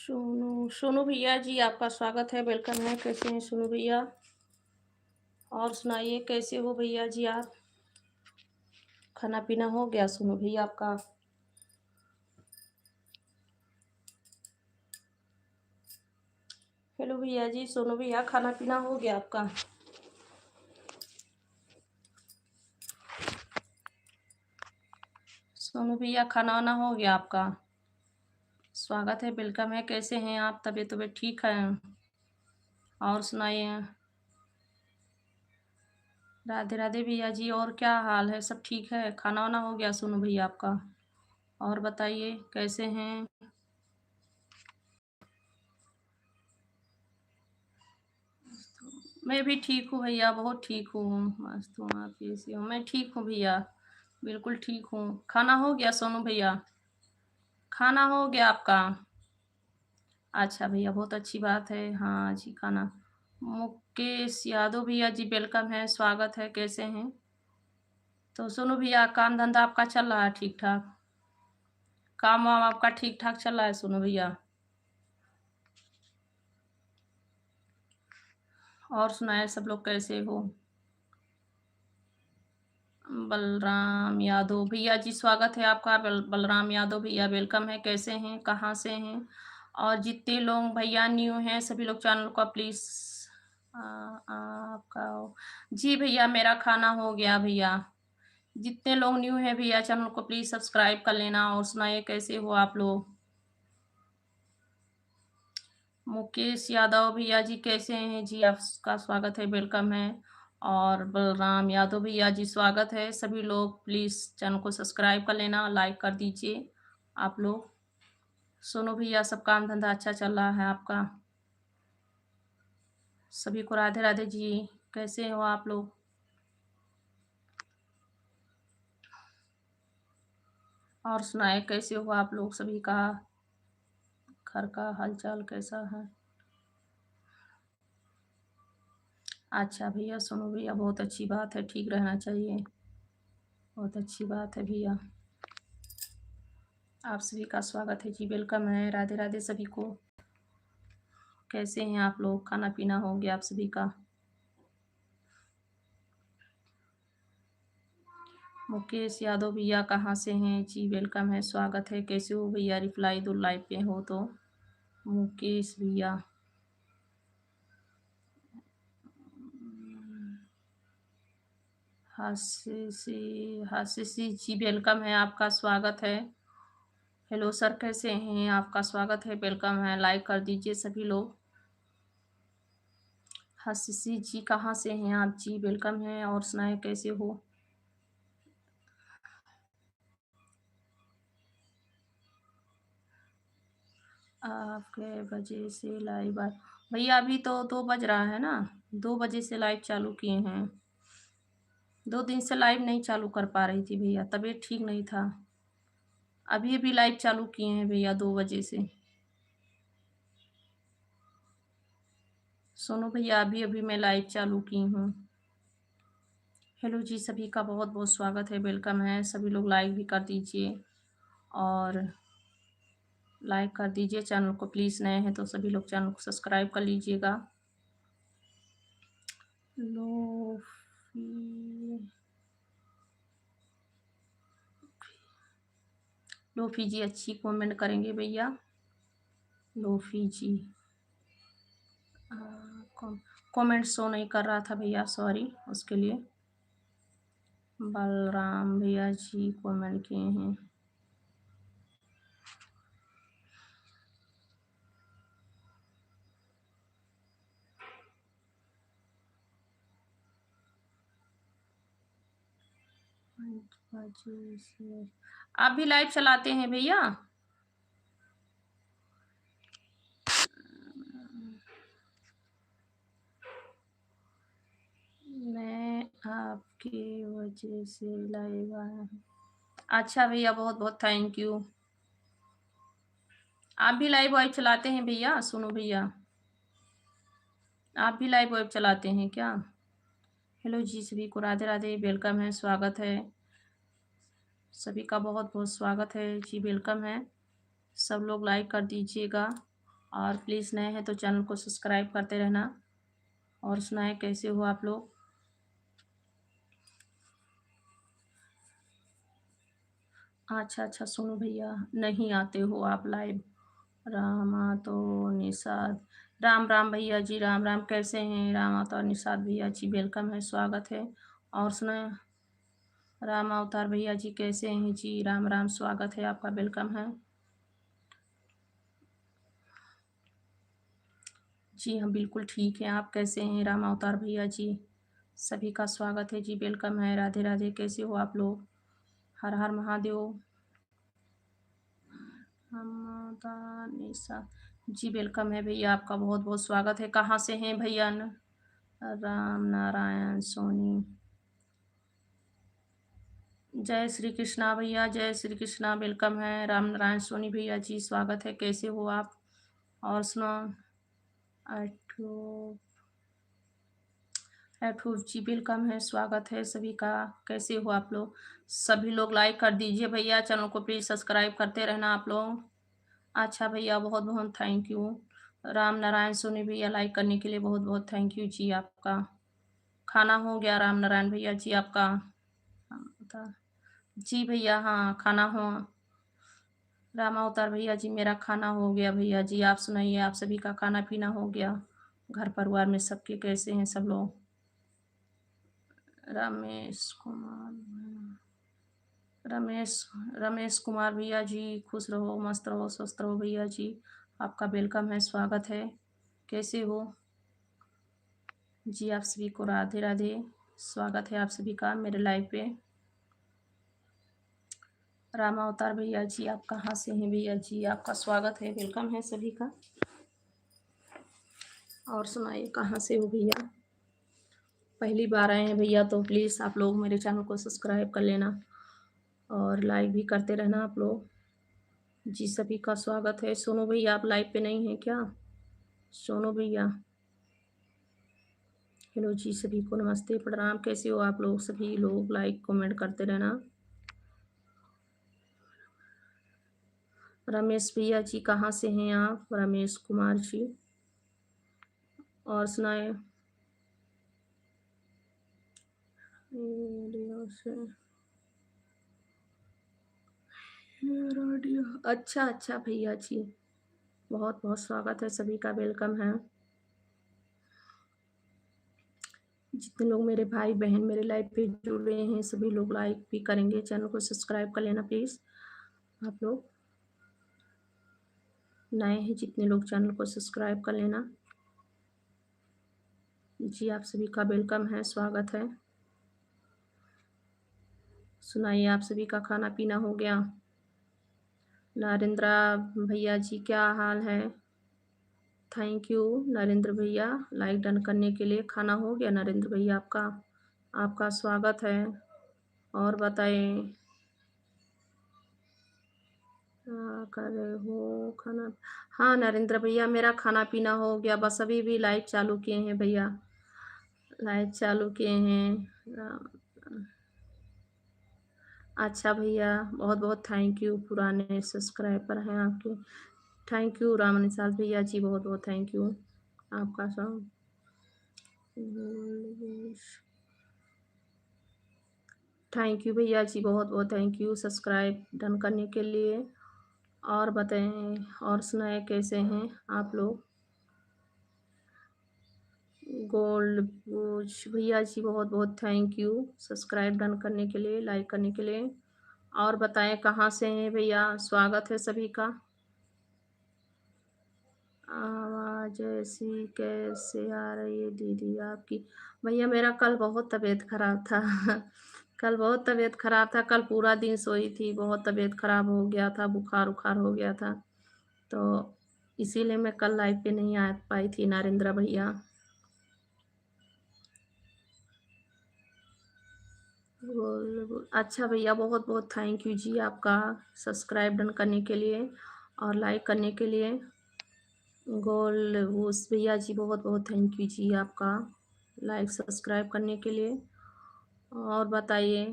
सोनू सोनू भैया जी, आपका स्वागत है, वेलकम है। कैसे हैं सोनू भैया? और सुनाइए, कैसे हो भैया जी आप? खाना पीना हो गया सोनू भैया आपका? हेलो भैया जी, सोनू भैया, खाना पीना हो गया आपका? सोनू भैया, खाना वाना हो गया आपका? स्वागत है, वेलकम है। कैसे हैं आप? तबीयत तबीयत ठीक है? और सुनाइए। राधे राधे भैया जी, और क्या हाल है? सब ठीक है? खाना वाना हो गया सोनू भैया आपका? और बताइए, कैसे हैं? मैं भी ठीक हूँ भैया, बहुत ठीक हूँ। मस्त हूँ। आप कैसे हो? मैं ठीक हूँ भैया, बिल्कुल ठीक हूँ। खाना हो गया सोनू भैया? खाना हो गया आपका? अच्छा भैया, बहुत अच्छी बात है। हाँ जी, खाना। मुकेश यादव भैया जी, वेलकम है, स्वागत है। कैसे हैं? तो सोनू भैया, काम धंधा आपका चल रहा है ठीक ठाक? काम वाम आपका ठीक ठाक चल रहा है सोनू भैया? और सुनाए, सब लोग कैसे हो? बलराम यादव भैया जी, स्वागत है आपका। बलराम यादव भैया, वेलकम है। कैसे हैं? कहाँ से हैं? और जितने लोग भैया न्यू हैं, सभी लोग चैनल को प्लीज़ आपका जी भैया, मेरा खाना हो गया भैया। जितने लोग न्यू हैं भैया, चैनल को प्लीज़ सब्सक्राइब कर लेना। और सुनाइए, कैसे हो आप लोग? मुकेश यादव भैया जी, कैसे हैं जी? आपका स्वागत है, वेलकम है। और बलराम यादव भैया जी, स्वागत है। सभी लोग प्लीज़ चैनल को सब्सक्राइब कर लेना, लाइक कर दीजिए आप लोग। सोनू भैया, सब काम धंधा अच्छा चल रहा है आपका? सभी को राधे राधे जी। कैसे हो आप लोग? और सुनाए, कैसे हो आप लोग? सभी का घर का हालचाल कैसा है? अच्छा भैया, सोनू भैया, बहुत अच्छी बात है, ठीक रहना चाहिए। बहुत अच्छी बात है भैया। आप सभी का स्वागत है जी, वेलकम है। राधे राधे सभी को। कैसे हैं आप लोग? खाना पीना हो गया आप सभी का? मुकेश यादव भैया, कहाँ से हैं जी? वेलकम है, स्वागत है। कैसे हो भैया? रिप्लाई दो, लाइव पे हो तो। मुकेश भैया, हाशिशी जी, वेलकम है, आपका स्वागत है। हेलो सर, कैसे हैं? आपका स्वागत है, वेलकम है। लाइक कर दीजिए सभी लोग। हाशिशी जी, कहाँ से हैं आप जी? वेलकम है। और सुनाए, कैसे हो? आपके बजे से लाइव भैया, अभी तो 2 बज रहा है ना। 2 बजे से लाइव चालू किए हैं। 2 दिन से लाइव नहीं चालू कर पा रही थी भैया, तबीयत ठीक नहीं था। अभी अभी लाइव चालू किए हैं भैया, 2 बजे से। सोनू भैया, अभी अभी मैं लाइव चालू की हूँ। हेलो जी, सभी का बहुत बहुत स्वागत है, वेलकम है। सभी लोग लाइक भी कर दीजिए और लाइक कर दीजिए। चैनल को प्लीज़, नए हैं तो सभी लोग चैनल को सब्सक्राइब कर लीजिएगा। लोफी लोफी जी, अच्छी कमेंट करेंगे भैया। लोफी जी, कमेंट शो नहीं कर रहा था भैया, सॉरी उसके लिए। बलराम भैया जी कमेंट किए हैं। आप भी लाइव चलाते हैं भैया? मैं आपकी वजह से लाइव आया हूँ। अच्छा भैया, बहुत बहुत थैंक यू। आप भी लाइव वाइव चलाते हैं भैया? सुनो भैया, आप भी लाइव वाइव चलाते हैं क्या? हेलो जी, सभी को राधे राधे, वेलकम है, स्वागत है। सभी का बहुत बहुत स्वागत है जी, वेलकम है। सब लोग लाइक कर दीजिएगा और प्लीज़ नए हैं तो चैनल को सब्सक्राइब करते रहना। और सुनाएं कैसे हो आप लोग। अच्छा अच्छा, सुनो भैया, नहीं आते हो आप लाइव। रामा तो निषाद, राम राम भैया जी, राम राम, कैसे हैं रामा तो निषाद भैया जी, वेलकम है, स्वागत है। और सुना राम अवतार भैया जी, कैसे हैं जी, राम राम, स्वागत है आपका, वेलकम है जी। हम बिल्कुल ठीक हैं, आप कैसे हैं राम अवतार भैया जी। सभी का स्वागत है जी, वेलकम है, राधे राधे, कैसे हो आप लोग। हर हर महादेव। निशा जी, वेलकम है भैया, आपका बहुत बहुत स्वागत है। कहाँ से हैं भैया राम नारायण सोनी। जय श्री कृष्णा भैया, जय श्री कृष्णा, वेलकम है राम नारायण सोनी भैया जी, स्वागत है, कैसे हो आप। और सुनो अठो अठो जी, वेलकम है, स्वागत है सभी का, कैसे हो आप लोग। सभी लोग लाइक कर दीजिए भैया, चैनल को प्लीज सब्सक्राइब करते रहना आप लोग। अच्छा भैया, बहुत बहुत थैंक यू। राम नारायण सोनी भैया, लाइक करने के लिए बहुत बहुत थैंक यू जी आपका। खाना हो गया राम नारायण भैया जी आपका। जी भैया, हाँ खाना हो। राम अवतार भैया जी, मेरा खाना हो गया भैया जी, आप सुनाइए, आप सभी का खाना पीना हो गया। घर परिवार में सबके कैसे हैं सब लोग। रमेश कुमार, रमेश रमेश कुमार भैया जी, खुश रहो, मस्त रहो, स्वस्थ रहो भैया जी, आपका वेलकम है, स्वागत है, कैसे हो जी। आप सभी को राधे राधे, स्वागत है आप सभी का मेरे लाइव पे। राम अवतार भैया जी, आप कहाँ से हैं भैया जी, आपका स्वागत है, वेलकम है सभी का। और सुनाइए कहाँ से हो भैया, पहली बार आए हैं भैया तो प्लीज़ आप लोग मेरे चैनल को सब्सक्राइब कर लेना और लाइक भी करते रहना आप लोग जी। सभी का स्वागत है। सोनू भैया, आप लाइव पे नहीं हैं क्या। सोनू भैया, हेलो जी, सभी को नमस्ते प्रणाम, कैसे हो आप लोग, सभी लोग लाइक कमेंट करते रहना। रमेश भैया जी, कहाँ से हैं आप, रमेश कुमार जी। और सुनाए अच्छा अच्छा भैया जी, बहुत बहुत स्वागत है सभी का, वेलकम है। जितने लोग मेरे भाई बहन मेरे लाइव पे जुड़े हैं सभी लोग लाइक भी करेंगे, चैनल को सब्सक्राइब कर लेना प्लीज़। आप लोग नए हैं, जितने लोग चैनल को सब्सक्राइब कर लेना जी। आप सभी का वेलकम है, स्वागत है। सुनाइए, आप सभी का खाना पीना हो गया। नरेंद्र भैया जी, क्या हाल है। थैंक यू नरेंद्र भैया, लाइक डन करने के लिए। खाना हो गया नरेंद्र भैया आपका, आपका स्वागत है। और बताएं क्या कर रहे हो खाना। हाँ नरेंद्र भैया, मेरा खाना पीना हो गया, बस अभी भी लाइव चालू किए हैं भैया, लाइव चालू किए हैं। अच्छा भैया, बहुत बहुत थैंक यू, पुराने सब्सक्राइबर हैं आपके, थैंक यू राम निशाल भैया जी, बहुत बहुत थैंक यू आपका सब। थैंक यू भैया जी, बहुत बहुत थैंक यू सब्सक्राइब डन करने के लिए। और बताएं, और सुनाए कैसे हैं आप लोग। गोल्ड बुश भैया जी, बहुत बहुत थैंक यू सब्सक्राइब डन करने के लिए, लाइक करने के लिए। और बताएं कहाँ से हैं भैया, स्वागत है सभी का। आवाज़ ऐसी कैसे आ रही है दीदी आपकी। भैया मेरा कल बहुत तबीयत खराब था कल बहुत तबीयत खराब था, कल पूरा दिन सोई थी, बहुत तबीयत खराब हो गया था, बुखार उखार हो गया था, तो इसीलिए मैं कल लाइव पे नहीं आ पाई थी नरेंद्र भैया। अच्छा भैया, बहुत बहुत थैंक यू जी आपका सब्सक्राइब डन करने के लिए और लाइक करने के लिए। गोल उस भैया जी, बहुत बहुत थैंक यू जी आपका लाइक सब्सक्राइब करने के लिए। और बताइए,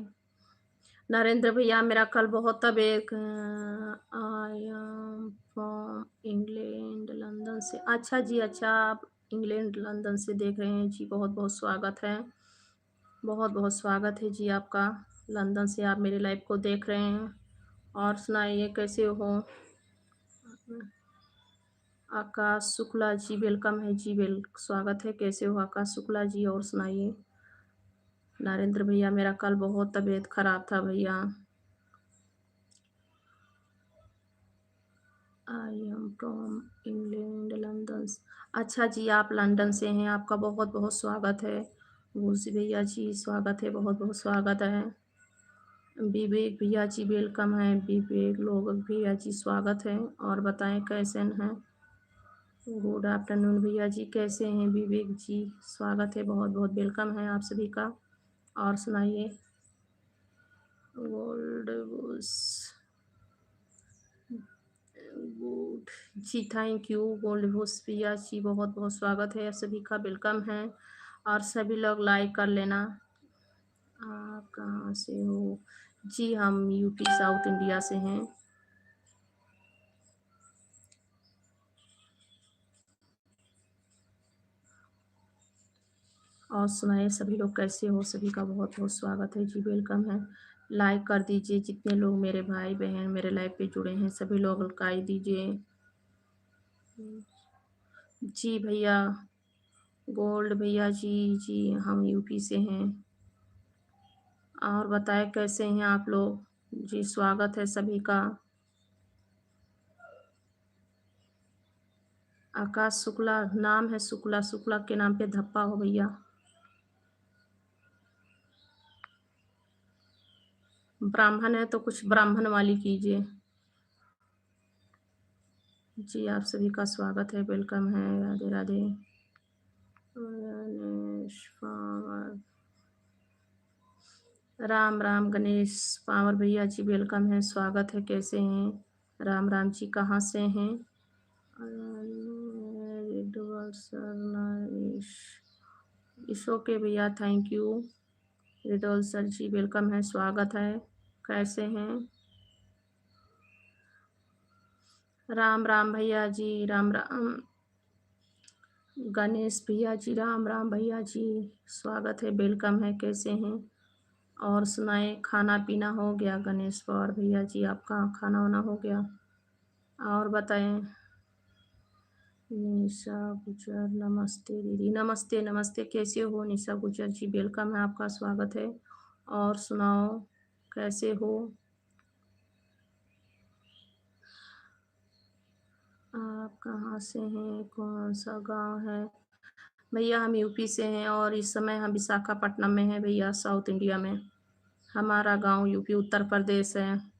नरेंद्र भैया मेरा कल बहुत तबीयत I am from England London से। अच्छा जी, अच्छा, आप इंग्लैंड लंदन से देख रहे हैं जी, बहुत बहुत स्वागत है। बहुत बहुत स्वागत है जी आपका। लंदन से आप मेरे लाइव को देख रहे हैं। और सुनाइए कैसे हो। आकाश शुक्ला जी वेलकम है जी, स्वागत है। कैसे हो आकाश शुक्ला जी, और सुनाइए। नरेंद्र भैया मेरा कल बहुत तबीयत खराब था भैया। I am from England London. अच्छा जी, आप लंदन से हैं, आपका बहुत बहुत स्वागत है। भूसी भैया जी स्वागत है, बहुत बहुत स्वागत है। विवेक भैया जी वेलकम है। विवेक लोग भैया जी स्वागत है। और बताएं कैसे हैं। गुड आफ्टरनून भैया जी, कैसे हैं विवेक जी, स्वागत है, बहुत बहुत वेलकम है आप सभी का। और सुनाइए। गोल्ड बुस गुड जी, थैंक यू गोल्ड बुस भैया जी, बहुत बहुत स्वागत है सभी का, वेलकम है। और सभी लोग लाइक कर लेना। आप कहाँ से हो जी? हम यूपी साउथ इंडिया से हैं। और सुनाइए सभी लोग कैसे हो, सभी का बहुत बहुत स्वागत है जी, वेलकम है। लाइक कर दीजिए, जितने लोग मेरे भाई बहन मेरे लाइव पे जुड़े हैं सभी लोग लाइक दीजिए जी भैया। गोल्ड भैया जी, जी हम यूपी से हैं। और बताएं कैसे हैं आप लोग जी, स्वागत है सभी का। आकाश शुक्ला नाम है, शुक्ला, शुक्ला के नाम पे धप्पा हो भैया। ब्राह्मण है तो कुछ ब्राह्मण वाली कीजिए जी। आप सभी का स्वागत है, वेलकम है, राधे राधे। गणेश पावर, राम राम गणेश पावर भैया जी वेलकम है, स्वागत है। कैसे हैं राम राम जी, कहाँ से हैं। इस ओके भैया, थैंक यू। रिडोल सर जी वेलकम है, स्वागत है। कैसे हैं। राम राम भैया जी, राम राम गणेश भैया जी, राम राम भैया जी, स्वागत है, वेलकम है। कैसे हैं। और सुनाए, खाना पीना हो गया गणेश पवार भैया जी, आपका खाना वाना हो गया। और बताएं। निशा गुजर, नमस्ते दीदी, नमस्ते नमस्ते, कैसे हो निशा गुजर जी, वेलकम है, आपका स्वागत है। और सुनाओ कैसे हो। आप कहाँ से हैं, कौन सा गांव है भैया। हम यूपी से हैं और इस समय हम विशाखापट्टनम में हैं भैया, साउथ इंडिया में। हमारा गांव यूपी उत्तर प्रदेश है।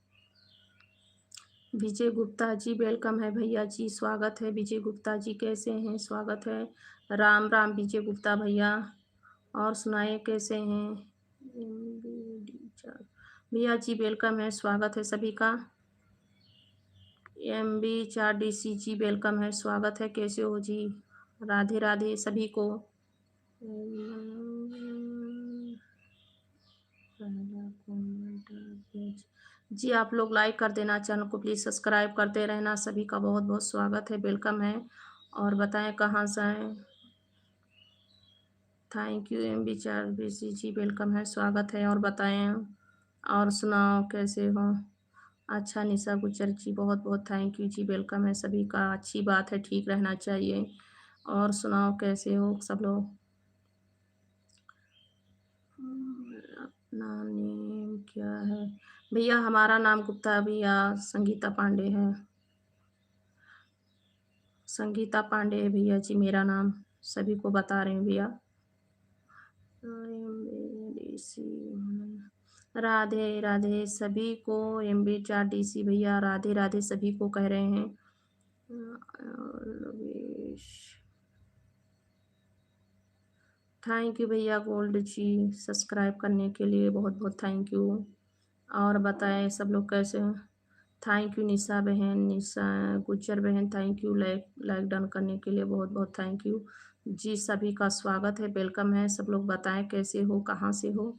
विजय गुप्ता जी वेलकम है भैया जी, स्वागत है विजय गुप्ता जी, कैसे हैं, स्वागत है। राम राम विजय गुप्ता भैया। और सुनाए कैसे हैं। भैया जी वेलकम है, स्वागत है सभी का। MB4DC जी वेलकम है, स्वागत है। कैसे हो जी, राधे राधे सभी को। जी आप लोग लाइक कर देना, चैनल को प्लीज़ सब्सक्राइब करते रहना, सभी का बहुत बहुत स्वागत है, वेलकम है। और बताएं कहाँ से हैं। Thank you MB4BC ji, welcome है, स्वागत है। और बताएं। और सुनाओ कैसे हो। अच्छा निशा गुजर जी, बहुत बहुत थैंक यू जी, वेलकम है सभी का, अच्छी बात है, ठीक रहना चाहिए। और सुनाओ कैसे हो सब लोग। अपना नेम क्या है भैया। हमारा नाम गुप्ता भैया, संगीता पांडे है। संगीता पांडे है भैया जी मेरा नाम, सभी को बता रहे हैं भैया। राधे राधे सभी को। MB4DC भैया, राधे राधे सभी को कह रहे हैं। थैंक यू भैया गोल्ड जी, सब्सक्राइब करने के लिए बहुत बहुत थैंक यू। और बताएं सब लोग कैसे हैं। थैंक यू निशा बहन, निशा गुज्जर बहन, thank you like like done करने के लिए, बहुत बहुत थैंक यू जी, सभी का स्वागत है, वेलकम है। सब लोग बताएं कैसे हो, कहाँ से हो।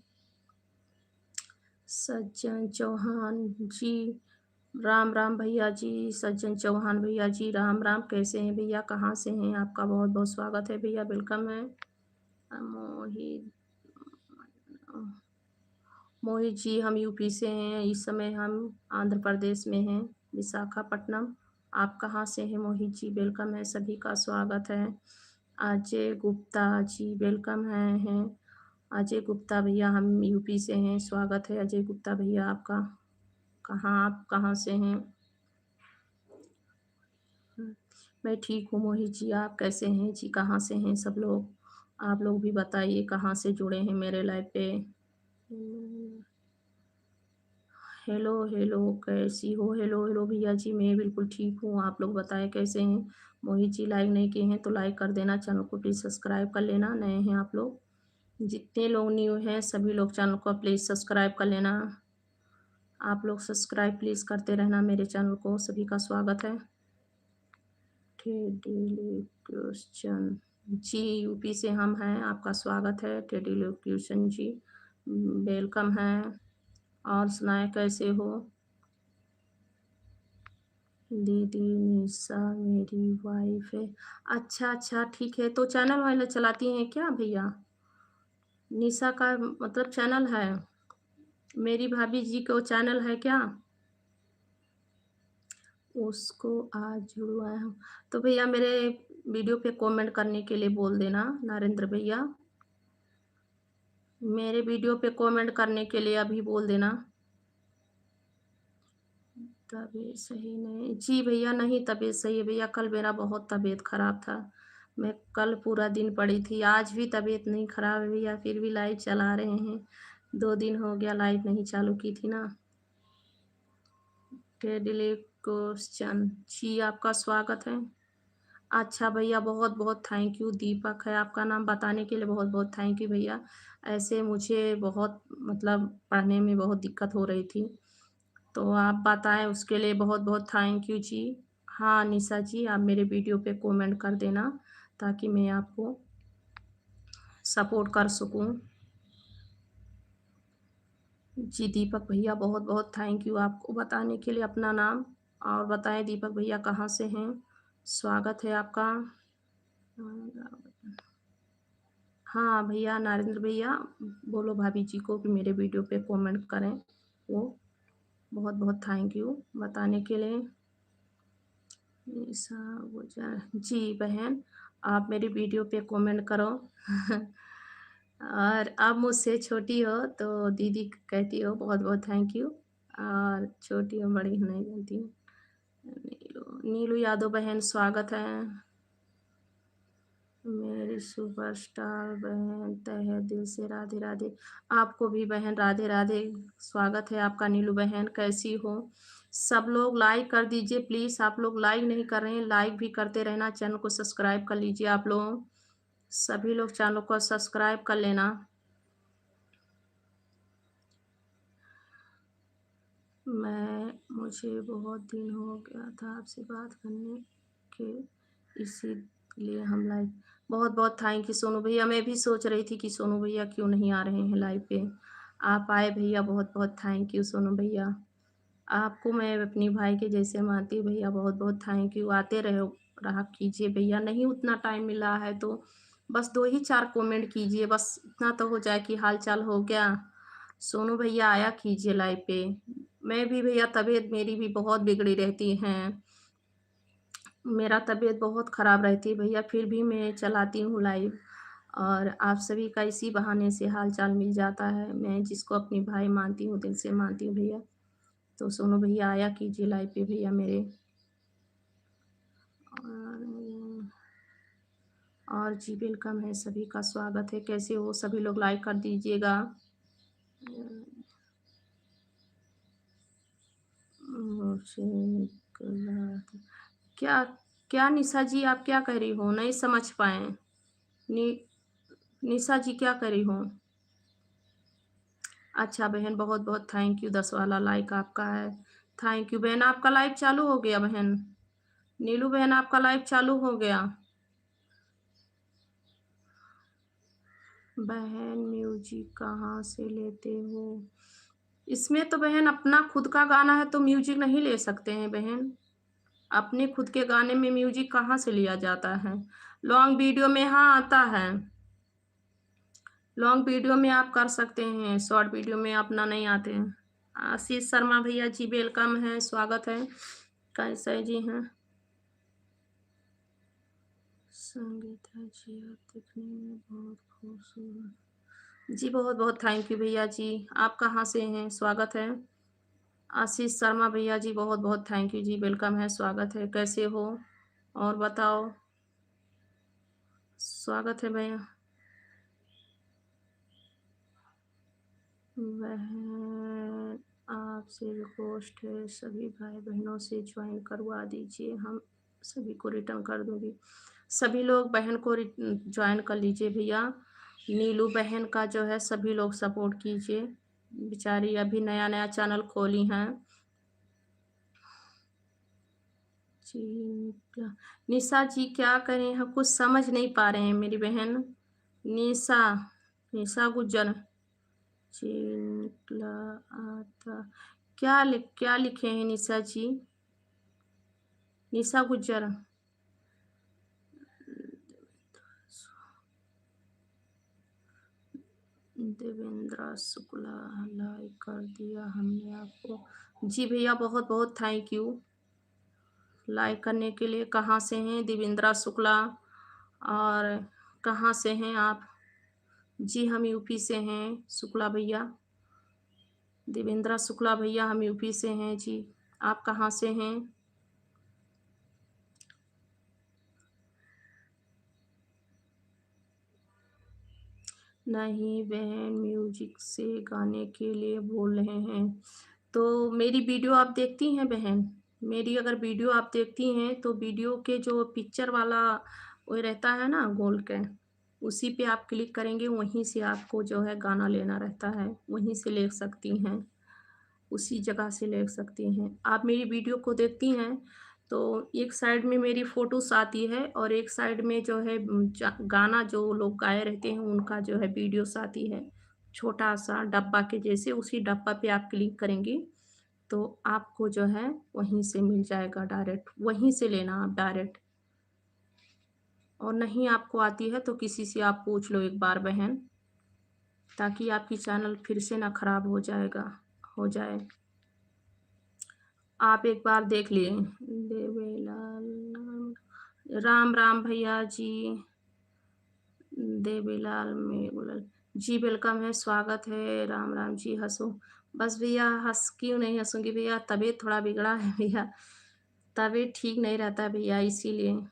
सज्जन चौहान जी, राम राम भैया जी। सज्जन चौहान भैया जी, राम राम। कैसे हैं भैया, कहाँ से हैं? आपका बहुत बहुत स्वागत है भैया, वेलकम है। मोहित, मोहित जी, हम यूपी से हैं, इस समय हम आंध्र प्रदेश में हैं, विशाखापट्टनम। आप कहाँ से हैं मोहित जी? वेलकम है, सभी का स्वागत है। अजय गुप्ता जी, वेलकम हैं। अजय गुप्ता भैया, हम यूपी से हैं, स्वागत है अजय गुप्ता भैया आपका। आप कहाँ से हैं? मैं ठीक हूँ मोहित जी, आप कैसे हैं जी? कहाँ से हैं सब लोग? आप लोग भी बताइए कहाँ से जुड़े हैं मेरे लाइव पे। हेलो हेलो, कैसी हो? हेलो हेलो भैया जी, मैं बिल्कुल ठीक हूँ, आप लोग बताएं कैसे हैं? मोहित जी, लाइक नहीं किए हैं तो लाइक कर देना, चैनल को प्लीज़ सब्सक्राइब कर लेना, नए हैं आप लोग। जितने लोग न्यू हैं सभी लोग चैनल को प्लीज़ सब्सक्राइब कर लेना। आप लोग सब्सक्राइब प्लीज़ करते रहना मेरे चैनल को, सभी का स्वागत है। टेडी क्वेश्चन जी, यूपी से हम हैं, आपका स्वागत है टेडी क्वेश्चन जी, वेलकम है। और सुनाए कैसे हो? दीदी निशा मेरी वाइफ है। अच्छा अच्छा, ठीक है, तो चैनल वाइनल चलाती हैं क्या भैया? निशा का मतलब चैनल है? मेरी भाभी जी को चैनल है क्या? उसको आज जुड़वाया हूँ। तो भैया मेरे वीडियो पे कमेंट करने के लिए बोल देना नरेंद्र भैया। मेरे वीडियो पे कमेंट करने के लिए अभी बोल देना। तबीयत सही नहीं जी भैया, नहीं तबीयत सही है भैया, कल मेरा बहुत तबीयत खराब था। मैं कल पूरा दिन पड़ी थी, आज भी तबीयत नहीं खराब है भैया, फिर भी लाइव चला रहे हैं। 2 दिन हो गया लाइव नहीं चालू की थी ना। टेडले क्वेश्चन जी, आपका स्वागत है। अच्छा भैया, बहुत बहुत थैंक यू। दीपक है आपका नाम, बताने के लिए बहुत बहुत थैंक यू भैया। ऐसे मुझे बहुत मतलब पढ़ने में बहुत दिक्कत हो रही थी, तो आप बताएं उसके लिए बहुत बहुत थैंक यू जी। हाँ निशा जी, आप मेरे वीडियो पे कमेंट कर देना ताकि मैं आपको सपोर्ट कर सकूं। जी दीपक भैया, बहुत बहुत थैंक यू आपको बताने के लिए अपना नाम। और बताएं दीपक भैया कहाँ से हैं? स्वागत है आपका। हाँ भैया नरेंद्र भैया, बोलो भाभी जी को कि मेरे वीडियो पे कमेंट करें वो। बहुत बहुत थैंक यू बताने के लिए। ऐसा जी बहन, आप मेरी वीडियो पे कमेंट करो। और आप मुझसे छोटी हो तो दीदी कहती हो, बहुत बहुत थैंक यू। और छोटी हो बड़ी हो नहीं जानती हूँ। नीलू नीलू यादव बहन, स्वागत है। मेरी सुपरस्टार बहन तहे दिल से राधे राधे। आपको भी बहन राधे राधे, स्वागत है आपका नीलू बहन, कैसी हो? सब लोग लाइक कर दीजिए प्लीज़, आप लोग लाइक नहीं कर रहे हैं, लाइक भी करते रहना, चैनल को सब्सक्राइब कर लीजिए आप लोग, सभी लोग चैनल को सब्सक्राइब कर लेना। मुझे बहुत दिन हो गया था आपसे बात करने के, इसीलिए हम लाइव। बहुत बहुत थैंक यू सोनू भैया, मैं भी सोच रही थी कि सोनू भैया क्यों नहीं आ रहे हैं लाइव पे। आप आए भैया, बहुत बहुत थैंक यू सोनू भैया। आपको मैं अपनी भाई के जैसे मानती हूँ भैया, बहुत बहुत थैंक यू। आते रहो, रहा कीजिए भैया, नहीं उतना टाइम मिला है तो बस 2 ही 4 कमेंट कीजिए, बस इतना तो हो जाए कि हाल चाल हो गया। सोनू भैया आया कीजिए लाइव पे। मैं भी भैया, तबीयत मेरी भी बहुत बिगड़ी रहती है, मेरा तबीयत बहुत ख़राब रहती है भैया, फिर भी मैं चलाती हूँ लाइव। और आप सभी का इसी बहाने से हाल चाल मिल जाता है, मैं जिसको अपनी भाई मानती हूँ, दिल से मानती हूँ भैया। तो सोनू भैया आया कीजिए लाइव पे भैया मेरे। और जी वेलकम है, सभी का स्वागत है, कैसे हो सभी लोग? लाइक कर दीजिएगा। क्या क्या निशा जी, आप क्या कह रही हो? नहीं समझ पाए। नि निशा जी क्या कर रही हो? अच्छा बहन, बहुत बहुत थैंक यू, 10 वाला लाइक आपका है, थैंक यू बहन। आपका लाइव चालू हो गया बहन? नीलू बहन, आपका लाइव चालू हो गया? बहन म्यूजिक कहाँ से लेते हो? इसमें तो बहन अपना खुद का गाना है तो म्यूज़िक नहीं ले सकते हैं बहन। अपने खुद के गाने में म्यूज़िक कहाँ से लिया जाता है? लॉन्ग वीडियो में हाँ, आता है। लॉन्ग वीडियो में आप कर सकते हैं, शॉर्ट वीडियो में अपना नहीं आते हैं। आशीष शर्मा भैया जी वेलकम है, स्वागत है। कैसे जी हैं? संगीता जी आप दिखने में बहुत खूबसूरत। जी, बहुत-बहुत थैंक यू भैया जी। आप कहाँ से हैं? स्वागत है। आशीष शर्मा भैया जी बहुत-बहुत थैंक यू जी, वेलकम है, स्वागत है। कैसे हो? और बताओ? स्वागत है भैया। बहन आपसे रिक्वेस्ट है सभी भाई-बहनों से ज्वाइन करवा दीजिए, हम सभी को रिटर्न कर दूँगी। सभी लोग बहन को ज्वाइन कर लीजिए भैया। नीलू बहन का जो है सभी लोग सपोर्ट कीजिए। बेचारी अभी नया-नया चैनल खोली हैं। जी, क्या निशा जी क्या करें? हम कुछ समझ नहीं पा रहे हैं मेरी बहन। निशा, निशा गुज्जर। जी, निकला आता क्या लिखे हैं निशा जी? निशा गुज्जर। देवेंद्र शुक्ला लाइक कर दिया हमने आपको। जी भैया बहुत-बहुत थैंक यू। लाइक करने के लिए। कहाँ से हैं? देवेंद्र शुक्ला। और कहाँ से हैं आप? जी, हम यूपी से हैं शुक्ला भैया। देवेंद्र शुक्ला भैया हम यूपी से हैं जी। आप कहाँ से हैं? नहीं बहन म्यूजिक से गाने के लिए बोल रहे हैं। तो मेरी वीडियो आप देखती हैं बहन? मेरी अगर वीडियो आप देखती हैं तो वीडियो के जो पिक्चर वाला वो रहता है ना गोल के, उसी पे आप क्लिक करेंगे वहीं से आपको जो है गाना लेना रहता है, वहीं से ले सकती हैं। उसी जगह से ले सकती हैं। आप मेरी वीडियो को देखती हैं, तो एक साइड में मेरी फ़ोटोज़ आती है और एक साइड में जो है गाना जो लोग गाए रहते हैं, उनका जो है वीडियोज़ आती है। छोटा-सा डब्बा के जैसे, उसी डब्बा पे आप क्लिक करेंगी, तो आपको जो है वहीं से मिल जाएगा डायरेक्ट, वहीं से लेना आप डायरेक्ट। और नहीं आपको आती है, तो किसी से आप पूछ लो एक बार बहन, ताकि आपकी चैनल फिर से ना खराब हो जाए। आप एक बार देख लिए। देवीलाल राम राम भैया जी। देवीलाल मेघलाल जी वेलकम है, स्वागत है। राम राम जी हंसो। बस भैया हंस क्यों नहीं हंसूंगी भैया, तबीयत थोड़ा बिगड़ा है भैया। तबीयत ठीक नहीं रहता है भैया, इसीलिए।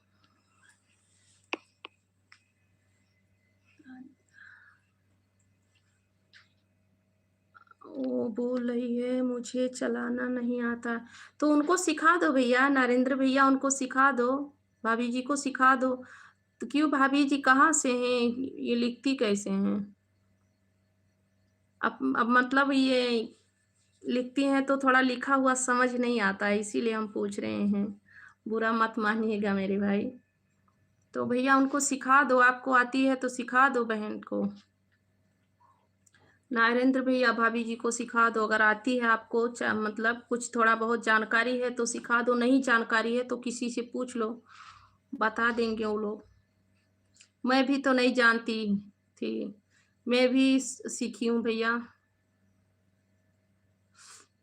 वो बोल रही है मुझे चलाना नहीं आता, तो उनको सिखा दो भैया, नरेंद्र भैया उनको सिखा दो, भाभी जी को सिखा दो। तो क्यों भाभी जी कहाँ से हैं? ये लिखती कैसे हैं? अब मतलब ये लिखती हैं तो थोड़ा लिखा हुआ समझ नहीं आता है, इसीलिए हम पूछ रहे हैं। बुरा मत मानिएगा मेरे भाई। तो भैया उनको सिखा दो, आपको आती है तो सिखा दो बहन को। नरेंद्र भैया भाभी जी को सिखा दो, अगर आती है आपको मतलब कुछ थोड़ा बहुत जानकारी है तो सिखा दो, नहीं जानकारी है तो किसी से पूछ लो, बता देंगे वो लोग। मैं भी तो नहीं जानती थी, मैं भी सीखी हूँ भैया।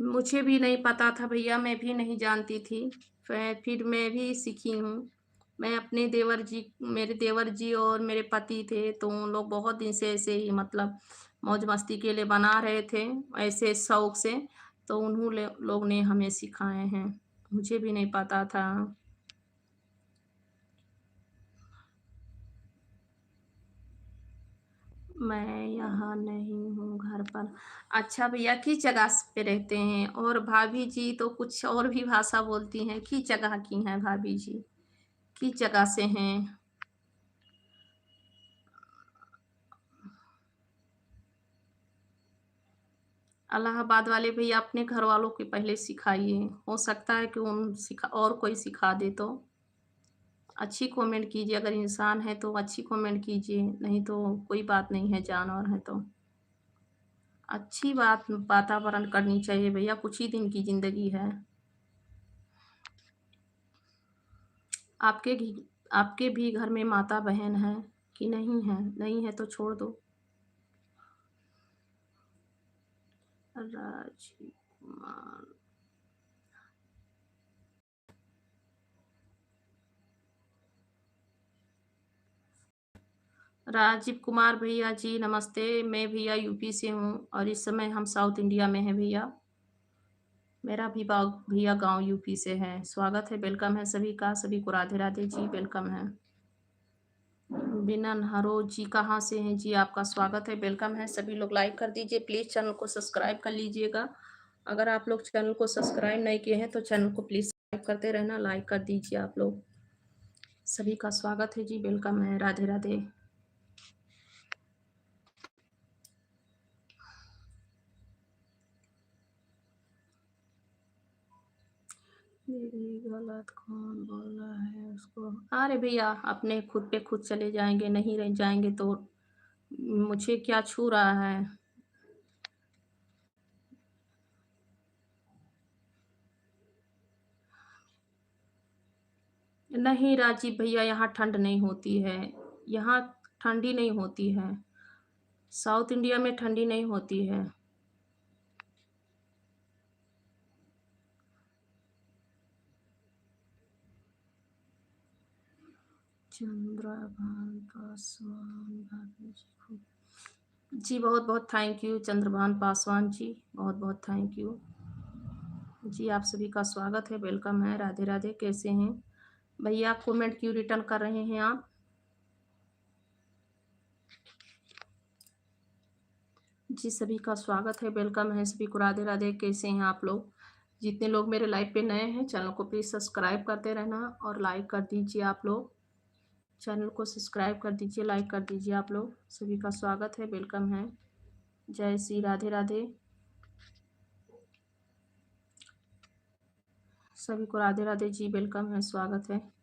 मुझे भी नहीं पता था भैया, मैं भी नहीं जानती थी। फिर मैं भी सीखी हूँ। मैं अपने देवर जी मेरे देवर जी और मेरे पति थे, तो उन लोग बहुत दिन से ऐसे ही मतलब मौज-मस्ती के लिए बना रहे थे, ऐसे शौक से, तो लोग ने हमें सिखाए हैं। मुझे भी नहीं पता था। मैं यहाँ नहीं हूँ, घर पर। अच्छा भैया किस जगह पे रहते हैं? और भाभी जी तो कुछ और भी भाषा बोलती हैं, किस जगह की हैं भाभी जी? किस जगह से हैं? इलाहाबाद वाले भैया अपने घर वालों को पहले सिखाइए। हो सकता है कि और कोई सिखा दे तो। अच्छी कमेंट कीजिए, अगर इंसान है तो अच्छी कमेंट कीजिए, नहीं तो कोई बात नहीं है, जानवर है तो। अच्छी बात वातावरण करनी चाहिए भैया, कुछ ही दिन की ज़िंदगी है। आपके घी आपके भी घर में माता-बहन हैं कि नहीं है? नहीं है तो छोड़ दो। राजीव कुमार राजीव कुमार भैया जी नमस्ते, मैं भैया यूपी से हूँ और इस समय हम साउथ इंडिया में हैं भैया। मेरा भी बाग भैया गाँव यूपी से है। स्वागत है, वेलकम है सभी का, सभी को राधे-राधे जी, वेलकम है। बिनन हरो जी कहाँ से हैं जी? आपका स्वागत है, वेलकम है। सभी लोग लाइक कर दीजिए, प्लीज़ चैनल को सब्सक्राइब कर लीजिएगा। अगर आप लोग चैनल को सब्सक्राइब नहीं किए हैं तो चैनल को प्लीज़ सब्सक्राइब करते रहना, लाइक कर दीजिए आप लोग। सभी का स्वागत है जी, वेलकम है, राधे-राधे। मेरी गलत कौन बोल रहा है उसको? अरे भैया अपने खुद पे खुद चले जाएँगे, नहीं रह जाएँगे तो मुझे क्या छू रहा है? नहीं राजीव भैया यहाँ ठंड नहीं होती है। यहाँ ठंडी नहीं होती है। साउथ इंडिया में ठंडी नहीं होती है। चंद्रभान पासवान भाभी जी को जी बहुत-बहुत थैंक यू चंद्रभान पासवान जी, बहुत-बहुत थैंक यू। जी, आप सभी का स्वागत है, वेलकम है, राधे-राधे, कैसे हैं? भैया कमेंट क्यों रिटर्न कर रहे हैं आप? जी, सभी का स्वागत है, वेलकम है, सभी को राधे-राधे, कैसे हैं आप लोग? जितने लोग मेरे लाइव पे नए हैं, चैनल को प्लीज़ सब्सक्राइब करते रहना और लाइक कर दीजिए आप लोग। चैनल को सब्सक्राइब कर दीजिए, लाइक कर दीजिए आप लोग। सभी का स्वागत है, वेलकम है। जय श्री राधे-राधे। सभी को राधे-राधे जी, वेलकम है, स्वागत है।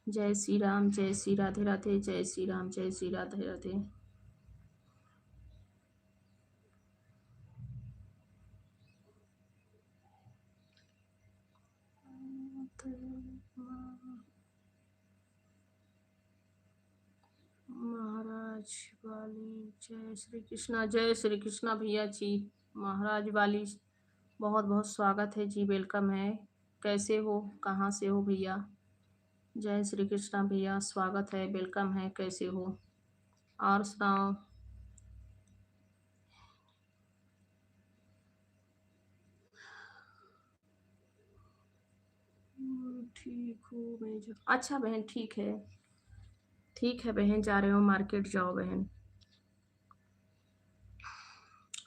जय श्री राम, जय श्री राधे-राधे, जय श्री राम, जय श्री राधे-राधे। महाराज वाली जय श्री कृष्णा भैया जी, महाराज वाली बहुत बहुत स्वागत है जी, वेलकम है। कैसे हो, कहाँ से हो भैया? जय श्री कृष्णा भैया, स्वागत है, वेलकम है, कैसे हो? और सुनाओ। ठीक हूँ मैं अच्छा बहन, ठीक है बहन, जा रहे हो मार्केट, जाओ बहन,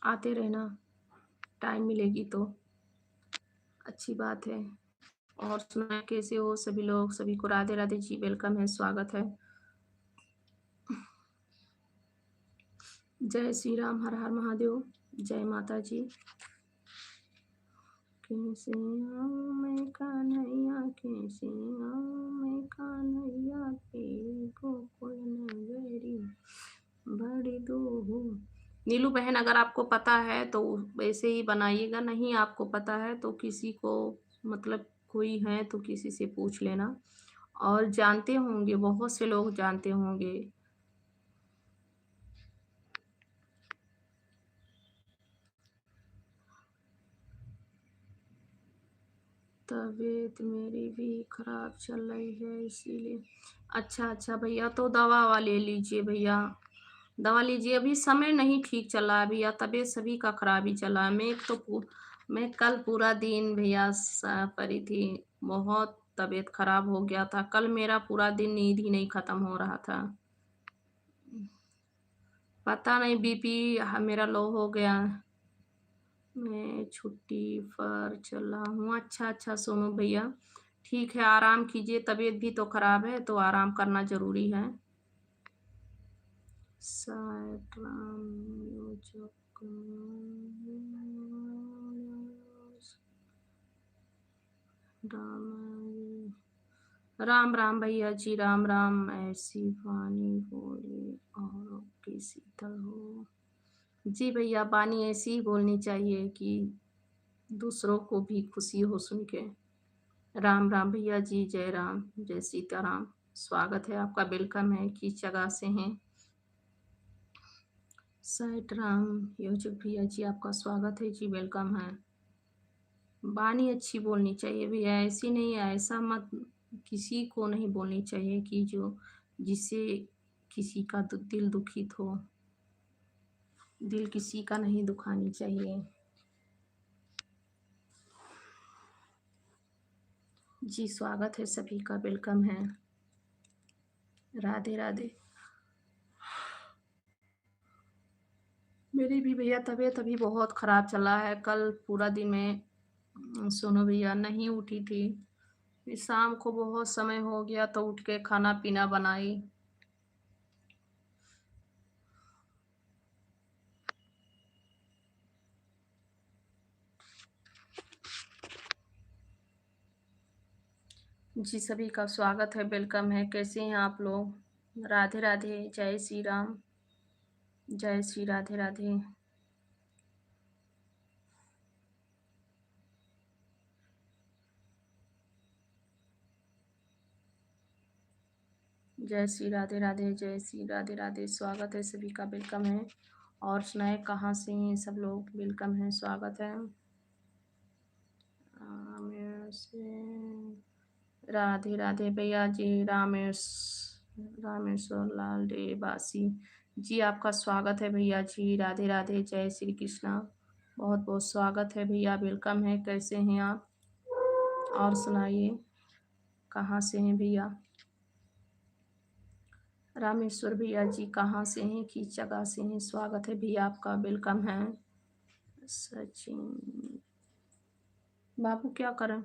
आते रहना, टाइम मिलेगी तो अच्छी बात है। और सुनाए कैसे हो सभी लोग? सभी को राधे राधे जी, वेलकम है, स्वागत है। जय श्री राम, हर हर महादेव, जय माता जी। कैसे आऊं मैं कन्हैया, कैसे आऊं मैं कन्हैया, तेरी गोकुल नगरी बड़ी दूर। नीलू बहन, अगर आपको पता है तो वैसे ही बनाइएगा, नहीं आपको पता है तो किसी को, मतलब कोई है तो किसी से पूछ लेना। और जानते होंगे, बहुत से लोग जानते होंगे। तबीयत मेरी भी खराब चल रही है इसीलिए। अच्छा अच्छा भैया, तो दवा ववा ले लीजिए भैया, दवा लीजिए, अभी समय नहीं ठीक चला है भैया, तबीयत सभी का खराब ही चला है। मैं कल पूरा दिन भैया परी थी, बहुत तबीयत खराब हो गया था कल, मेरा पूरा दिन नींद ही नहीं खत्म हो रहा था। पता नहीं बीपी मेरा लो हो गया। मैं छुट्टी पर चला हूँ। अच्छा अच्छा सोनू भैया, ठीक है, आराम कीजिए, तबीयत भी तो खराब है तो आराम करना जरूरी है। साइड राम राम भैया जी, राम राम, ऐसी वाणी बोले औरों की थोड़ी शीतल हो। जी भैया, वाणी ऐसी ही बोलनी चाहिए कि दूसरों को भी खुशी हो सुन के। राम राम भैया जी, जय राम, जय सीताराम। स्वागत है आपका, वेलकम है, किस जगह से हैं? साइट राम योजक भैया जी, आपका स्वागत है जी, वेलकम है। वाणी अच्छी बोलनी चाहिए भैया, ऐसी नहीं है, ऐसा मत किसी को नहीं बोलनी चाहिए कि जो जिससे किसी का दिल दुखित हो। दिल किसी का नहीं दुखानी चाहिए। जी स्वागत है सभी का, वेलकम है। राधे राधे। मेरी भी भैया तबीयत अभी बहुत ख़राब चला है। कल पूरा दिन में सोनू भैया नहीं उठी थी। फिर शाम को बहुत समय हो गया तो उठ के खाना पीना बनाई। जी सभी का स्वागत है, वेलकम है। कैसे हैं आप लोग? राधे राधे, जय श्री राम, जय श्री राधे राधे। जय श्री राधे राधे, जय श्री राधे राधे। स्वागत है सभी का, वेलकम है। और सुनाए कहाँ से हैं सब लोग? वेलकम है, स्वागत है। राधे राधे भैया जी। रामेश्वर लाल देवासी जी, आपका स्वागत है भैया जी। राधे राधे, जय श्री कृष्णा। बहुत बहुत स्वागत है भैया, वेलकम है। कैसे हैं आप? और सुनाइए कहाँ से हैं भैया? रामेश्वर भैया जी कहाँ से हैं, किस जगह से हैं? स्वागत है भैया आपका, वेलकम है। सचिन बाबू क्या करें?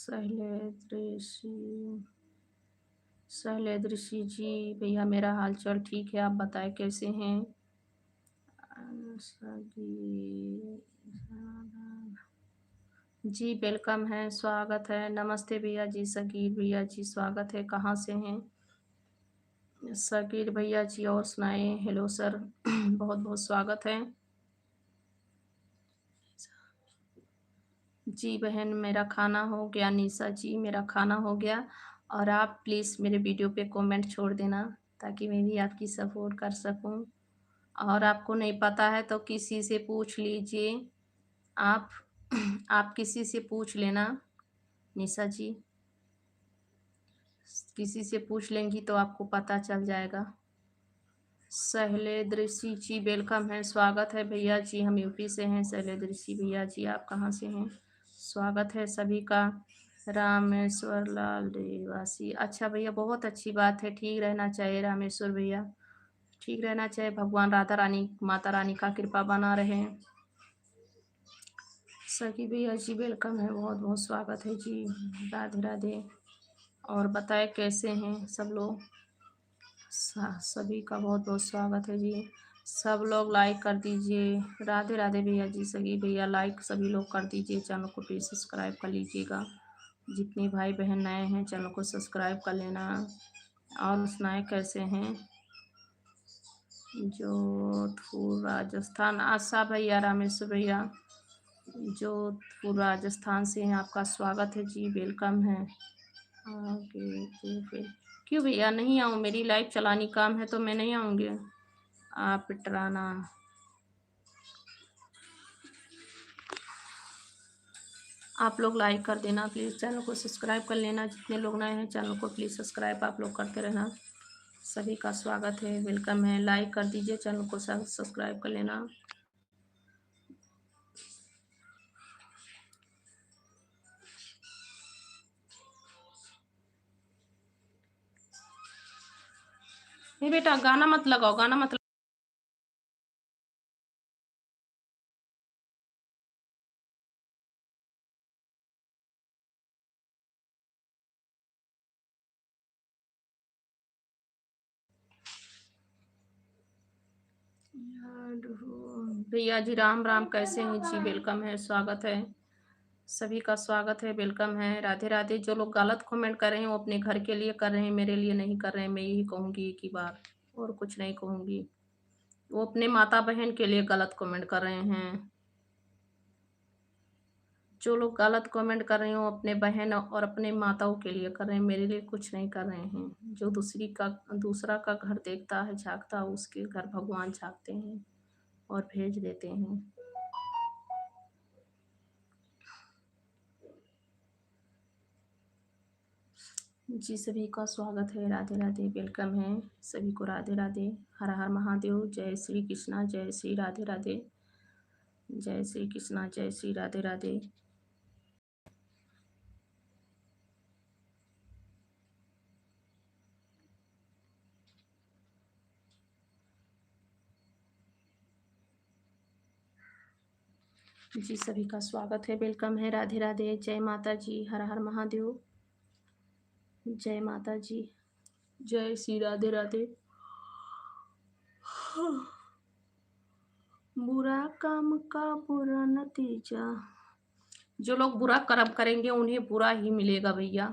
शैलेंद्र शैलेंद्र सिंह जी भैया, मेरा हाल चाल ठीक है, आप बताएं कैसे हैं? जी वेलकम है, स्वागत है। नमस्ते भैया जी, सगीर भैया जी स्वागत है। कहाँ से हैं सगीर भैया जी? और सुनाए। हेलो सर बहुत बहुत स्वागत है। जी बहन, मेरा खाना हो गया। निशा जी, मेरा खाना हो गया। और आप प्लीज़ मेरे वीडियो पे कमेंट छोड़ देना ताकि मैं भी आपकी सपोर्ट कर सकूं। और आपको नहीं पता है तो किसी से पूछ लीजिए। आप आप किसी से पूछ लेना निशा जी, किसी से पूछ लेंगी तो आपको पता चल जाएगा। शैलेंद्र सिंह जी वेलकम है, स्वागत है भैया जी। हम यूपी से हैं। शैलेंद्र सिंह भैया जी, आप कहाँ से हैं? स्वागत है सभी का। रामेश्वर लाल देवासी, अच्छा भैया, बहुत अच्छी बात है। ठीक रहना चाहिए रामेश्वर भैया, ठीक रहना चाहिए। भगवान राधा रानी, माता रानी का कृपा बना रहे। सखी भैया जी वेलकम है, बहुत बहुत स्वागत है जी। राधे राधे। और बताए कैसे हैं सब लोग? सभी का बहुत बहुत स्वागत है जी। सब लोग लाइक कर दीजिए। राधे राधे भैया जी। सभी भैया लाइक सभी लोग कर दीजिए। चैनल को प्लीज़ सब्सक्राइब कर लीजिएगा। जितने भाई बहन नए हैं चैनल को सब्सक्राइब कर लेना। और सुनाए कैसे हैं? जोधपुर राजस्थान, आशा भैया, रामेश्वर भैया जोधपुर राजस्थान से हैं, आपका स्वागत है जी, वेलकम है। आगे फिर क्यों भैया नहीं आऊँ? मेरी लाइव चलानी काम है तो मैं नहीं आऊँगी। आप पिटराना, आप लोग लाइक कर देना प्लीज़। चैनल को सब्सक्राइब कर लेना। जितने लोग नए हैं चैनल को प्लीज़ सब्सक्राइब आप लोग करते रहना। सभी का स्वागत है, वेलकम है। लाइक कर दीजिए, चैनल को सब्सक्राइब कर लेना। नहीं बेटा, गाना मत लगाओ, गाना मत। भैया जी राम राम, कैसे हैं जी? वेलकम है, स्वागत है, सभी का स्वागत है, वेलकम है, राधे राधे। जो लोग गलत कमेंट कर रहे हैं वो अपने घर के लिए कर रहे हैं, मेरे लिए नहीं कर रहे हैं। मैं यही कहूंगी एक ही बार, और कुछ नहीं कहूंगी। वो अपने माता बहन के लिए गलत कमेंट कर रहे हैं। जो लोग गलत कमेंट कर रहे हैं वो अपने बहन और अपने माताओं के लिए कर रहे हैं, मेरे लिए कुछ नहीं कर रहे हैं। जो दूसरा का घर देखता है, झांकता है, उसके घर भगवान झांकते हैं और भेज देते हैं। जी सभी का स्वागत है, राधे राधे, वेलकम है सभी को, राधे राधे, हर हर महादेव, जय श्री कृष्णा, जय श्री राधे राधे, जय श्री कृष्णा, जय श्री राधे राधे। जी सभी का स्वागत है, वेलकम है, राधे राधे, जय माता जी, हर हर महादेव, जय माता जी, जय श्री राधे राधे। बुरा काम का बुरा नतीजा, जो लोग बुरा कर्म करेंगे उन्हें बुरा ही मिलेगा भैया,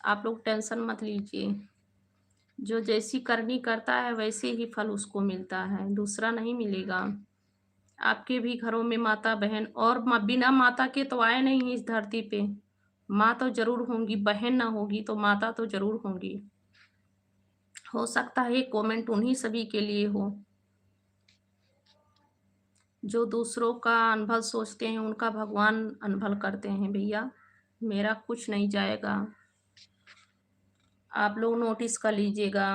आप लोग टेंशन मत लीजिए। जो जैसी करनी करता है वैसे ही फल उसको मिलता है, दूसरा नहीं मिलेगा। आपके भी घरों में माता बहन, और बिना माता के तो आए नहीं इस धरती पे। माँ तो जरूर होंगी, बहन ना होगी तो माता तो जरूर होंगी। हो सकता है कमेंट उन्हीं सभी के लिए हो जो दूसरों का अनभल सोचते हैं, उनका भगवान अनभल करते हैं भैया। मेरा कुछ नहीं जाएगा, आप लोग नोटिस कर लीजिएगा,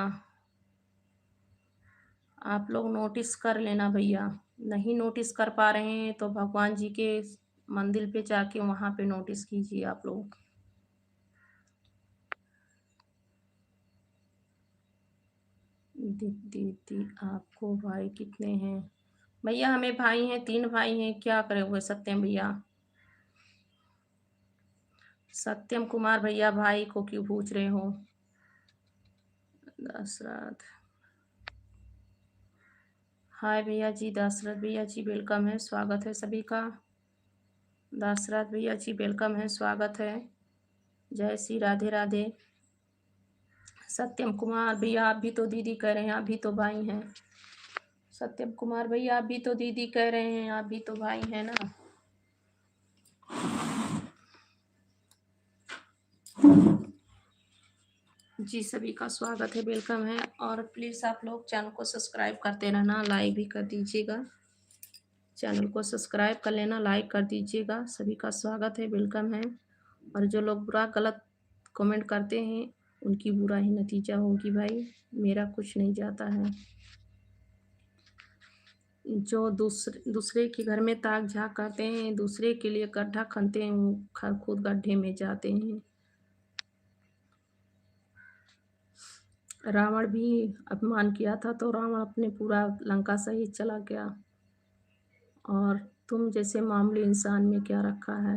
आप लोग नोटिस कर लेना भैया। नहीं नोटिस कर पा रहे हैं तो भगवान जी के मंदिर पे जाके वहाँ पे नोटिस कीजिए आप लोग। दीदी आपको भाई कितने हैं? भैया हमें भाई हैं, 3 भाई हैं, क्या करे हुए सत्यम भैया। सत्यम कुमार भैया, भाई को क्यों पूछ रहे हो? दशरथ, हाय भैया जी, दशरथ भैया जी वेलकम है, स्वागत है सभी का। दशरथ भैया जी वेलकम है, स्वागत है, जय श्री राधे राधे। सत्यम कुमार भैया आप भी तो दीदी कह रहे हैं, आप भी तो भाई हैं। सत्यम कुमार भैया आप भी तो दीदी कह रहे हैं, आप भी तो भाई हैं ना। जी सभी का स्वागत है, वेलकम है, और प्लीज़ आप लोग चैनल को सब्सक्राइब करते रहना, लाइक भी कर दीजिएगा। चैनल को सब्सक्राइब कर लेना, लाइक कर दीजिएगा, सभी का स्वागत है, वेलकम है। और जो लोग बुरा गलत कमेंट करते हैं उनकी बुरा ही नतीजा होगी भाई, मेरा कुछ नहीं जाता है। जो दूसरे के घर में ताक झाँक करते हैं, दूसरे के लिए गड्ढा खनते हैं, वो खुद गड्ढे में जाते हैं। रावण भी अपमान किया था तो रावण अपने पूरा लंका सहित चला गया, और तुम जैसे मामूली इंसान में क्या रखा है?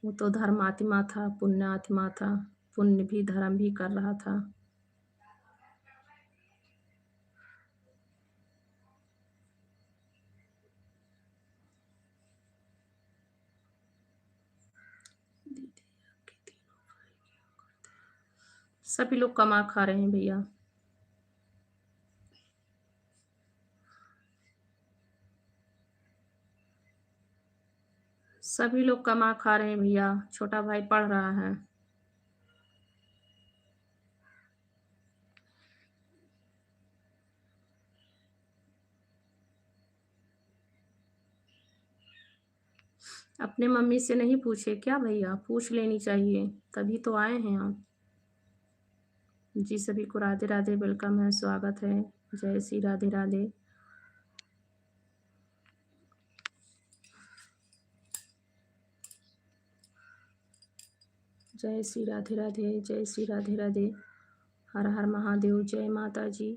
वो तो धर्मात्मा था, पुण्यात्मा था, पुण्य भी धर्म भी कर रहा था। सभी लोग कमा खा रहे हैं भैया, सभी लोग कमा खा रहे हैं भैया। छोटा भाई पढ़ रहा है। अपने मम्मी से नहीं पूछे क्या भैया? पूछ लेनी चाहिए, तभी तो आए हैं आप। जी सभी को राधे राधे, वेलकम है, स्वागत है, जय श्री राधे राधे। जय श्री राधे राधे, जय श्री राधे राधे, हर हर महादेव, जय माता जी।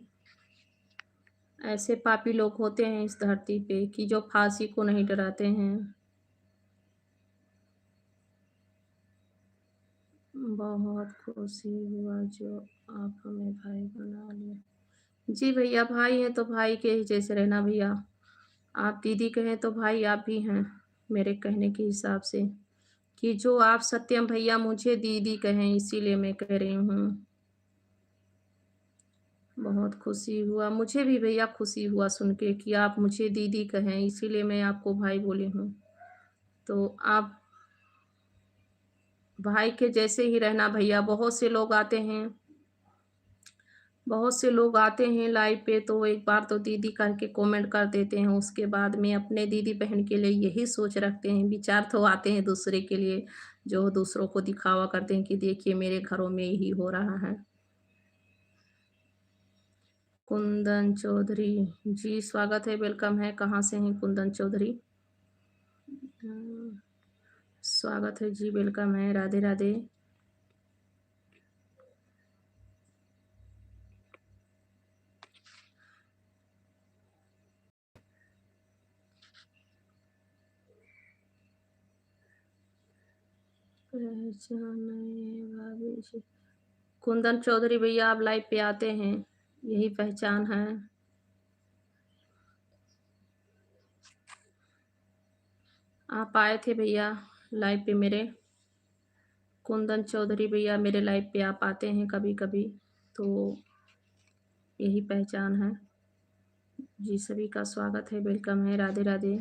ऐसे पापी लोग होते हैं इस धरती पे कि जो फांसी को नहीं डराते हैं। बहुत खुशी हुआ जो आप हमें भाई बना लिए। जी भैया, भाई हैं तो भाई के ही जैसे रहना भैया। आप दीदी कहें तो भाई आप भी हैं, मेरे कहने के हिसाब से, कि जो आप सत्यम भैया मुझे दीदी कहें इसीलिए मैं कह रही हूँ। बहुत खुशी हुआ, मुझे भी भैया खुशी हुआ सुन के कि आप मुझे दीदी कहें, इसीलिए मैं आपको भाई बोली हूँ। तो आप भाई के जैसे ही रहना भैया। बहुत से लोग आते हैं लाइव पे तो एक बार तो दीदी करके कमेंट कर देते हैं, उसके बाद में अपने दीदी बहन के लिए यही सोच रखते हैं, विचार तो आते हैं दूसरे के लिए, जो दूसरों को दिखावा करते हैं कि देखिए मेरे घरों में यही हो रहा है। कुंदन चौधरी जी, स्वागत है, वेलकम है। कहाँ से हैं कुंदन चौधरी? स्वागत है जी, वेलकम है, राधे राधे। कुंदन चौधरी भैया आप लाइव पे आते हैं, यही पहचान है। आप आए थे भैया लाइव पे मेरे। कुंदन चौधरी भैया मेरे लाइव पे आप आते हैं कभी कभी, तो यही पहचान है जी। सभी का स्वागत है, वेलकम है, राधे राधे।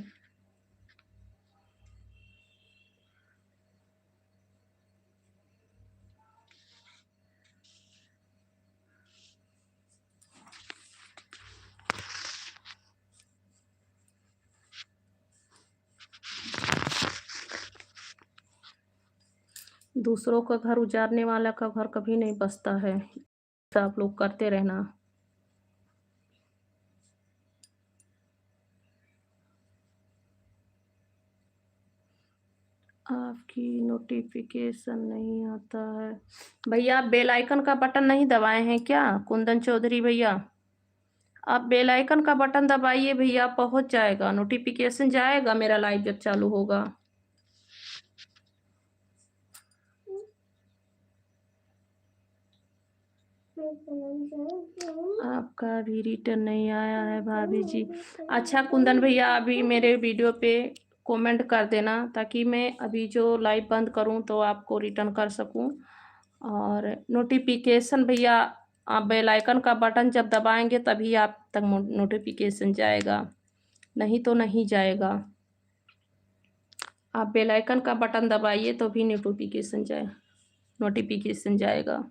दूसरों का घर उजाड़ने वाला का घर कभी नहीं बसता है, ऐसा आप लोग करते रहना। आपकी नोटिफिकेशन नहीं आता है भैया। आप बेल आइकन का बटन नहीं दबाए हैं क्या कुंदन चौधरी भैया? आप बेल आइकन का बटन दबाइए भैया, पहुंच जाएगा, नोटिफिकेशन जाएगा मेरा लाइव जब चालू होगा। आपका भी रिटर्न नहीं आया है भाभी जी। अच्छा कुंदन भैया, अभी मेरे वीडियो पे कमेंट कर देना ताकि मैं अभी जो लाइव बंद करूं तो आपको रिटर्न कर सकूं। और नोटिफिकेशन भैया, आप बेल आइकन का बटन जब दबाएंगे तभी आप तक नोटिफिकेशन जाएगा, नहीं तो नहीं जाएगा। आप बेल आइकन का बटन दबाइए तो भी नोटिफिकेशन जाएगा।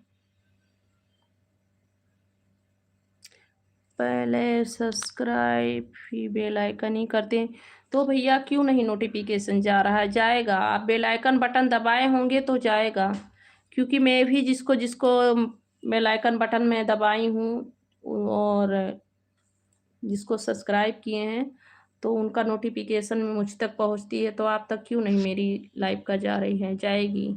पहले सब्सक्राइब ही बेल आइकन ही करते हैं तो भैया क्यों नहीं नोटिफिकेशन जा रहा है? जाएगा, आप बेल आइकन बटन दबाए होंगे तो जाएगा, क्योंकि मैं भी जिसको जिसको बेल आइकन बटन में दबाई हूँ और जिसको सब्सक्राइब किए हैं तो उनका नोटिफिकेशन मुझ तक पहुँचती है, तो आप तक क्यों नहीं मेरी लाइव का जा रही है? जाएगी।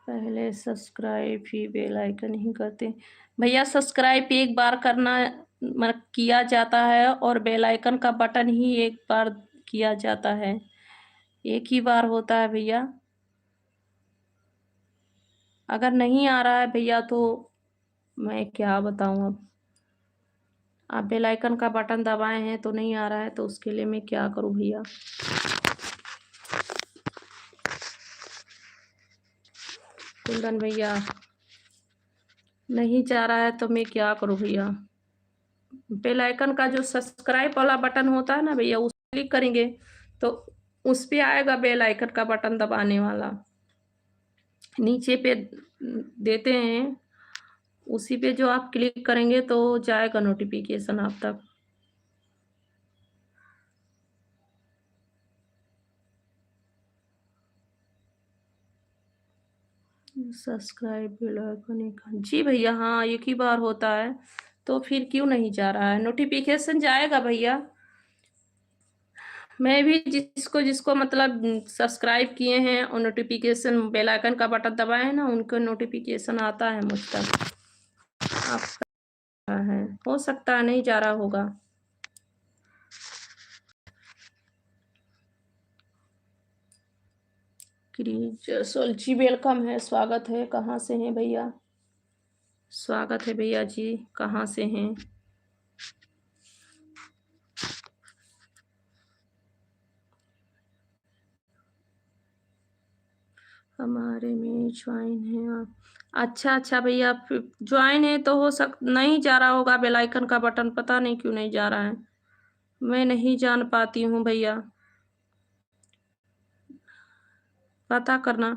पहले सब्सक्राइब ही बेल आइकन ही करते भैया। सब्सक्राइब एक बार करना किया जाता है और बेल आइकन का बटन ही एक बार किया जाता है, एक ही बार होता है भैया। अगर नहीं आ रहा है भैया तो मैं क्या बताऊं अब। आप बेल आइकन का बटन दबाए हैं तो नहीं आ रहा है, तो उसके लिए मैं क्या करूं भैया? कुंदन भैया नहीं जा रहा है तो मैं क्या करूं भैया? बेल आइकन का जो सब्सक्राइब वाला बटन होता है ना भैया, उस क्लिक करेंगे तो उस पे आएगा बेल आइकन का बटन दबाने वाला, नीचे पे देते हैं, उसी पे जो आप क्लिक करेंगे तो जाएगा नोटिफिकेशन आप तक। सब्सक्राइब बेल आइकन जी भैया, हाँ एक ही बार होता है, तो फिर क्यों नहीं जा रहा है? नोटिफिकेशन जाएगा भैया। मैं भी जिसको जिसको मतलब सब्सक्राइब किए हैं और नोटिफिकेशन बेल आइकन का बटन दबाए हैं ना, उनको नोटिफिकेशन आता है मुझ तक। आपका है, हो सकता है नहीं जा रहा होगा। जायसवाल जी वेलकम है, स्वागत है। कहाँ से हैं भैया? स्वागत है भैया जी, कहाँ से हैं? हमारे में ज्वाइन है आप। अच्छा अच्छा भैया, ज्वाइन है तो हो सक नहीं जा रहा होगा बेल आइकन का बटन, पता नहीं क्यों नहीं जा रहा है। मैं नहीं जान पाती हूँ भैया, पता करना।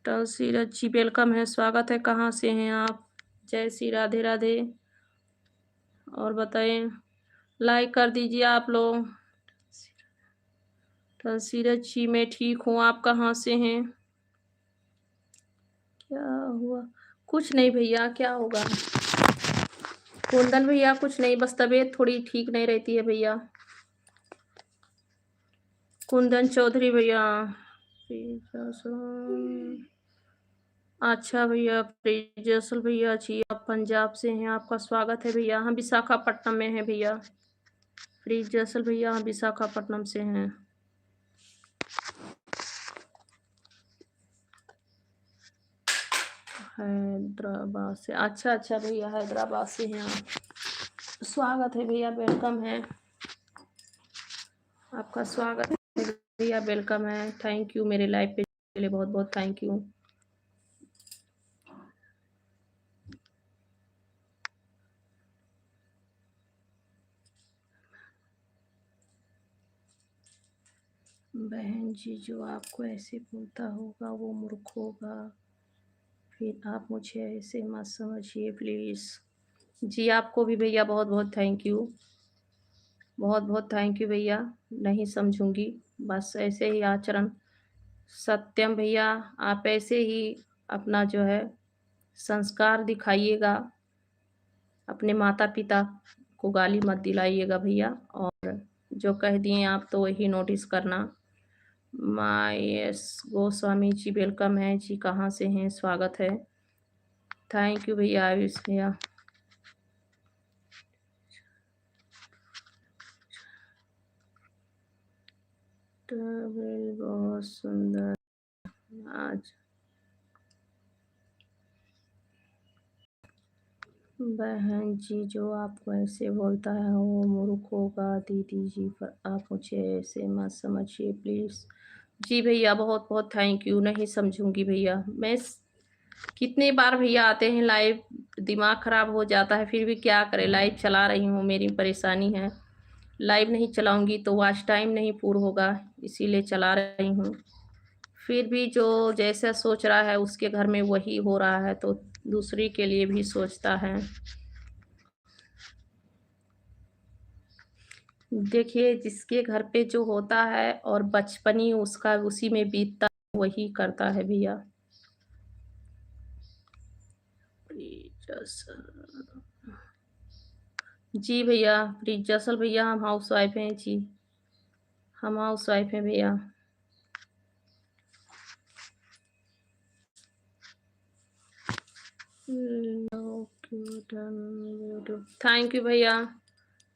सीरज जी वेलकम है, स्वागत है। कहाँ से हैं आप? जय श्री राधे राधे। और बताएं, लाइक कर दीजिए आप लोग। सीरज जी मैं ठीक हूँ, आप कहाँ से हैं? क्या हुआ? कुछ नहीं भैया, क्या होगा? कुंदन भैया कुछ नहीं, बस तबीयत थोड़ी ठीक नहीं रहती है भैया। कुंदन चौधरी भैया। अच्छा भैया, जैसल भैया जी आप पंजाब से हैं, आपका स्वागत है भैया। हम विशाखापट्टनम में हैं भैया। प्लीज जैसल भैया हम विशाखापट्टनम से हैं। हैदराबाद से, अच्छा अच्छा भैया, हैदराबाद से हैं आप। स्वागत है भैया, वेलकम है, आपका स्वागत है भैया, वेलकम है। थैंक यू मेरे लाइव पे के लिए, बहुत बहुत थैंक यू। बहन जी जो आपको ऐसे बोलता होगा वो मूर्ख होगा, फिर आप मुझे ऐसे मत समझिए प्लीज़। जी आपको भी भैया बहुत बहुत थैंक यू, बहुत बहुत थैंक यू भैया। नहीं समझूंगी, बस ऐसे ही आचरण। सत्यम भैया आप ऐसे ही अपना जो है संस्कार दिखाइएगा, अपने माता पिता को गाली मत दिलाइएगा भैया, और जो कह दिए आप तो वही नोटिस करना। मायस गोस्वामी जी वेलकम है जी, कहाँ से हैं? स्वागत है, थैंक यू भैया आयुष भैया। बहुत सुंदर आज। बहन जी जो आपको ऐसे बोलता है वो मूर्ख होगा दीदी जी, पर आप मुझे ऐसे मत समझिए प्लीज़। जी भैया बहुत बहुत थैंक यू, नहीं समझूंगी भैया। कितने बार भैया आते हैं लाइव, दिमाग खराब हो जाता है, फिर भी क्या करें, लाइव चला रही हूँ, मेरी परेशानी है। लाइव नहीं चलाऊंगी तो वॉच टाइम नहीं पूरा होगा, इसीलिए चला रही हूँ। फिर भी जो जैसा सोच रहा है उसके घर में वही हो रहा है, तो दूसरी के लिए भी सोचता है। देखिए जिसके घर पे जो होता है और बचपनी उसका उसी में बीतता है, वही करता है भैया। जी भैया, प्लीज जसल भैया हम हाउस वाइफ हैं जी, हम हाउस वाइफ हैं भैया। थैंक यू भैया।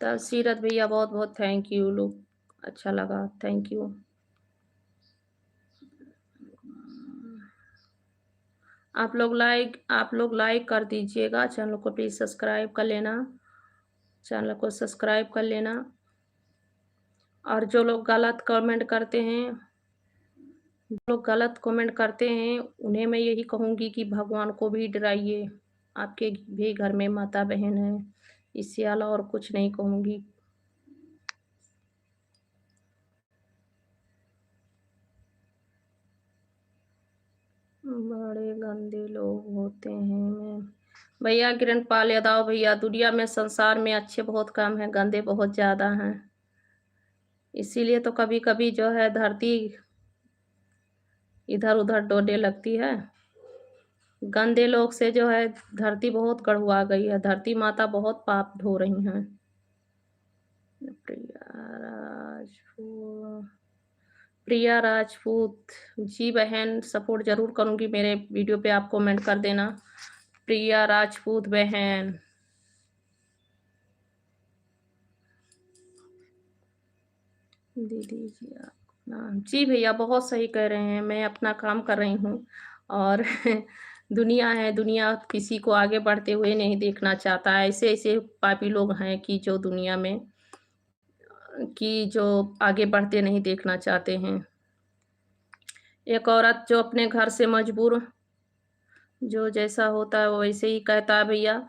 तब सीरत भैया बहुत बहुत थैंक यू, लोग अच्छा लगा, थैंक यू। आप लोग लाइक कर दीजिएगा, चैनल को प्लीज सब्सक्राइब कर लेना, चैनल को सब्सक्राइब कर लेना। और जो लोग गलत कमेंट करते हैं, जो लोग गलत कमेंट करते हैं उन्हें मैं यही कहूँगी कि भगवान को भी डराइए, आपके भी घर में माता बहन है, इससे अलावा और कुछ नहीं कहूँगी। बड़े गंदे लोग होते हैं। मैं भैया किरण पाल यादव भैया, दुनिया में संसार में अच्छे बहुत कम हैं, गंदे बहुत ज़्यादा हैं, इसीलिए तो कभी कभी जो है धरती इधर उधर डोलने लगती है। गंदे लोग से जो है धरती बहुत कड़वा गई है, धरती माता बहुत पाप ढो रही हैं। प्रिया राजपूत, प्रिया राजपूत जी बहन, सपोर्ट जरूर करूंगी, मेरे वीडियो पे आप कमेंट कर देना। प्रिया राजपूत बहन, दीदी जी आप जी भैया, बहुत सही कह रहे हैं। मैं अपना काम कर रही हूँ और दुनिया है, दुनिया किसी को आगे बढ़ते हुए नहीं देखना चाहता है। ऐसे-ऐसे पापी लोग हैं कि जो दुनिया में कि जो आगे बढ़ते नहीं देखना चाहते हैं। एक औरत जो अपने घर से मजबूर जो जैसा होता है वो वैसे ही कहता है भैया।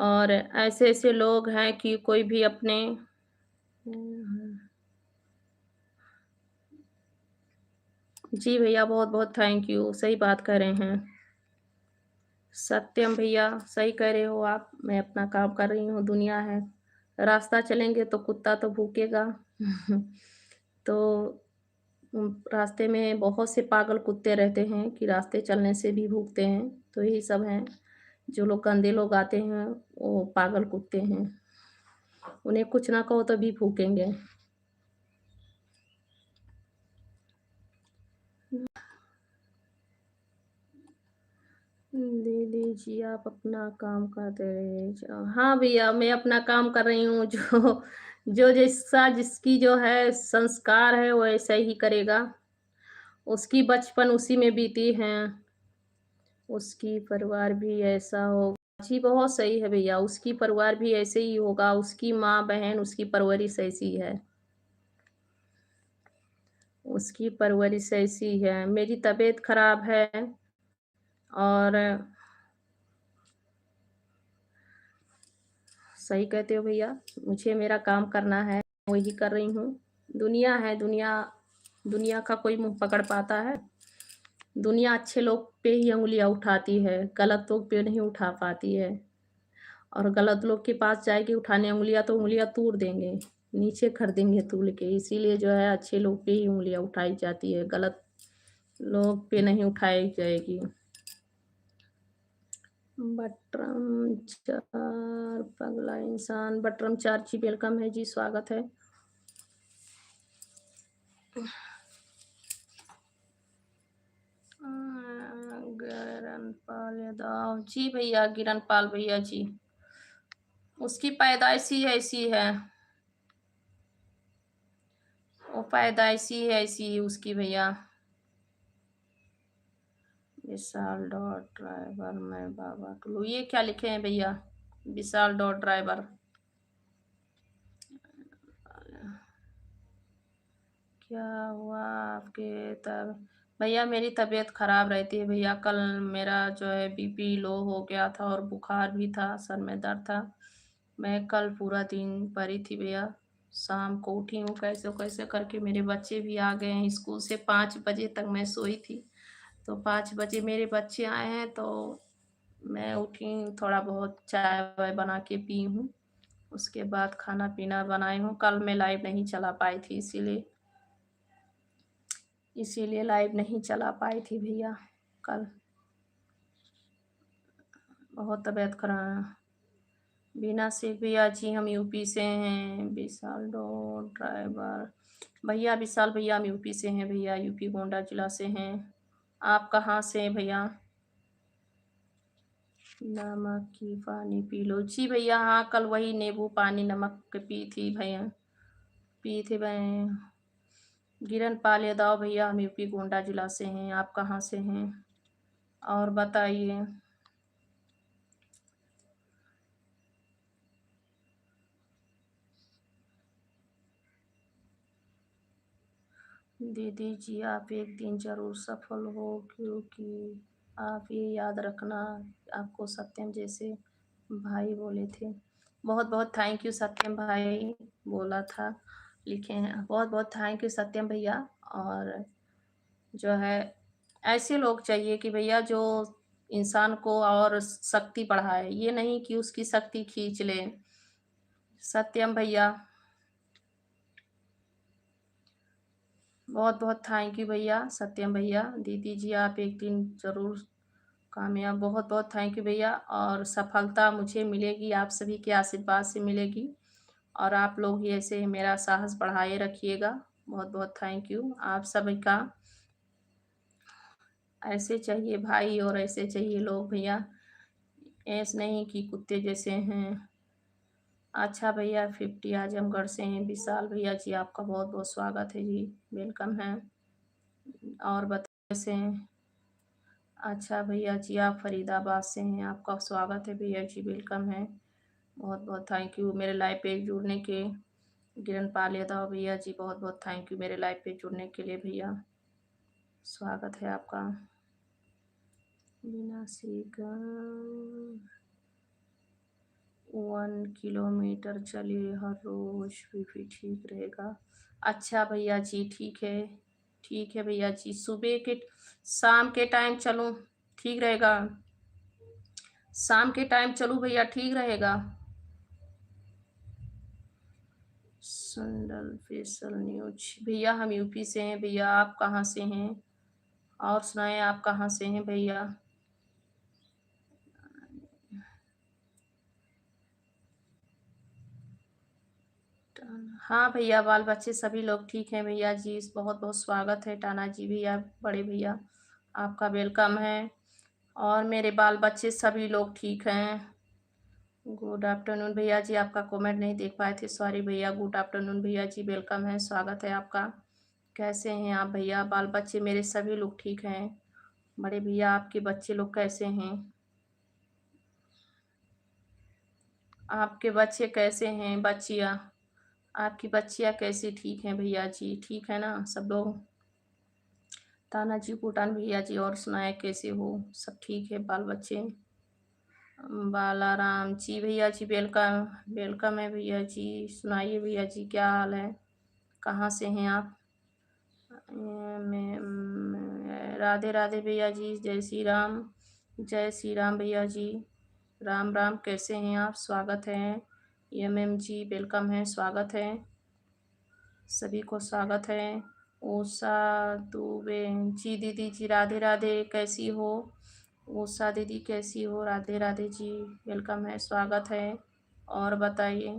और ऐसे-ऐसे लोग हैं कि कोई भी अपने जी भैया, बहुत-बहुत थैंक यू। सही बात कह रहे हैं। सत्यम भैया, सही कह रहे हो आप। मैं अपना काम कर रही हूँ, दुनिया है। रास्ता चलेंगे तो कुत्ता तो भूकेगा। तो रास्ते में बहुत से पागल कुत्ते रहते हैं कि रास्ते चलने से भी भूकते हैं। तो यही सब हैं, जो लोग गंदे लोग आते हैं, वो पागल कुत्ते हैं। उन्हें कुछ ना कहो तो भी भूकेंगे। दीदी जी, आप अपना काम करते रहिए। हाँ भैया, मैं अपना काम कर रही हूँ। जो जो जैसा जिसकी जो है संस्कार है, वो ऐसा ही करेगा। उसकी बचपन उसी में बीती है, उसकी परिवार भी ऐसा होगा। जी, बहुत सही है भैया, उसकी परिवार भी ऐसे ही होगा, उसकी माँ-बहन, उसकी परवरिश ऐसी है। उसकी परवरिश ऐसी है। मेरी तबीयत खराब है और सही कहते हो भैया, मुझे मेरा काम करना है, वही कर रही हूँ। दुनिया है, दुनिया दुनिया का कोई मुँह पकड़ पाता है? दुनिया अच्छे लोग पे ही उँगलियाँ उठाती है, गलत लोग पे नहीं उठा पाती है। और गलत लोग के पास जाएगी उठाने उँगलियाँ तो उँगलियाँ तूड़ देंगे, नीचे कर देंगे तूल के। इसीलिए जो है अच्छे लोग पे ही उँगलियाँ उठाई जाती है, गलत लोग पे नहीं उठाई जाएगी। बटरम चार पगला इंसान, बटरम चार जी वेलकम है जी, स्वागत है। गिरनपाल यादव जी भैया, गिरनपाल भैया जी, उसकी पैदाइश ही ऐसी है। वो पैदाइश ही ऐसी है उसकी भैया। विशाल डॉट ड्राइवर मैं बाबा टुल्लू, ये क्या लिखे हैं भैया? विशाल डॉट ड्राइवर, क्या हुआ आपके तब? भैया मेरी तबीयत खराब रहती है भैया। कल मेरा जो है बीपी लो हो गया था और बुखार भी था, सर में दर्द था। मैं कल पूरा दिन पड़ी थी भैया। शाम को उठी हूँ कैसे कैसे करके, मेरे बच्चे भी आ गए हैं स्कूल से। 5 बजे तक मैं सोई थी, तो 5 बजे मेरे बच्चे आए हैं, तो मैं उठी हूँ, थोड़ा बहुत चाय वाय बना के पी हूँ। उसके बाद खाना पीना बनाई हूँ। कल मैं लाइव नहीं चला पाई थी, इसीलिए लाइव नहीं चला पाई थी भैया कल। बहुत तबीयत खराब। बीना शेख भैया जी, हम यूपी से हैं। विशाल डॉट ड्राइवर भैया, विशाल भैया हम यूपी से हैं भैया, यूपी गोंडा जिला से हैं। आप कहाँ से हैं भैया? नमक की पानी पी लो जी भैया। हाँ, कल वही नींबू पानी नमक के पी थी भैया, पी थे भैया। गिरन पाल यादव भैया, हम यूपी गोंडा जिला से हैं। आप कहाँ से हैं और बताइए? दीदी जी, आप एक दिन ज़रूर सफल हो, क्योंकि आप ये याद रखना, आपको सत्यम जैसे भाई बोले थे। बहुत-बहुत थैंक यू सत्यम भाई, बोला था, लिखे हैं। बहुत-बहुत थैंक यू सत्यम भैया। और जो है ऐसे लोग चाहिए कि भैया जो इंसान को और शक्ति बढ़ाए, ये नहीं कि उसकी शक्ति खींच ले। सत्यम भैया, बहुत-बहुत थैंक यू भैया, सत्यम भैया। दीदी जी, आप एक दिन ज़रूर कामयाब। बहुत-बहुत थैंक यू भैया। और सफलता मुझे मिलेगी, आप सभी के आशीर्वाद से मिलेगी। और आप लोग ही ऐसे मेरा साहस बढ़ाए रखिएगा। बहुत-बहुत थैंक यू आप सभी का। ऐसे चाहिए भाई और ऐसे चाहिए लोग भैया, ऐसे नहीं कि कुत्ते जैसे हैं। अच्छा भैया 50 आजमगढ़ से हैं विशाल भैया जी, आपका बहुत बहुत स्वागत है जी, वेलकम है। और बताइए कैसे हैं? अच्छा भैया जी आप फरीदाबाद से हैं, आपका स्वागत है भैया जी, वेलकम है। बहुत बहुत थैंक यू मेरे लाइव पे जुड़ने के। गिरनपाल यादव भैया जी बहुत बहुत थैंक यू मेरे लाइव पे जुड़ने के लिए भैया, स्वागत है आपका। बिनासी का 1 किलोमीटर चलिए हर रोज भी ठीक रहेगा। अच्छा भैया जी ठीक है भैया जी, सुबह के शाम के टाइम चलूँ ठीक रहेगा? शाम के टाइम चलूँ भैया ठीक रहेगा? संडल फेसल न्यूज भैया, हम यूपी से हैं भैया, आप कहाँ से हैं? और सुनाएं आप कहाँ से हैं भैया? हाँ भैया, बाल बच्चे सभी लोग ठीक हैं भैया जी, बहुत बहुत स्वागत है टाना जी भैया, बड़े भैया आपका वेलकम है। और मेरे बाल बच्चे सभी लोग ठीक हैं। गुड आफ्टरनून भैया जी, आपका कमेंट नहीं देख पाए थे, सॉरी भैया। गुड आफ्टरनून भैया जी, वेलकम है, स्वागत है आपका। कैसे हैं आप भैया? बाल बच्चे मेरे सभी लोग ठीक हैं। बड़े भैया आपके बच्चे लोग कैसे हैं? आपके बच्चे कैसे हैं? बच्चियाँ आपकी बच्चियाँ कैसी ठीक हैं भैया जी? ठीक है ना सब लोग? ताना जी भूटान भैया जी, और सुनाए कैसे हो? सब ठीक है बाल बच्चे? बालाराम जी भैया जी वेलकम, वेलकम है भैया जी। सुनाइए भैया जी क्या हाल है? कहाँ से हैं आप? राधे राधे भैया जी, जय श्री राम। जय श्री राम भैया जी, राम राम। कैसे हैं आप? स्वागत है। एम जी वेलकम है, स्वागत है, सभी को स्वागत है। उषा दुबे जी दीदी जी राधे राधे, कैसी हो? उषा दीदी कैसी हो? राधे राधे जी, वेलकम है, स्वागत है। और बताइए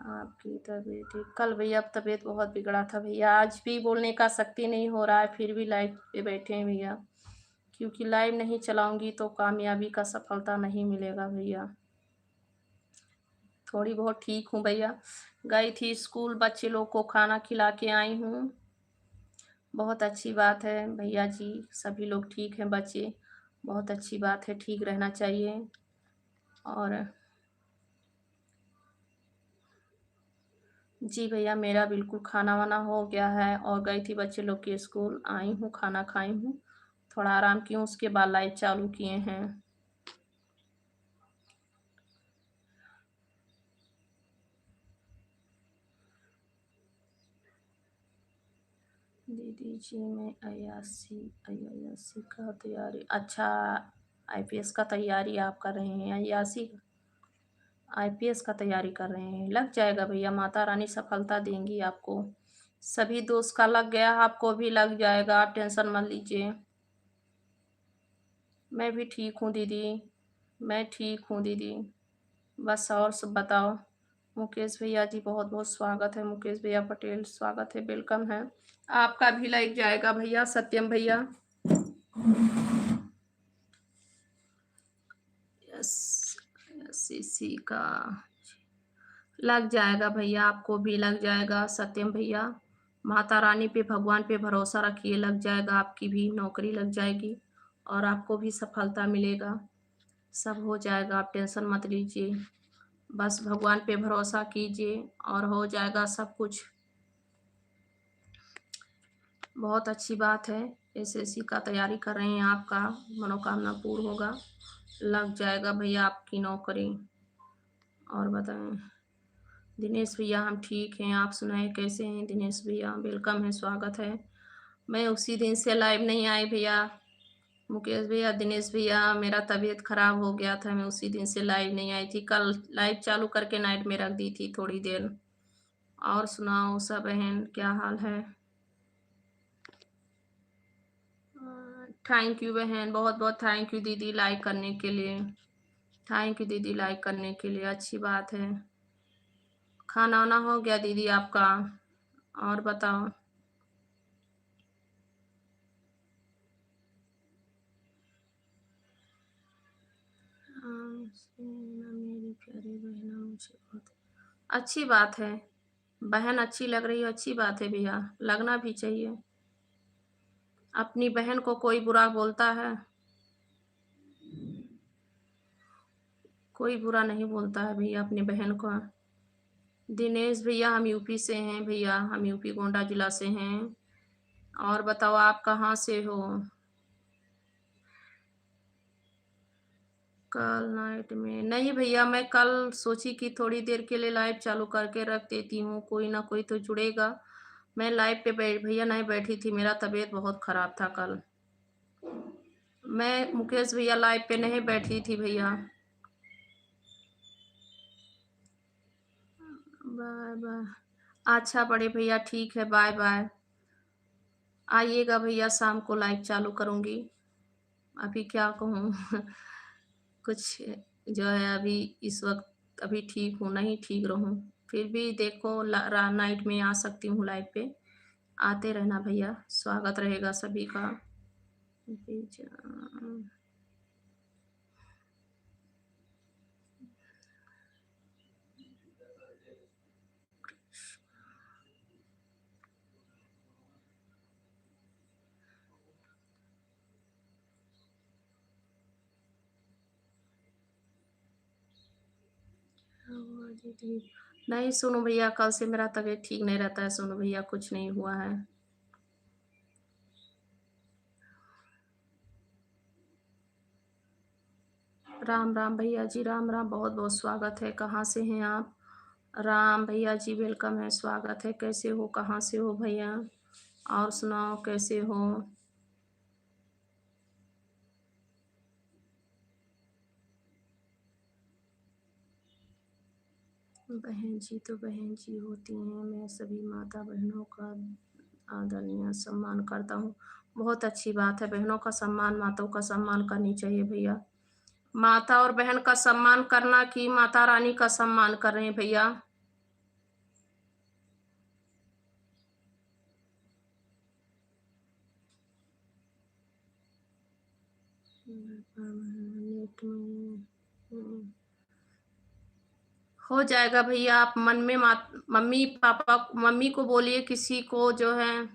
आपकी तबीयत ठीक? कल भैया तबीयत बहुत बिगड़ा था भैया, आज भी बोलने का शक्ति नहीं हो रहा है, फिर भी लाइव पे बैठे हैं भैया, क्योंकि लाइव नहीं चलाऊंगी तो कामयाबी का सफलता नहीं मिलेगा भैया। थोड़ी बहुत ठीक हूँ भैया, गई थी स्कूल, बच्चे लोग को खाना खिला के आई हूँ। बहुत अच्छी बात है भैया जी, सभी लोग ठीक हैं बच्चे, बहुत अच्छी बात है, ठीक रहना चाहिए। और जी भैया, मेरा बिल्कुल खाना वाना हो गया है और गई थी बच्चे लोग के स्कूल, आई हूँ, खाना खाई हूँ, थोड़ा आराम की हूँ, उसके बाद लाइव चालू किए हैं। दीदी जी मैं आईआईएसी का तैयारी, अच्छा आईपीएस का तैयारी आप कर रहे हैं? आईआईएसी आईपीएस का तैयारी कर रहे हैं, लग जाएगा भैया, माता रानी सफलता देंगी आपको। सभी दोस्त का लग गया, आपको भी लग जाएगा, आप टेंशन मत लीजिए। मैं भी ठीक हूँ दीदी, मैं ठीक हूँ दीदी, बस और सब बताओ। मुकेश भैया जी बहुत बहुत स्वागत है, मुकेश भैया पटेल स्वागत है, वेलकम है। आपका भी लग जाएगा भैया, सत्यम भैया। यस, सीसी का लग जाएगा भैया, आपको भी लग जाएगा सत्यम भैया। माता रानी पे, भगवान पे भरोसा रखिए, लग जाएगा, आपकी भी नौकरी लग जाएगी और आपको भी सफलता मिलेगा, सब हो जाएगा, आप टेंशन मत लीजिए, बस भगवान पे भरोसा कीजिए और हो जाएगा सब कुछ। बहुत अच्छी बात है, एसएससी का तैयारी कर रहे हैं, आपका मनोकामना पूर्ण होगा, लग जाएगा भैया आपकी नौकरी। और बताएं दिनेश भैया, हम ठीक हैं, आप सुनाएं कैसे हैं? दिनेश भैया वेलकम है, स्वागत है। मैं उसी दिन से लाइव नहीं आई भैया, मुकेश भैया, दिनेश भैया, मेरा तबीयत खराब हो गया था, मैं उसी दिन से लाइव नहीं आई थी, कल लाइव चालू करके नाइट में रख दी थी थोड़ी देर। और सुनाओ सब बहन, क्या हाल है? थैंक यू बहन, बहुत बहुत थैंक यू दीदी लाइक करने के लिए, थैंक यू दीदी लाइक करने के लिए, अच्छी बात है। खाना वाना हो गया दीदी आपका? और बताओ। मुझे बहुत अच्छी बात है। बहन अच्छी लग रही है, अच्छी बात है भैया, लगना भी चाहिए। अपनी बहन को कोई बुरा बोलता है? कोई बुरा नहीं बोलता है भैया अपनी बहन को। दिनेश भैया हम यूपी से हैं भैया, हम यूपी गोंडा जिला से हैं। और बताओ आप कहाँ से हो? कल नाइट में नहीं भैया, मैं कल सोची कि थोड़ी देर के लिए लाइव चालू करके रख देती हूँ, कोई ना कोई तो जुड़ेगा। मैं लाइव पे भैया नहीं बैठी थी, मेरा तबीयत बहुत खराब था कल। मैं मुकेश भैया लाइव पे नहीं बैठी थी भैया। Bye bye. अच्छा बड़े भैया, ठीक है, बाय बाय। आइएगा भैया, शाम को लाइव चालू करूँगी। अभी क्या कहूँ कुछ जो है अभी इस वक़्त अभी ठीक हूँ, नहीं ठीक रहूँ। फिर भी देखो नाइट में आ सकती हूँ लाइव पे। आते रहना भैया, स्वागत रहेगा सभी का। नहीं सोनू भैया, कल से मेरा तबीयत ठीक नहीं रहता है सोनू भैया, कुछ नहीं हुआ है। राम राम भैया जी, राम राम, बहुत बहुत स्वागत है। कहाँ से हैं आप? राम भैया जी वेलकम है, स्वागत है। कैसे हो, कहाँ से हो भैया? और सुनाओ कैसे हो? बहन जी तो बहन जी होती हैं, मैं सभी माता बहनों का आदरणीय सम्मान करता हूँ। बहुत अच्छी बात है, बहनों का सम्मान, माताओं का सम्मान करनी चाहिए भैया। माता और बहन का सम्मान करना कि माता रानी का सम्मान कर रहे हैं भैया? नेट में हो जाएगा भैया। आप मन में मम्मी पापा मम्मी को बोलिए, किसी को जो है,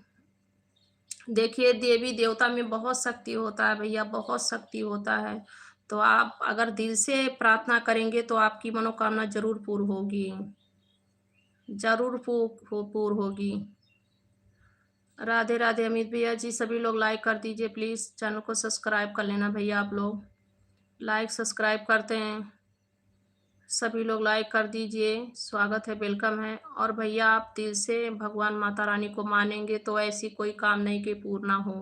देखिए देवी देवता में बहुत शक्ति होता है भैया, बहुत शक्ति होता है। तो आप अगर दिल से प्रार्थना करेंगे तो आपकी मनोकामना जरूर पूर्ण होगी, जरूर पूर्ण होगी। राधे राधे अमित भैया जी, सभी लोग लाइक कर दीजिए प्लीज, चैनल को सब्सक्राइब कर लेना भैया। आप लोग लाइक सब्सक्राइब करते हैं, सभी लोग लाइक कर दीजिए, स्वागत है, वेलकम है। और भैया आप दिल से भगवान माता रानी को मानेंगे तो ऐसी कोई काम नहीं कि पूर्ण ना हो।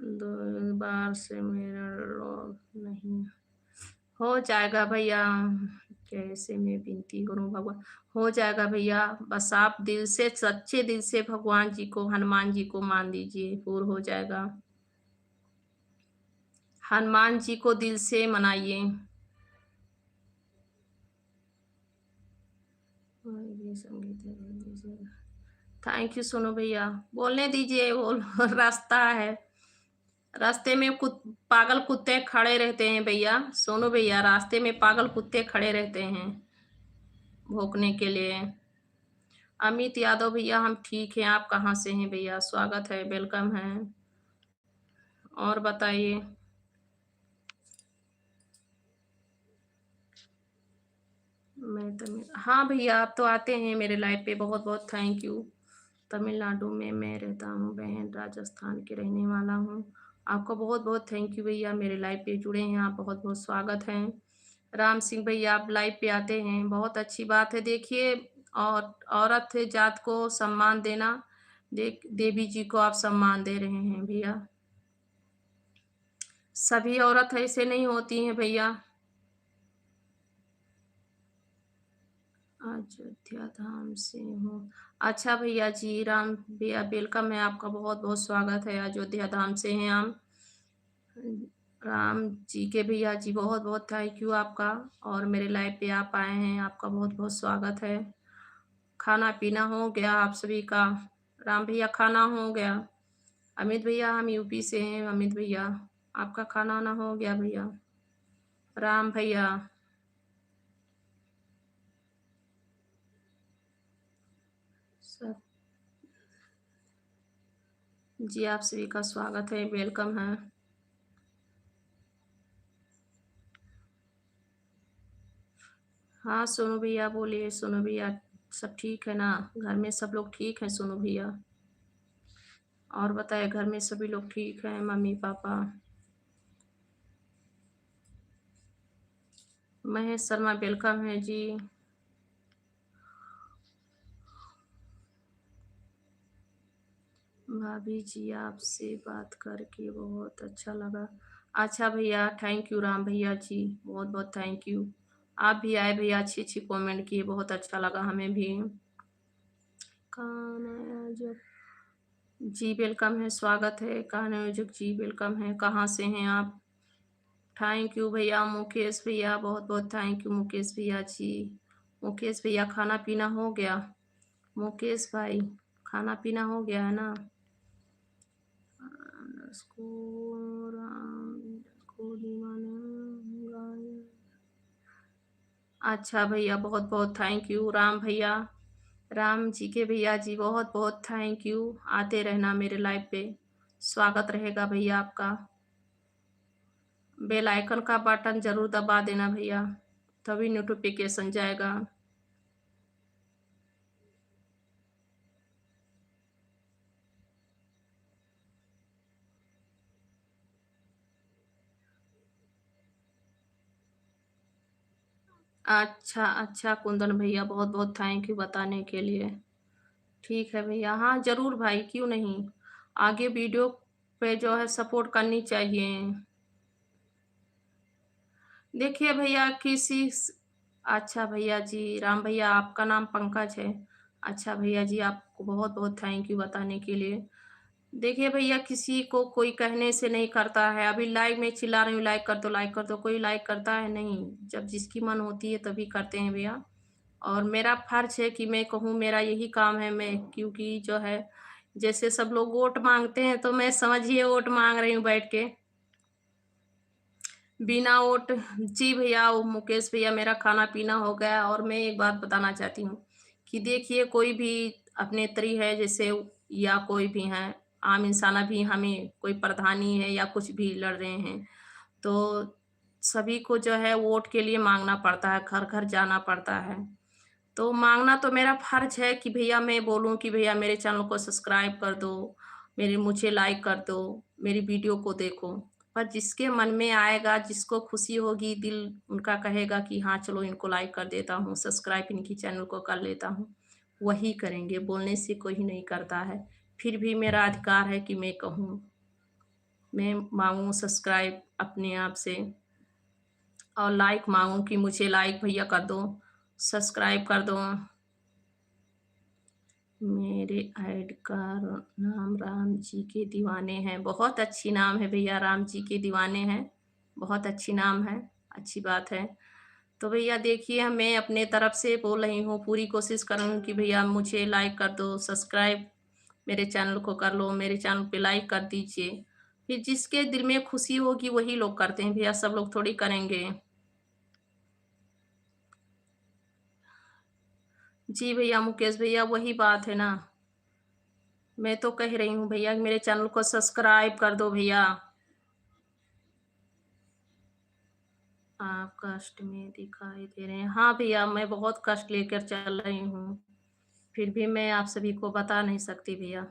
2 बार से मेरा लॉग नहीं हो जाएगा भैया। कैसे मैं विनती करूं भगवान, हो जाएगा भैया। बस आप दिल से, सच्चे दिल से भगवान जी को, हनुमान जी को मान दीजिए, पूर्ण हो जाएगा। हनुमान जी को दिल से मनाइए। थैंक यू सोनू भैया, बोलने दीजिए, वो रास्ता है, रास्ते में पागल कुत्ते खड़े रहते हैं भैया। सोनू भैया, रास्ते में पागल कुत्ते खड़े रहते हैं भौंकने के लिए। अमित यादव भैया, हम ठीक हैं, आप कहाँ से हैं भैया? स्वागत है, वेलकम है। और बताइए। मैं तमिल, हाँ भैया, आप तो आते हैं मेरे लाइव पे, बहुत बहुत थैंक यू। तमिलनाडु में मैं रहता हूँ बहन, राजस्थान के रहने वाला हूँ। आपको बहुत बहुत थैंक यू भैया, मेरे लाइव पे जुड़े हैं आप, बहुत बहुत स्वागत है। राम सिंह भैया, आप लाइव पे आते हैं, बहुत अच्छी बात है। देखिए, और औरत जात को सम्मान देना, देवी जी को आप सम्मान दे रहे हैं भैया। सभी औरत ऐसे नहीं होती हैं भैया। अयोध्या धाम से हूँ। अच्छा भैया जी, राम भैया वेलकम है, आपका बहुत बहुत स्वागत है। अयोध्या धाम से हैं हम। राम जी के भैया जी, बहुत बहुत थैंक यू आपका, और मेरे लाइव पे आप आए हैं, आपका बहुत बहुत स्वागत है। खाना पीना हो गया आप सभी का? राम भैया, खाना हो गया? अमित भैया, हम यूपी से हैं, अमित भैया, आपका खाना वाना हो गया भैया? राम भैया। सब जी, आप सभी का स्वागत है, वेलकम है। हाँ, सोनू भैया बोलिए, सोनू भैया सब ठीक है ना? घर में सब लोग ठीक हैं सोनू भैया? और बताएँ घर में सभी लोग ठीक हैं, मम्मी-पापा? महेश शर्मा वेलकम है जी। भाभी जी आपसे बात करके बहुत अच्छा लगा। अच्छा भैया, थैंक यू राम भैया जी, बहुत-बहुत थैंक यू। आप भी आए भैया, अच्छी-अच्छी कमेंट किए, बहुत अच्छा लगा हमें भी। कौन आया जब जी वेलकम है, स्वागत है। कहानी म्यूजिक जी वेलकम है। कहाँ से हैं आप? थैंक यू भैया, मुकेश भैया बहुत-बहुत थैंक यू मुकेश भैया जी। मुकेश भैया खाना-पीना हो गया? मुकेश भाई, खाना-पीना हो गया है ना? अंडरस्कोर अंडरस्कोर दीवाना। अच्छा भैया, बहुत-बहुत थैंक यू राम भैया। राम जी के भैया जी बहुत-बहुत थैंक यू। आते रहना मेरे लाइव पे। स्वागत रहेगा भैया आपका। बेल आइकन का बटन ज़रूर दबा देना भैया, तभी नोटिफ़िकेशन जाएगा। अच्छा, अच्छा कुंदन भैया बहुत-बहुत थैंक यू बताने के लिए। ठीक है भैया, हाँ ज़रूर भाई, क्यों नहीं? आगे वीडियो पे जो है सपोर्ट करनी चाहिए। देखिए भैया किसी स अच्छा भैया जी, राम भैया आपका नाम पंकज है। अच्छा भैया जी, आपको बहुत-बहुत थैंक यू बताने के लिए। देखिए भैया किसी को कोई कहने से नहीं करता है। अभी लाइव में चिल्ला रही हूँ लाइक कर दो, कोई लाइक करता है नहीं। जब जिसकी मन होती है तभी करते हैं भैया। और मेरा फ़र्ज़ है कि मैं कहूँ मेरा यही काम है मैं क्योंकि जो है जैसे सब लोग वोट माँगते हैं तो मैं समझिए वोट माँग रही हूँ बैठ के। बिना वोट जी भैया, वो मुकेश भैया मेरा खाना-पीना हो गया और मैं एक बात बताना चाहती हूँ कि देखिए कोई भी अभिनेत्री है जैसे या कोई भी हैं, आम इंसान अभी हमें कोई प्रधानी है या कुछ भी लड़ रहे हैं, तो सभी को जो है वोट के लिए माँगना पड़ता है, घर-घर जाना पड़ता है। तो माँगना तो मेरा फ़र्ज़ है कि भैया मैं बोलूँ कि भैया मेरे चैनल को सब्सक्राइब कर दो, मेरे मुझे लाइक कर दो, मेरी वीडियो को देखो। पर जिसके मन में आएगा, जिसको खुशी होगी, दिल उनका कहेगा कि हाँ, चलो इनको लाइक कर देता हूँ, सब्सक्राइब इनकी चैनल को कर लेता हूँ, वही करेंगे, बोलने से कोई नहीं करता है। फिर भी मेरा अधिकार है कि मैं कहूँ, मैं माँगूँ सब्सक्राइब अपने आप से और लाइक माँगूँ कि मुझे लाइक भैया कर दो, सब्सक्राइब कर दो। मेरे ऐड का नाम राम जी के दीवाने हैं। बहुत अच्छी नाम है भैया, राम जी के दीवाने हैं। बहुत अच्छी नाम है, अच्छी बात है। तो भैया देखिए मैं अपने तरफ से बोल रही हूँ, पूरी कोशिश कर रही हूँ कि भैया मुझे लाइक कर दो, सब्सक्राइब मेरे चैनल को कर लो, मेरे चैनल पे लाइक कर दीजिए। फिर जिसके दिल में खुशी होगी वही लोग करते हैं भैया, सब लोग थोड़ी करेंगे। जी भैया, मुकेश भैया वही बात है ना। मैं तो कह रही हूँ भैया मेरे चैनल को सब्सक्राइब कर दो भैया। आप कष्ट में दिखाई दे रहे हैं। हाँ भैया, मैं बहुत कष्ट लेकर चल रही हूँ, फिर भी मैं आप सभी को बता नहीं सकती भैया।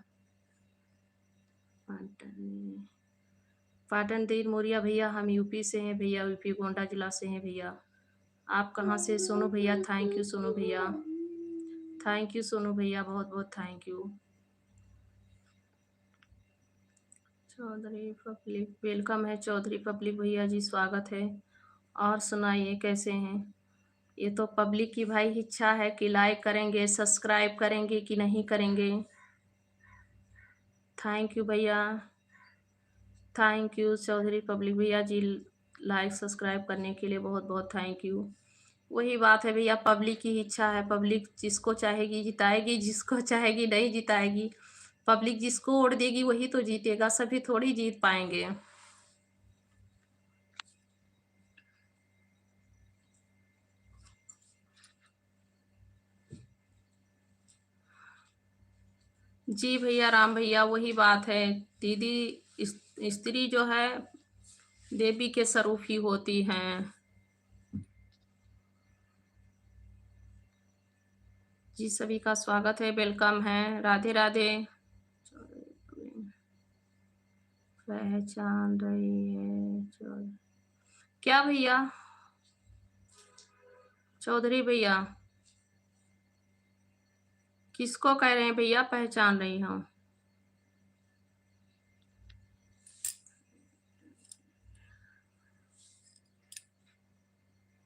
पाटन पाटन तीर मोरिया भैया, हम यूपी से हैं भैया, यूपी गोंडा जिला से हैं भैया। आप कहाँ से? सोनू भैया, थैंक यू सोनू भैया। थैंक यू सोनू भैया, बहुत-बहुत thank you. Chaudhary public welcome है चौधरी पब्लिक भैया जी, स्वागत है। और सुनाइए कैसे हैं? ये तो पब्लिक की भाई इच्छा है कि लाइक करेंगे, सब्सक्राइब करेंगे कि नहीं करेंगे। थैंक यू भैया, थैंक यू चौधरी पब्लिक भैया जी, लाइक सब्सक्राइब करने के लिए बहुत-बहुत थैंक यू। वही बात है भैया, पब्लिक की इच्छा है, पब्लिक जिसको चाहेगी जिताएगी, जिसको चाहेगी नहीं जिताएगी। पब्लिक जिसको वोट देगी वही तो जीतेगा, सभी थोड़ी जीत पाएँगे। जी भैया, राम भैया, वही बात है। दीदी, स्त्री जो है देवी के स्वरूप ही होती हैं। जी, सभी का स्वागत है, वेलकम है। राधे राधे। पहचान रही है जो क्या भैया? चौधरी भैया, किसको कह रहे हैं भैया पहचान रही हूँ?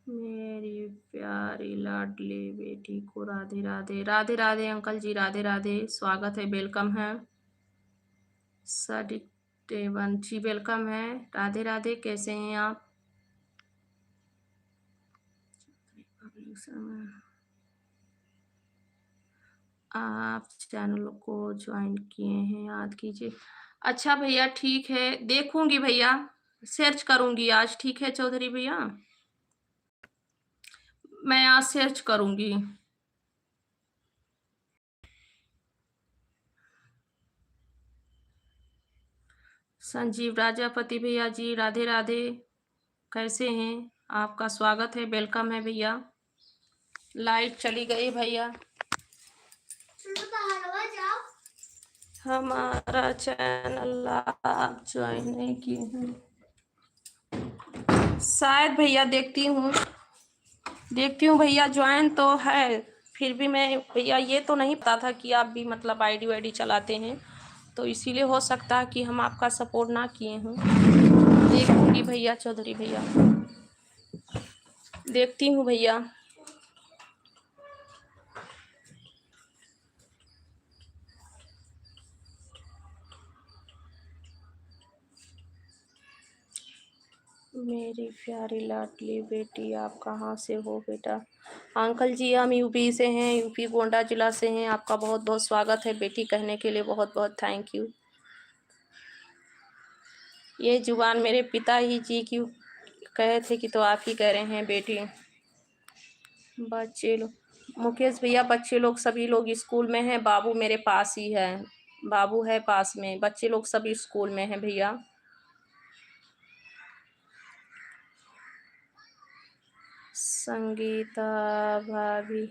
मेरी प्यारी लाडली बेटी को राधे राधे। राधे राधे अंकल जी, राधे राधे, स्वागत है, वेलकम है। सडिटेवन जी, वेलकम है। राधे राधे, कैसे हैं आप? आप चैनल को ज्वाइन किए हैं, याद कीजिए। अच्छा भैया, ठीक है, देखूंगी भैया, सर्च करूंगी आज। ठीक है चौधरी भैया, मैं आज सर्च करूंगी। संजीव राजापति भैया जी, राधे राधे, कैसे हैं? आपका स्वागत है, वेलकम है भैया। लाइट चली गई भैया। हमारा चैनल आप ज्वाइन नहीं किए हैं शायद भैया। देखती हूँ भैया, ज्वाइन तो है, फिर भी मैं भैया ये तो नहीं पता था कि आप भी मतलब आईडी वाईडी चलाते हैं, तो इसीलिए हो सकता है कि हम आपका सपोर्ट ना किए हों। देखूंगी भैया, चौधरी भैया, देखती हूँ भैया। मेरी प्यारी लाडली बेटी, आप कहाँ से हो बेटा? अंकल जी, हम यूपी से हैं, यूपी गोंडा जिला से हैं। आपका बहुत बहुत स्वागत है, बेटी कहने के लिए बहुत बहुत थैंक यू। ये जुबान मेरे पिता ही जी की कहे थे कि तो आप ही कह रहे हैं बेटी। बच्चे लोग, मुकेश भैया, बच्चे लोग सभी लोग स्कूल में हैं। बाबू मेरे पास ही है, बाबू है पास में। बच्चे लोग सभी स्कूल में हैं भैया। संगीता भाभी,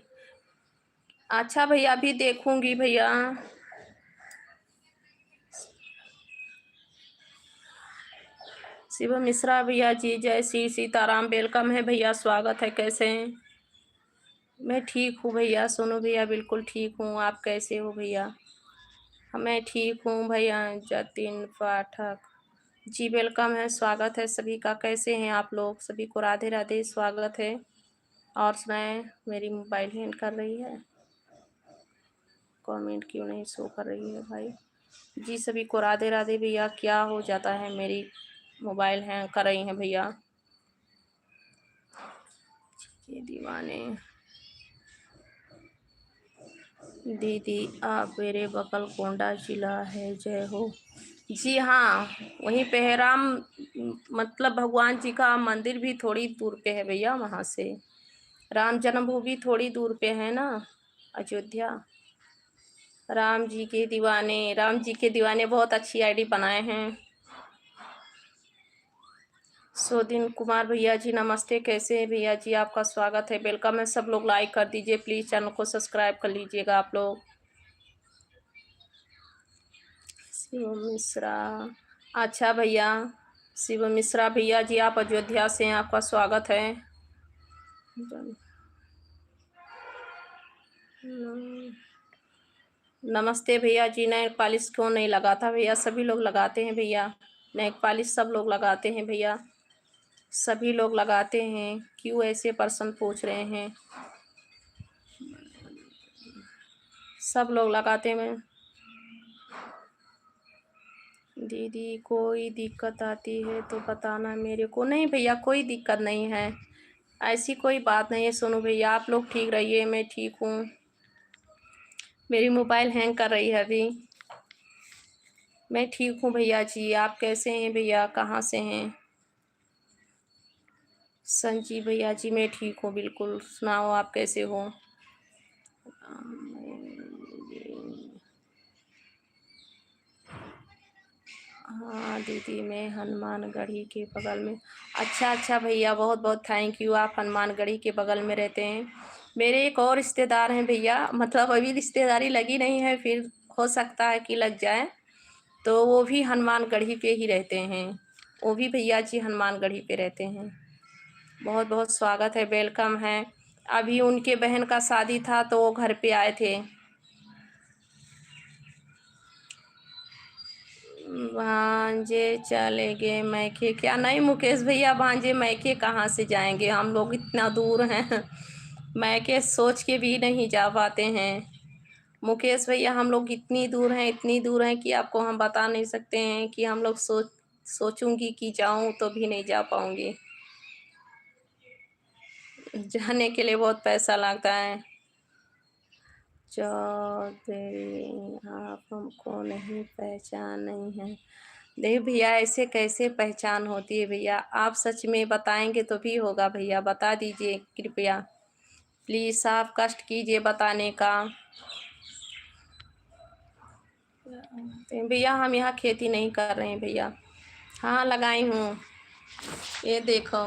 अच्छा भैया, अभी देखूंगी भैया। शिव मिश्रा भैया जी, जय श्री सीताराम, वेलकम है भैया, स्वागत है, कैसे हैं? मैं ठीक हूँ भैया। सोनू भैया, बिल्कुल ठीक हूँ, आप कैसे हो भैया? मैं ठीक हूँ भैया। जतिन पाठक जी, वेलकम है, स्वागत है सभी का। कैसे हैं आप लोग? सभी को राधे राधे, स्वागत है। और सुनाएं, मेरी मोबाइल हैंग कर रही है, कमेंट क्यों नहीं शो कर रही है भाई? जी, सभी को राधे राधे भैया। क्या हो जाता है, मेरी मोबाइल हैंग कर रही हैं भैया। ये दीवाने दीदी, आप मेरे बगल गोंडा जिला है, जय हो। जी हाँ, वहीं पे है राम, मतलब भगवान जी का मंदिर भी थोड़ी दूर पे है भैया वहाँ से। राम जन्मभूमि थोड़ी दूर पे है ना, अयोध्या। राम जी के दीवाने बहुत अच्छी आईडी बनाए हैं। सोदिन कुमार भैया जी, नमस्ते, कैसे हैं भैया जी? आपका स्वागत है, वेलकम है। सब लोग लाइक कर दीजिए प्लीज़, चैनल को सब्सक्राइब कर लीजिएगा आप लोग। शिव मिश्रा, अच्छा भैया, शिव मिश्रा भैया जी, आप अयोध्या से हैं, आपका स्वागत है। नमस्ते भैया जी। नेल पॉलिश क्यों नहीं लगाता भैया? सभी लोग लगाते हैं भैया, नेल पॉलिश सब लोग लगाते हैं भैया, सभी लोग लगाते हैं। क्यों ऐसे प्रश्न पूछ रहे हैं? सब लोग लगाते हैं। दीदी, कोई दिक्कत आती है तो बताना मेरे को। नहीं भैया, कोई दिक्कत नहीं है, ऐसी कोई बात नहीं है। सोनू भैया, आप लोग ठीक रहिए, मैं ठीक हूँ। मेरी मोबाइल हैंग कर रही है अभी। मैं ठीक हूँ भैया जी, आप कैसे हैं भैया? कहाँ से हैं? संजीव भैया जी, मैं ठीक हूँ बिल्कुल। सुनाओ, आप कैसे हो? हाँ दीदी, मैं हनुमानगढ़ी के बगल में। अच्छा अच्छा भैया, बहुत बहुत थैंक यू। आप हनुमानगढ़ी के बगल में रहते हैं। मेरे एक और रिश्तेदार हैं भैया, मतलब अभी रिश्तेदारी लगी नहीं है, फिर हो सकता है कि लग जाए। तो वो भी हनुमानगढ़ी पे ही रहते हैं। वो भी भैया जी हनुमानगढ़ी पे रहते हैं। बहुत बहुत स्वागत है, वेलकम है। अभी उनके बहन का शादी था तो वो घर पे आए थे। भांजे चले गए मैके? क्या नहीं मुकेश भैया, भांजे मैके कहाँ से जाएंगे, हम लोग इतना दूर हैं। मैके सोच के भी नहीं जा पाते हैं मुकेश भैया। हम लोग इतनी दूर हैं, इतनी दूर हैं कि आपको हम बता नहीं सकते हैं कि हम लोग सोचूंगी कि जाऊं तो भी नहीं जा पाऊंगी। जाने के लिए बहुत पैसा लगता है। चौधरी, आप हमको नहीं पहचान नहीं है? नहीं भैया, ऐसे कैसे पहचान होती है भैया? आप सच में बताएंगे तो भी होगा भैया, बता दीजिए कृपया। प्लीज़ आप कष्ट कीजिए बताने का। तो भैया हम यहाँ खेती नहीं कर रहे हैं भैया। हाँ लगाई हूँ, ये देखो।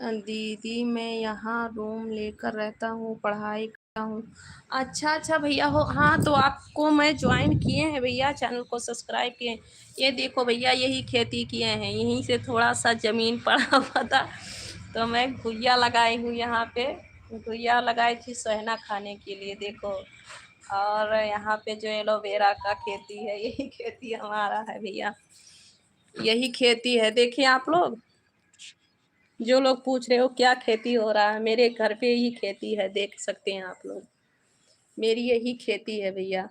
दीदी मैं यहाँ रूम लेकर रहता हूँ, पढ़ाई करता हूँ। अच्छा अच्छा भैया हो, हाँ तो आपको मैं ज्वाइन किए हैं भैया, चैनल को सब्सक्राइब किए हैं। ये देखो भैया, यही खेती किए हैं, यहीं से थोड़ा सा ज़मीन पड़ा हुआ था तो मैं घुइया लगाई हूँ यहाँ पे। घुइया लगाई थी सोहना खाने के लिए, देखो। और यहाँ पे जो एलोवेरा का खेती है, यही खेती हमारा है भैया। यही खेती है, देखिए आप लोग। जो लोग पूछ रहे हो क्या खेती हो रहा है, मेरे घर पे ही खेती है, देख सकते हैं आप लोग। मेरी यही खेती है भैया।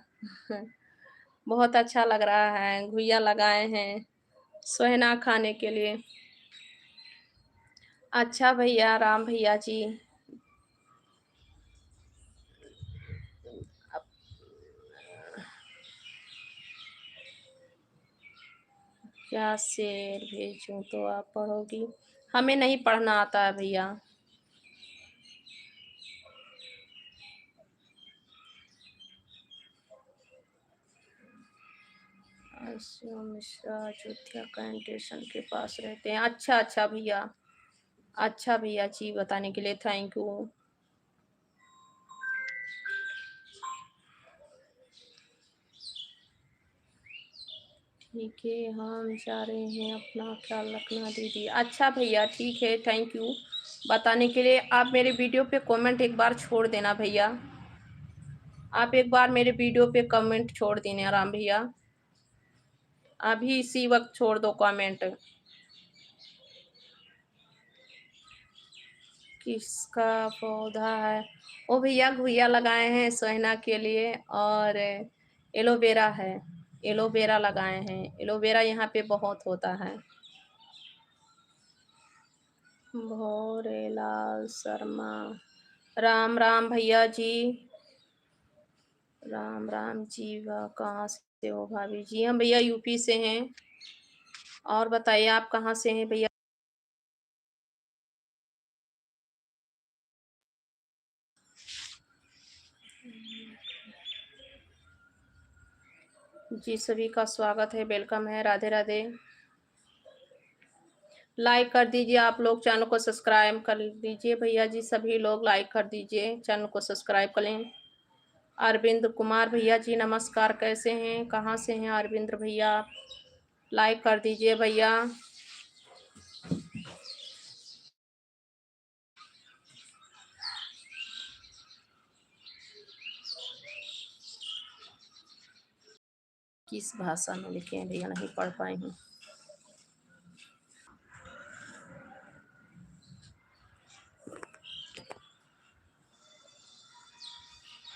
बहुत अच्छा लग रहा है, घुइया लगाए हैं सोहना खाने के लिए। अच्छा भैया, राम भैया जी। क्या शेर भेजूं तो आप पढ़ोगी? हमें नहीं पढ़ना आता है भैया। अशोक मिश्रा अयोध्या कैंटेशन के पास रहते हैं। अच्छा अच्छा भैया। अच्छा भैया जी, बताने के लिए थैंक यू। ठीक है, हम जा रहे हैं, अपना ख्याल रखना दीदी। अच्छा भैया ठीक है, थैंक यू बताने के लिए। आप मेरे वीडियो पे कमेंट एक बार छोड़ देना भैया। आप एक बार मेरे वीडियो पे कमेंट छोड़ देना राम भैया, अभी इसी वक्त छोड़ दो कमेंट। किसका पौधा है? ओ भैया, घुइया लगाए हैं सोहना के लिए, और एलोवेरा है। एलोवेरा लगाए हैं, एलोवेरा यहाँ पे बहुत होता है। भोरेलाल शर्मा, राम राम भैया जी। राम राम जी, वाह कहाँ से हो भाभी जी? हम भैया यूपी से हैं। और बताइए आप कहाँ से हैं भैया? जी सभी का स्वागत है, वेलकम है, राधे राधे। लाइक कर दीजिए आप लोग, चैनल को सब्सक्राइब कर दीजिए भैया जी, सभी लोग लाइक कर दीजिए, चैनल को सब्सक्राइब कर लें। अरविंद कुमार भैया जी नमस्कार, कैसे हैं, कहाँ से हैं अरविंद भैया? लाइक कर दीजिए भैया। किस भाषा में लिखे हैं भैया, नहीं पढ़ पाई हूँ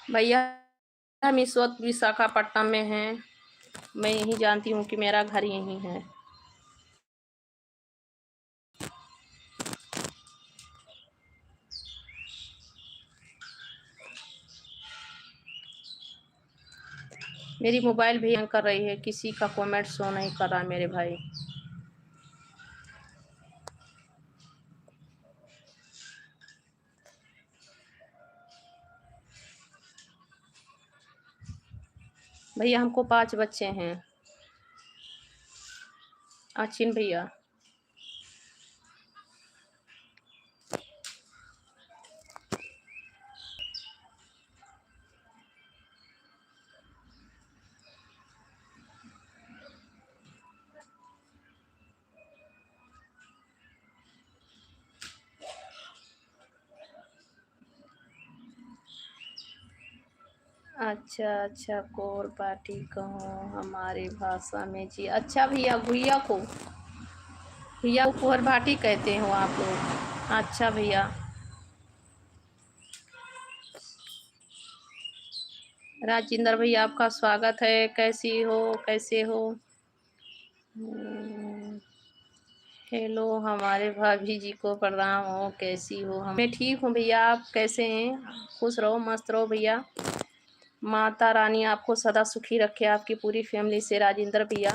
भैया। हम इस वक्त विशाखापट्टनम में हैं। मैं यही जानती हूँ कि मेरा घर यहीं है। मेरी मोबाइल भी हैंग कर रही है, किसी का कमेंट शो नहीं कर रहा मेरे भाई। भैया हमको 5 बच्चे हैं। अचिन भैया। अच्छा, अच्छा, कोर पार्टी कहो हमारे भाषा में जी। अच्छा भैया, भैया को कोहर भाटी कहते हो आप लोग। अच्छा भैया। राजिंदर भैया आपका स्वागत है। कैसी हो, कैसे हो? हेलो हमारे भाभी जी को प्रणाम। हो कैसी हो? मैं ठीक हूँ भैया, आप कैसे हैं? खुश रहो, मस्त रहो भैया। माता रानी आपको सदा सुखी रखे, आपकी पूरी फैमिली से। राजेंद्र भैया,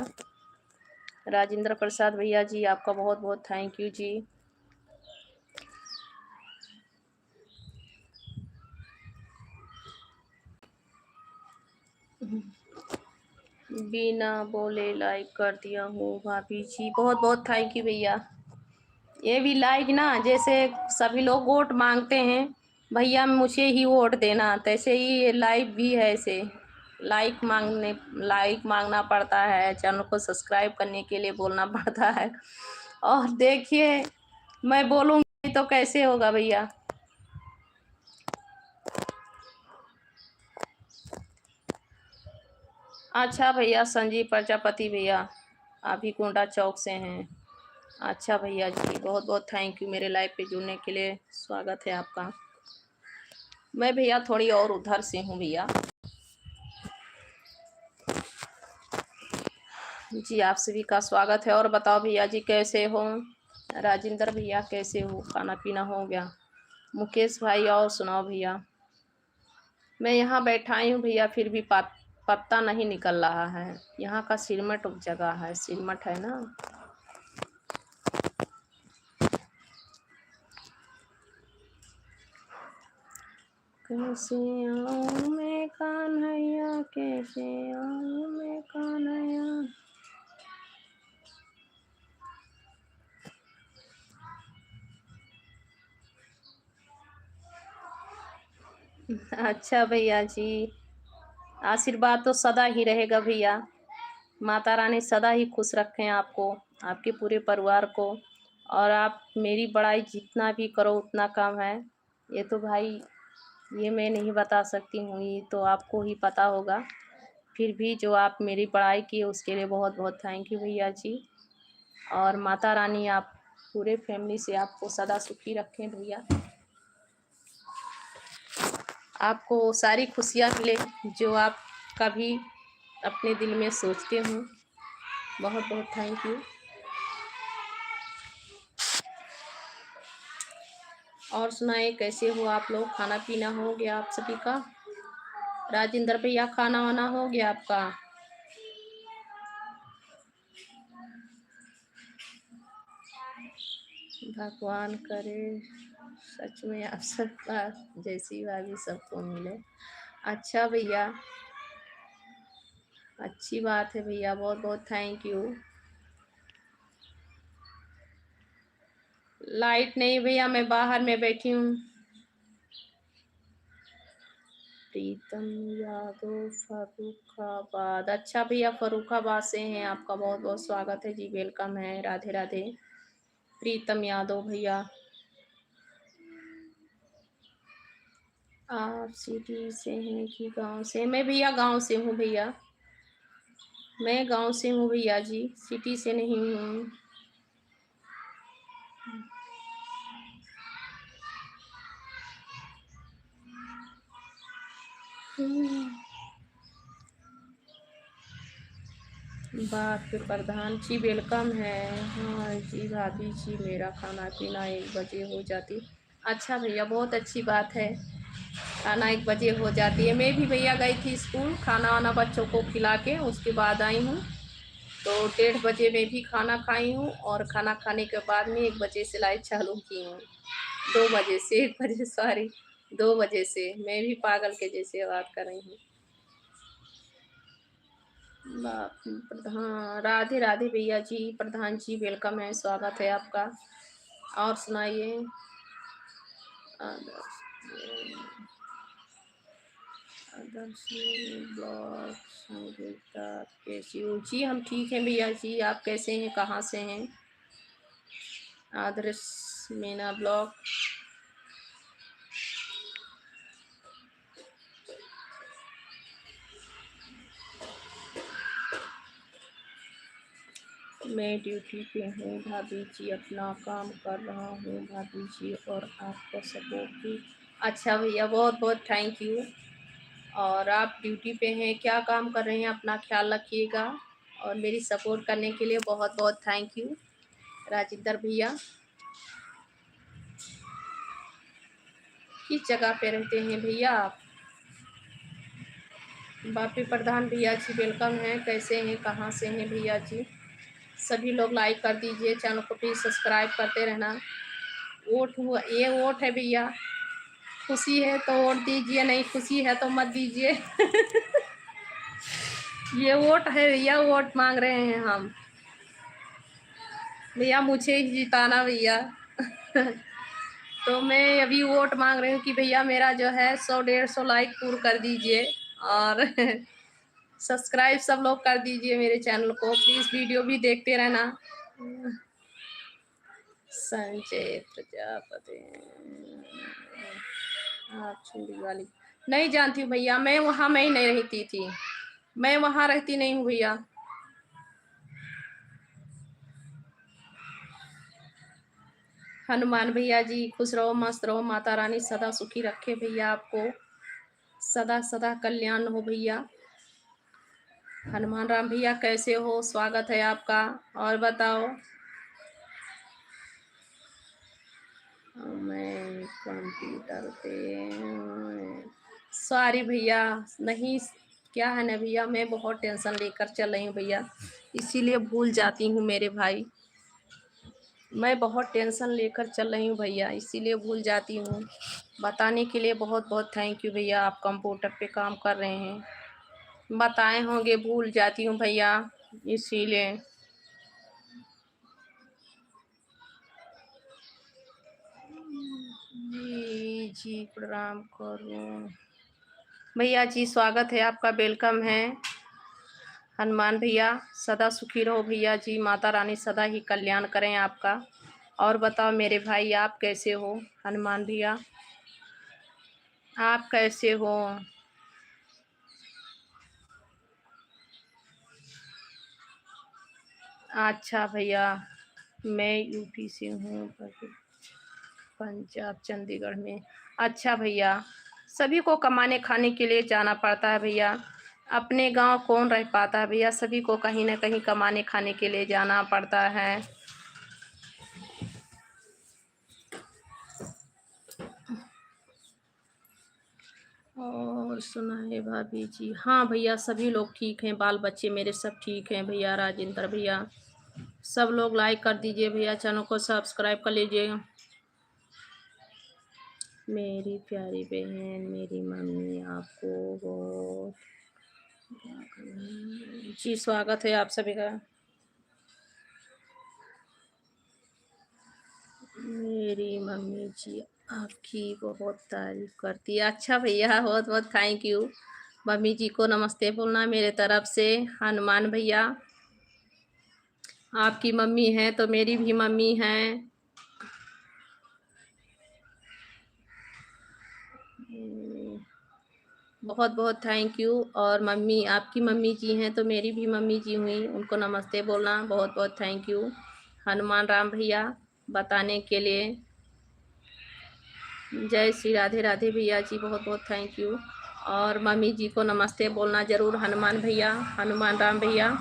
राजेंद्र प्रसाद भैया जी, आपका बहुत बहुत थैंक यू जी। बिना बोले लाइक कर दिया हूँ भाभी जी, बहुत बहुत थैंक यू भैया। ये भी लाइक ना, जैसे सभी लोग वोट मांगते हैं, भैया मुझे ही वोट देना, तैसे ही ये लाइव भी है। ऐसे लाइक मांगना पड़ता है, चैनल को सब्सक्राइब करने के लिए बोलना पड़ता है। और देखिए, मैं बोलूँगी तो कैसे होगा भैया। अच्छा भैया, संजीव प्रजापति भैया, आप ही गोंडा चौक से हैं। अच्छा भैया जी, बहुत बहुत थैंक यू मेरे लाइव पे जुड़ने के लिए। स्वागत है आपका। मैं भैया थोड़ी और उधर से हूँ भैया जी। आप सभी का स्वागत है। और बताओ भैया जी कैसे हो? राजेंद्र भैया कैसे हो? खाना पीना हो गया? मुकेश भाई और सुनाओ भैया। मैं यहाँ बैठा ही हूँ भैया, फिर भी पत्ता नहीं निकल रहा है। यहाँ का सिरमट जगह है, सिरमट है ना। कैसे आऊँ मैं कान्हैया, कैसे आऊँ मैं कान्हैया। अच्छा भैया जी, आशीर्वाद तो सदा ही रहेगा भैया। माता रानी सदा ही खुश रखें आपको, आपके पूरे परिवार को। और आप मेरी बड़ाई जितना भी करो उतना कम है। ये तो भाई, ये मैं नहीं बता सकती हूँ, ये तो आपको ही पता होगा। फिर भी जो आप मेरी बड़ाई की उसके लिए बहुत बहुत थैंक यू भैया जी। और माता रानी आप पूरे फैमिली से आपको सदा सुखी रखें भैया। आपको सारी खुशियाँ मिले जो आप कभी अपने दिल में सोचते हो। बहुत बहुत थैंक यू। और सुनाए कैसे हो आप लोग? खाना पीना हो गया आप सभी का? राजेंद्र भैया खाना वाना हो गया आपका? भगवान करे सच में आप सबका जैसी भाभी सबको मिले। अच्छा भैया, अच्छी बात है भैया, बहुत बहुत थैंक यू। लाइट नहीं भैया, मैं बाहर में बैठी हूँ। प्रीतम यादव फर्रुखाबाद। अच्छा भैया, फर्रुखाबाद से हैं, आपका बहुत बहुत स्वागत है जी, वेलकम है। राधे राधे। प्रीतम यादव भैया, आप सिटी से हैं कि गांव से? मैं भैया गांव से हूँ भैया, मैं गांव से हूँ भैया जी, सिटी से नहीं हूँ। बाप रे प्रधान जी, वेलकम है। हाँ जी भाभी जी, मेरा खाना पीना 1 बजे हो जाती। अच्छा भैया, बहुत अच्छी बात है, खाना 1 बजे हो जाती है। मैं भी भैया गई थी स्कूल, खाना वाना बच्चों को खिला के उसके बाद आई हूँ। तो 1:30 बजे मैं भी खाना खाई हूँ, और खाना खाने के बाद में 1 बजे से लाइट चालू की हूँ। 2 बजे से, 1 बजे, सॉरी, 2 बजे से मैं भी पागल के जैसे बात कर रही हूँ। हाँ, राधे राधे भैया जी, प्रधान जी वेलकम है, स्वागत है आपका। और सुनाइए। आदर्श आदर्श ब्लॉग संगीता, कैसी हो जी? हम ठीक हैं भैया जी, आप कैसे हैं, कहाँ से हैं? आदर्श मीना ब्लॉग। मैं ड्यूटी पे हूँ भाभी जी, अपना काम कर रहा हूँ भाभी जी, और आपका सपोर्ट भी। अच्छा भैया, बहुत बहुत थैंक यू। और आप ड्यूटी पे हैं, क्या काम कर रहे हैं, अपना ख्याल रखिएगा। और मेरी सपोर्ट करने के लिए बहुत बहुत थैंक यू राजिंदर भैया। किस जगह पे रहते हैं भैया आप? बापी प्रधान भैया जी वेलकम है, कैसे हैं, कहाँ से हैं भैया जी? सभी लोग लाइक कर दीजिए, चैनल को प्लीज़ सब्सक्राइब करते रहना। वोट हुआ, ये वोट है भैया, खुशी है तो वोट दीजिए, नहीं खुशी है तो मत दीजिए। ये वोट है भैया, वोट मांग रहे हैं हम भैया, मुझे ही जिताना भैया। तो मैं अभी वोट मांग रही हूँ कि भैया मेरा जो है 100-150 लाइक पूर्ण कर दीजिए, और सब्सक्राइब सब लोग कर दीजिए मेरे चैनल को, प्लीज़ वीडियो भी देखते रहना। संजय प्रजापति, आप छुरी वाली नहीं जानती हूँ भैया, मैं वहाँ में ही नहीं रहती थी, मैं वहाँ रहती नहीं हूँ भैया। हनुमान भैया जी खुश रहो, मस्त रहो, माता रानी सदा सुखी रखे भैया आपको, सदा सदा कल्याण हो भैया। हनुमान राम भैया कैसे हो, स्वागत है आपका। और बताओ। मैं कंप्यूटर पे, सॉरी भैया, नहीं, क्या है ना भैया, मैं बहुत टेंशन लेकर चल रही हूँ भैया, इसीलिए भूल जाती हूँ मेरे भाई। मैं बहुत टेंशन लेकर चल रही हूँ भैया, इसीलिए भूल जाती हूँ। बताने के लिए बहुत बहुत थैंक यू भैया, आप कंप्यूटर पे काम कर रहे हैं, बताए होंगे, भूल जाती हूँ भैया, इसीलिए। जी जी प्रणाम करूँ भैया जी, स्वागत है आपका, वेलकम है। हनुमान भैया सदा सुखी रहो भैया जी, माता रानी सदा ही कल्याण करें आपका। और बताओ मेरे भाई, आप कैसे हो? हनुमान भैया आप कैसे हो? अच्छा भैया, मैं यूपी से हूँ, पंजाब चंडीगढ़ में। अच्छा भैया, सभी को कमाने खाने के लिए जाना पड़ता है भैया, अपने गांव कौन रह पाता है भैया, सभी को कहीं ना कहीं कमाने खाने के लिए जाना पड़ता है। और सुनाए भाभी जी? हाँ भैया, सभी लोग ठीक हैं, बाल बच्चे मेरे सब ठीक हैं भैया, राजेंद्र भैया। सब लोग लाइक कर दीजिए भैया, चैनल को सब्सक्राइब कर लीजिएगा। मेरी प्यारी बहन, मेरी मम्मी आपको बहुत जी, स्वागत है आप सभी का। मेरी मम्मी जी आपकी बहुत तारीफ करती है। अच्छा भैया, बहुत बहुत थैंक यू। मम्मी जी को नमस्ते बोलना मेरे तरफ से। हनुमान भैया, आपकी मम्मी है तो मेरी भी मम्मी है। बहुत बहुत थैंक यू। और मम्मी, आपकी मम्मी जी हैं तो मेरी भी मम्मी जी हुई, उनको नमस्ते बोलना, बहुत बहुत थैंक यू। हनुमान राम भैया बताने के लिए। जय श्री राधे राधे भैया जी, बहुत बहुत थैंक यू। और मम्मी जी को नमस्ते बोलना ज़रूर हनुमान भैया, हनुमान राम भैया।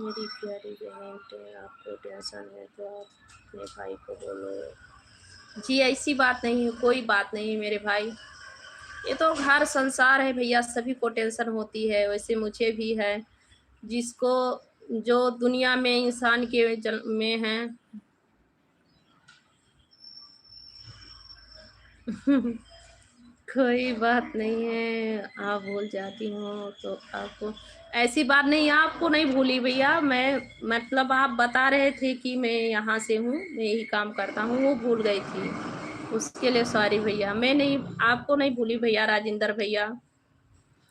मेरी प्यारी बहन, आपको टेंशन है तो आप अपने भाई को बोलो। जी ऐसी बात नहीं है, कोई बात नहीं मेरे भाई, ये तो घर संसार है भैया, सभी को टेंशन होती है, वैसे मुझे भी है। जिसको जो दुनिया में इंसान के में है। कोई बात नहीं है, आप भूल जाती हो तो आपको ऐसी बात नहीं, आपको नहीं भूली भैया मैं। मतलब आप बता रहे थे कि मैं यहाँ से हूँ, मैं यही काम करता हूँ, वो भूल गई थी। उसके लिए सॉरी भैया, मैं नहीं, आपको नहीं भूली भैया राजेंद्र भैया।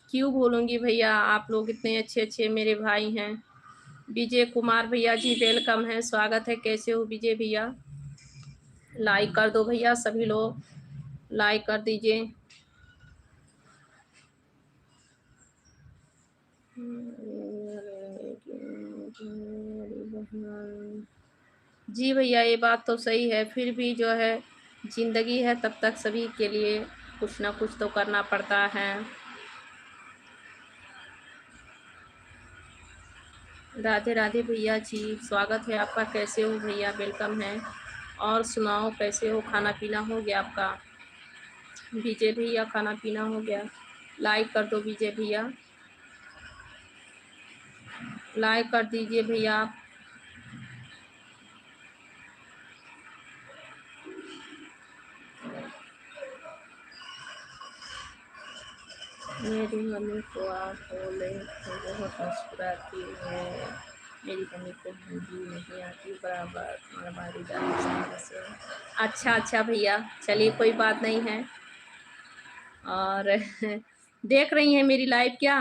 क्यों भूलूंगी भैया, आप लोग इतने अच्छे अच्छे मेरे भाई हैं। विजय कुमार भैया जी वेलकम है, स्वागत है, कैसे हो विजय भैया? लाइक कर दो भैया, सभी लोग लाइक कर दीजिए। जी भैया, ये बात तो सही है, फिर भी जो है जिंदगी है तब तक सभी के लिए कुछ ना कुछ तो करना पड़ता है। राधे राधे भैया जी, स्वागत है आपका, कैसे हो भैया? वेलकम है। और सुनाओ कैसे हो, खाना पीना हो गया आपका? विजय भैया खाना पीना हो गया? लाइक कर दो विजय भैया, लाइक कर दीजिए भैया आप। मेरी मम्मी को आप बोले तो बहुत मुस्कुराती है। मेरी मम्मी को हिंदी नहीं आती बराबर, हमारी राजस्थान से। अच्छा अच्छा भैया, चलिए कोई बात नहीं है। और देख रही हैं मेरी लाइव क्या?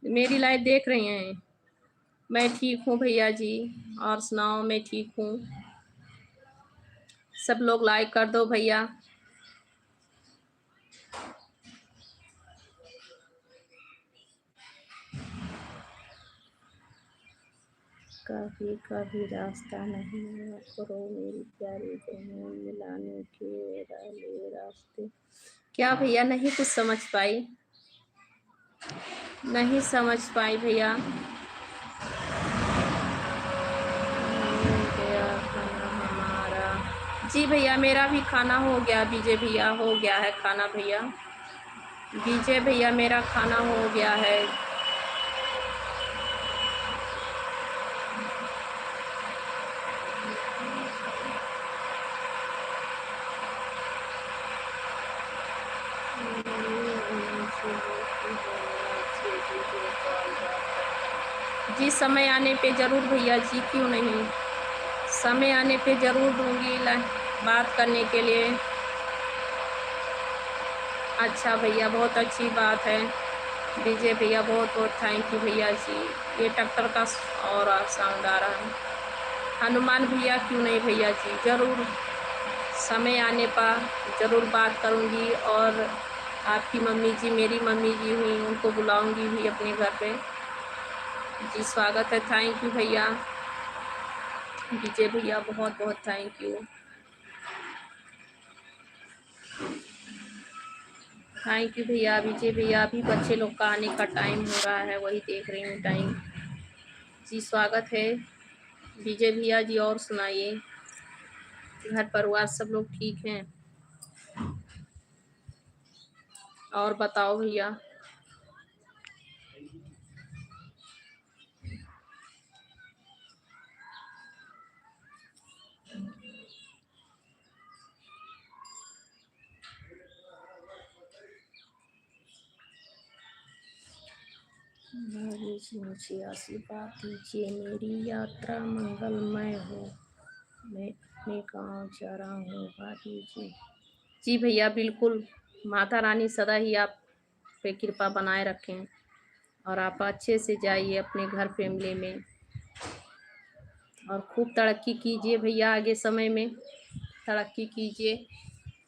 मेरी लाइव देख रही हैं? मैं ठीक हूँ भैया जी, और सुनाओ? मैं ठीक हूँ, सब लोग लाइक कर दो भैया। कभी कभी रास्ता नहीं करो मेरी प्यारी बहन, मिलाने के डाले रास्ते। क्या भैया, नहीं कुछ समझ पाई, नहीं समझ पाई भैया। गया खाना हमारा। जी भैया, मेरा भी खाना हो गया, विजय भैया हो गया है खाना भैया। विजय भैया मेरा खाना हो गया है। जी समय आने पे ज़रूर भैया जी, क्यों नहीं, समय आने पे ज़रूर दूंगी बात करने के लिए। अच्छा भैया, बहुत अच्छी बात है विजय भैया, बहुत बहुत थैंक यू भैया जी। ये ट्रैक्टर का और साउंड आ रहा है। हनुमान भैया क्यों नहीं भैया जी, ज़रूर समय आने पर ज़रूर बात करूंगी। और आपकी मम्मी जी मेरी मम्मी जी हुई, उनको बुलाऊंगी भी अपने घर पे। जी स्वागत है, थैंक यू भैया विजय भैया, बहुत बहुत थैंक यू, थैंक यू भैया विजय भैया। अभी बच्चे लोग का आने का टाइम हो रहा है, वही देख रही हूँ टाइम। जी स्वागत है विजय भैया जी, और सुनाइए, घर परिवार सब लोग ठीक हैं? और बताओ भैया। मुझे आशीर्वाद दीजिए, मेरी यात्रा मंगलमय हो, मैं अपने गांव जा रहा हूँ भाभी जी। जी भैया बिल्कुल, माता रानी सदा ही आप पे कृपा बनाए रखें, और आप अच्छे से जाइए अपने घर फैमिली में, और खूब तरक्की कीजिए भैया, आगे समय में तरक्की कीजिए,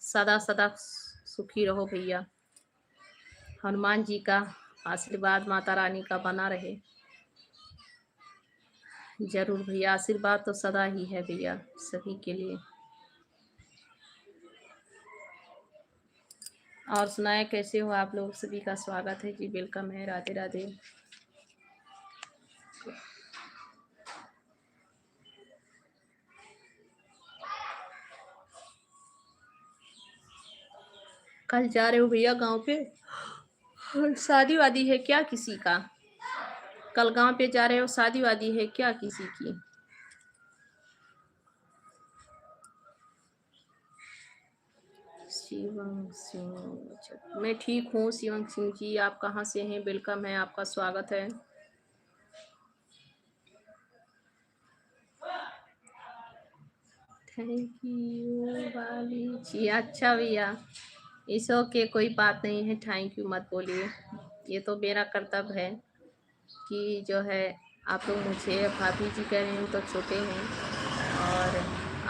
सदा सदा सुखी रहो भैया। हनुमान जी का आशीर्वाद, माता रानी का बना रहे। जरूर भैया, आशीर्वाद तो सदा ही है भैया सभी के लिए। और सुनाए कैसे हो आप लोग? सभी का स्वागत है जी, वेलकम है, राधे राधे। कल जा रहे हो भैया गांव पे? शादी वादी है क्या किसी का? कल गांव पे जा रहे हो, शादी वादी है क्या किसी की? शिवम सिंह, अच्छा मैं ठीक हूँ शिवम सिंह जी, आप कहाँ से हैं? वेलकम है, आपका स्वागत है। थैंक यू वाली जी, अच्छा भैया, इस ओके, कोई बात नहीं है, थैंक यू मत बोलिए। ये तो मेरा कर्तव्य है कि जो है आप लोग मुझे भाभी जी कह रहे हैं तो छोटे हैं, और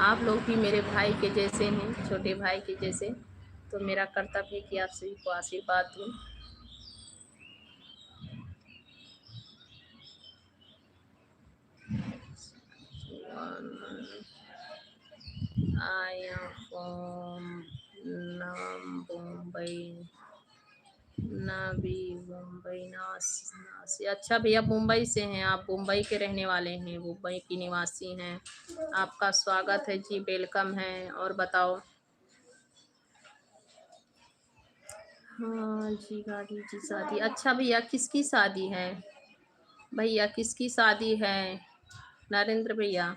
आप लोग भी मेरे भाई के जैसे हैं, छोटे भाई के जैसे, तो मेरा कर्तव्य है कि आप सभी को आशीर्वाद दूँ। I am from Mumbai, Navi Mumbai नासी। अच्छा भैया, मुंबई से हैं आप, मुंबई के रहने वाले हैं, मुंबई की निवासी हैं। आपका स्वागत है जी, वेलकम है। और बताओ। हाँ जी, गाड़ी जी शादी, अच्छा भैया किसकी शादी है? भैया किसकी शादी है? नरेंद्र भैया।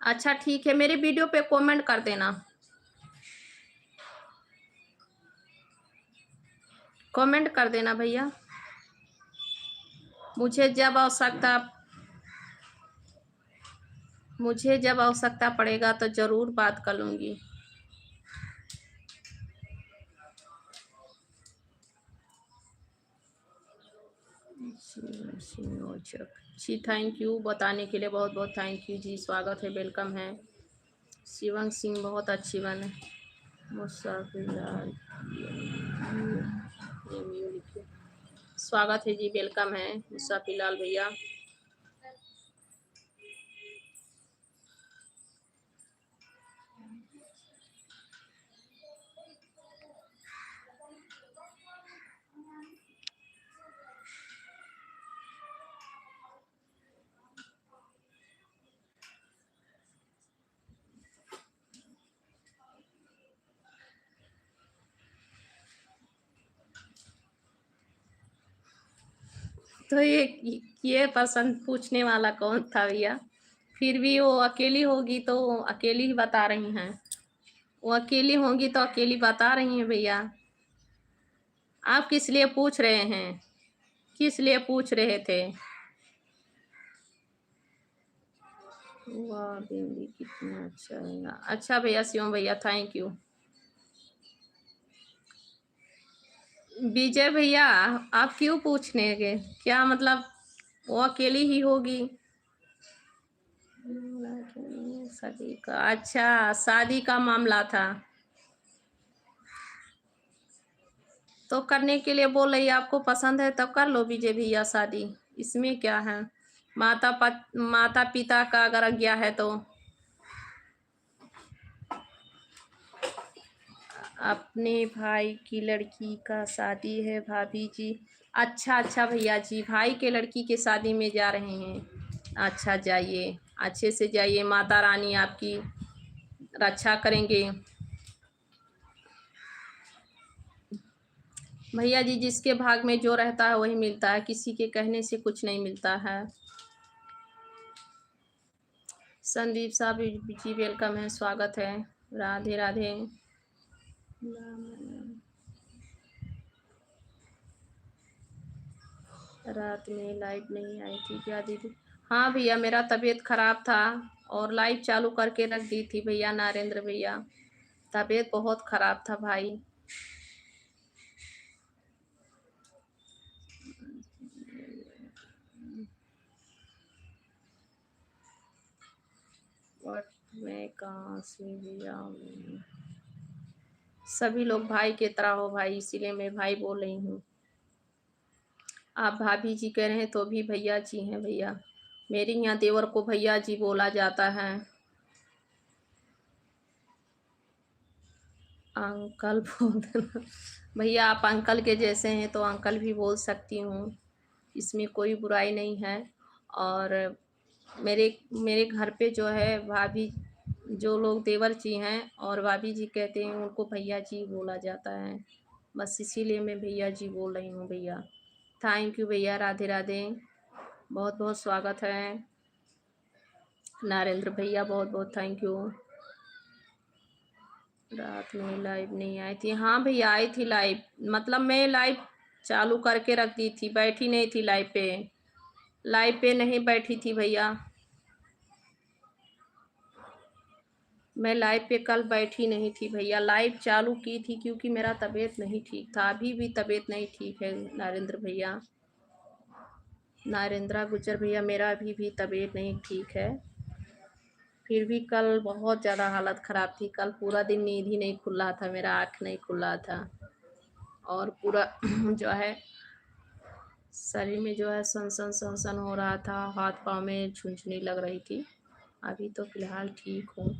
अच्छा ठीक है, मेरे वीडियो पे कमेंट कर देना, कमेंट कर देना भैया। मुझे जब आवश्यकता मुझे जब आवश्यकता पड़ेगा तो ज़रूर बात कर लूँगी। जी थैंक यू, बताने के लिए बहुत बहुत थैंक यू जी, स्वागत है, वेलकम है। शिवम सिंह बहुत अच्छी बने। मुसाफिर स्वागत है जी, वेलकम है मुसाफिर लाल भैया। तो ये पसंद पूछने वाला कौन था भैया? फिर भी वो अकेली होगी तो अकेली ही बता रही हैं, वो अकेली होंगी तो अकेली बता रही हैं भैया। आप किस लिए पूछ रहे हैं? किस लिए पूछ रहे थे? वाह दीदी कितना अच्छा है। अच्छा भैया, शिवम भैया थैंक यू। विजय भैया, आप क्यों पूछने गए? क्या मतलब वो अकेली ही होगी? शादी का, अच्छा शादी का मामला था, तो करने के लिए बोल रही है, आपको पसंद है तब कर लो विजय भैया शादी, इसमें क्या है? माता पिता का अगर आज्ञा है तो। अपने भाई की लड़की का शादी है भाभी जी। अच्छा अच्छा भैया जी, भाई के लड़की के शादी में जा रहे हैं। अच्छा जाइए, अच्छे से जाइए, माता रानी आपकी रक्षा करेंगे। भैया जी, जिसके भाग में जो रहता है वही मिलता है, किसी के कहने से कुछ नहीं मिलता है। संदीप साहब जी वेलकम है, स्वागत है, राधे राधे। रात में लाइट नहीं आई थी क्या दीदी? हाँ भैया, मेरा तबीयत खराब था और लाइट चालू करके रख दी थी भैया, नरेंद्र भैया, तबीयत बहुत खराब था भाई। और मैं कहाँ से भैया? सभी लोग भाई की तरह हो भाई, इसीलिए मैं भाई बोल रही हूँ। आप भाभी जी कह रहे हैं तो भी भैया जी हैं भैया, मेरे यहाँ देवर को भैया जी बोला जाता है। अंकल बोल देना भैया, आप अंकल के जैसे हैं तो अंकल भी बोल सकती हूँ, इसमें कोई बुराई नहीं है। और मेरे मेरे घर पे जो है भाभी, जो लोग देवर जी हैं और भाभी जी कहते हैं, उनको भैया जी बोला जाता है। बस इसीलिए मैं भैया जी बोल रही हूँ भैया। थैंक यू भैया, राधे राधे, बहुत बहुत स्वागत है। नरेंद्र भैया बहुत बहुत थैंक यू। रात में लाइव नहीं आई थी? हाँ भैया आई थी लाइव, मतलब मैं लाइव चालू करके रख दी थी, बैठी नहीं थी लाइव पे। लाइव पे नहीं बैठी थी भैया, मैं लाइव पे कल बैठी नहीं थी भैया, लाइव चालू की थी क्योंकि मेरा तबीयत नहीं ठीक था। अभी भी तबीयत नहीं ठीक है नरेंद्र भैया, नरेंद्रा गुजर भैया, मेरा अभी भी तबीयत नहीं ठीक है। फिर भी कल बहुत ज़्यादा हालत ख़राब थी, कल पूरा दिन नींद ही नहीं खुल रहा था, मेरा आँख नहीं खुल रहा था, और पूरा जो है शरीर में जो है सन सन सन सन हो रहा था, हाथ पाँव में झुनझुनी लग रही थी। अभी तो फ़िलहाल ठीक हूँ।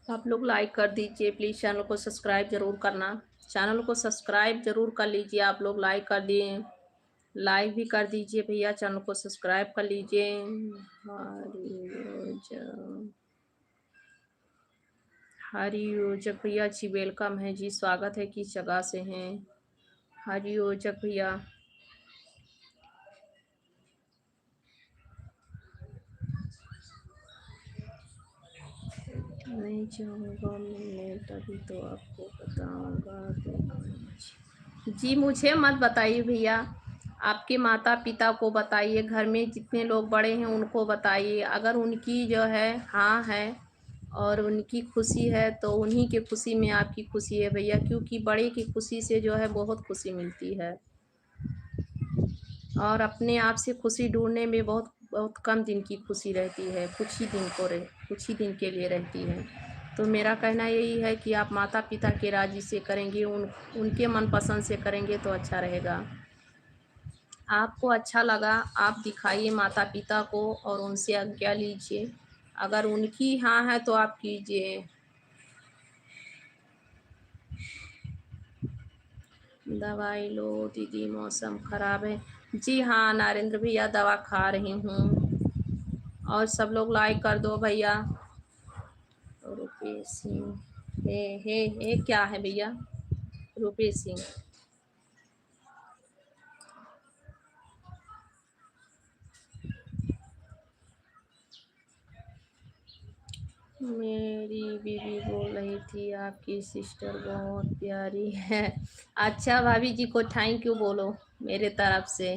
आप लोग लाइक कर दीजिए प्लीज़, चैनल को सब्सक्राइब ज़रूर करना, चैनल को सब्सक्राइब ज़रूर कर लीजिए। आप लोग लाइक कर दिए, लाइक भी कर दीजिए भैया, चैनल को सब्सक्राइब कर लीजिए। हरियोजक भैया जी वेलकम है जी, स्वागत है, किस जगह से हैं हरियोजक भैया? नहीं चाहूँगा मिलने, तभी तो आपको बताऊँगा जी। मुझे मत बताइए भैया, आपके माता पिता को बताइए, घर में जितने लोग बड़े हैं उनको बताइए। अगर उनकी जो है हाँ है और उनकी खुशी है तो उन्हीं के खुशी में आपकी खुशी है भैया, क्योंकि बड़े की खुशी से जो है बहुत खुशी मिलती है, और अपने आप से खुशी ढूंढने में बहुत बहुत कम दिन की खुशी रहती है, कुछ ही दिन के लिए रहती है। तो मेरा कहना यही है कि आप माता पिता के राज़ी से करेंगे, उनके मनपसंद से करेंगे तो अच्छा रहेगा। आपको अच्छा लगा आप दिखाइए माता पिता को और उनसे आज्ञा लीजिए, अगर उनकी हाँ है तो आप कीजिए। दवाई लो दीदी, मौसम ख़राब है। जी हाँ नरेंद्र भैया, दवा खा रही हूँ। और सब लोग लाइक कर दो भैया। रुपेश सिंह, हे क्या है भैया? रुपेश सिंह, मेरी बीवी बोल रही थी आपकी सिस्टर बहुत प्यारी है। अच्छा भाभी जी को थैंक यू बोलो मेरे तरफ से।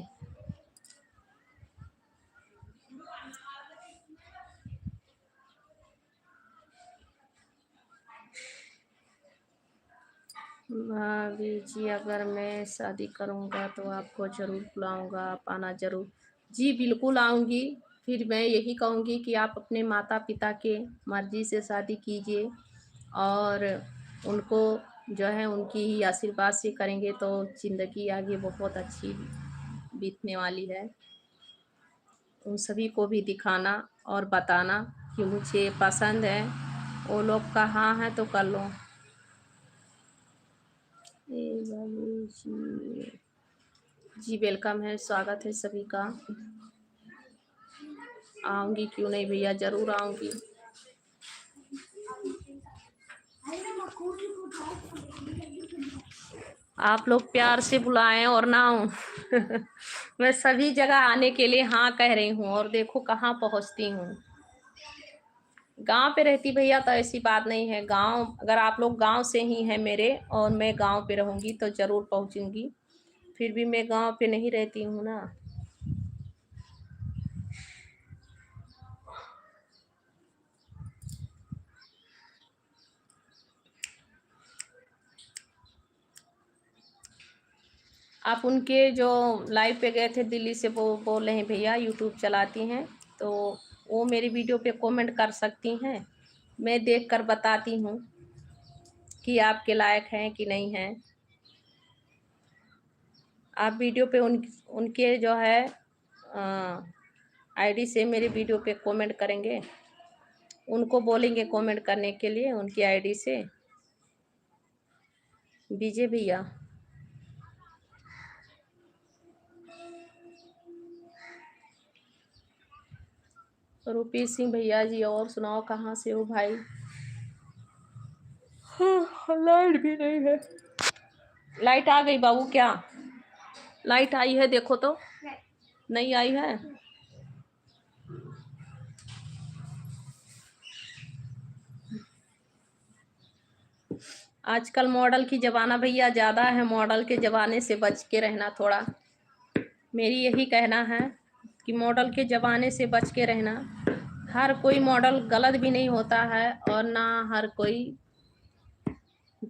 भाभी जी अगर मैं शादी करूँगा तो आपको ज़रूर बुलाऊँगा, आप आना ज़रूर। जी बिल्कुल आऊँगी। फिर मैं यही कहूँगी कि आप अपने माता पिता के मर्ज़ी से शादी कीजिए, और उनको जो है उनकी ही आशीर्वाद से करेंगे तो ज़िंदगी आगे बहुत अच्छी बीतने वाली है। उन सभी को भी दिखाना और बताना कि मुझे पसंद है, वो लोग का हाँ है तो कर लो। जी जी वेलकम है, स्वागत है सभी का। आऊँगी क्यों नहीं भैया, ज़रूर आऊँगी। आप लोग प्यार से बुलाएं और ना आऊँ। मैं सभी जगह आने के लिए हाँ कह रही हूँ, और देखो कहाँ पहुँचती हूँ। गांव पे रहती भैया तो ऐसी बात नहीं है, गांव अगर आप लोग गांव से ही हैं मेरे और मैं गांव पे रहूँगी तो ज़रूर पहुँचूँगी। फिर भी मैं गांव पे नहीं रहती हूँ ना। आप उनके जो लाइव पे गए थे दिल्ली से, वो बोल रहे हैं भैया यूट्यूब चलाती हैं, तो वो मेरी वीडियो पे कमेंट कर सकती हैं, मैं देख कर बताती हूँ कि आपके लायक हैं कि नहीं हैं। आप वीडियो पे उनके जो है आईडी से मेरे वीडियो पे कमेंट करेंगे, उनको बोलेंगे कमेंट करने के लिए उनकी आईडी से। विजय भैया, रूपी सिंह भैया जी, और सुनाओ कहाँ से हो भाई? हाँ, लाइट भी नहीं है। लाइट आ गई बाबू क्या? लाइट आई है देखो तो। नहीं आई है। आजकल मॉडल की जमाना भैया ज़्यादा है, मॉडल के ज़माने से बच के रहना थोड़ा। मेरी यही कहना है कि मॉडल के ज़माने से बच के रहना। हर कोई मॉडल गलत भी नहीं होता है और ना हर कोई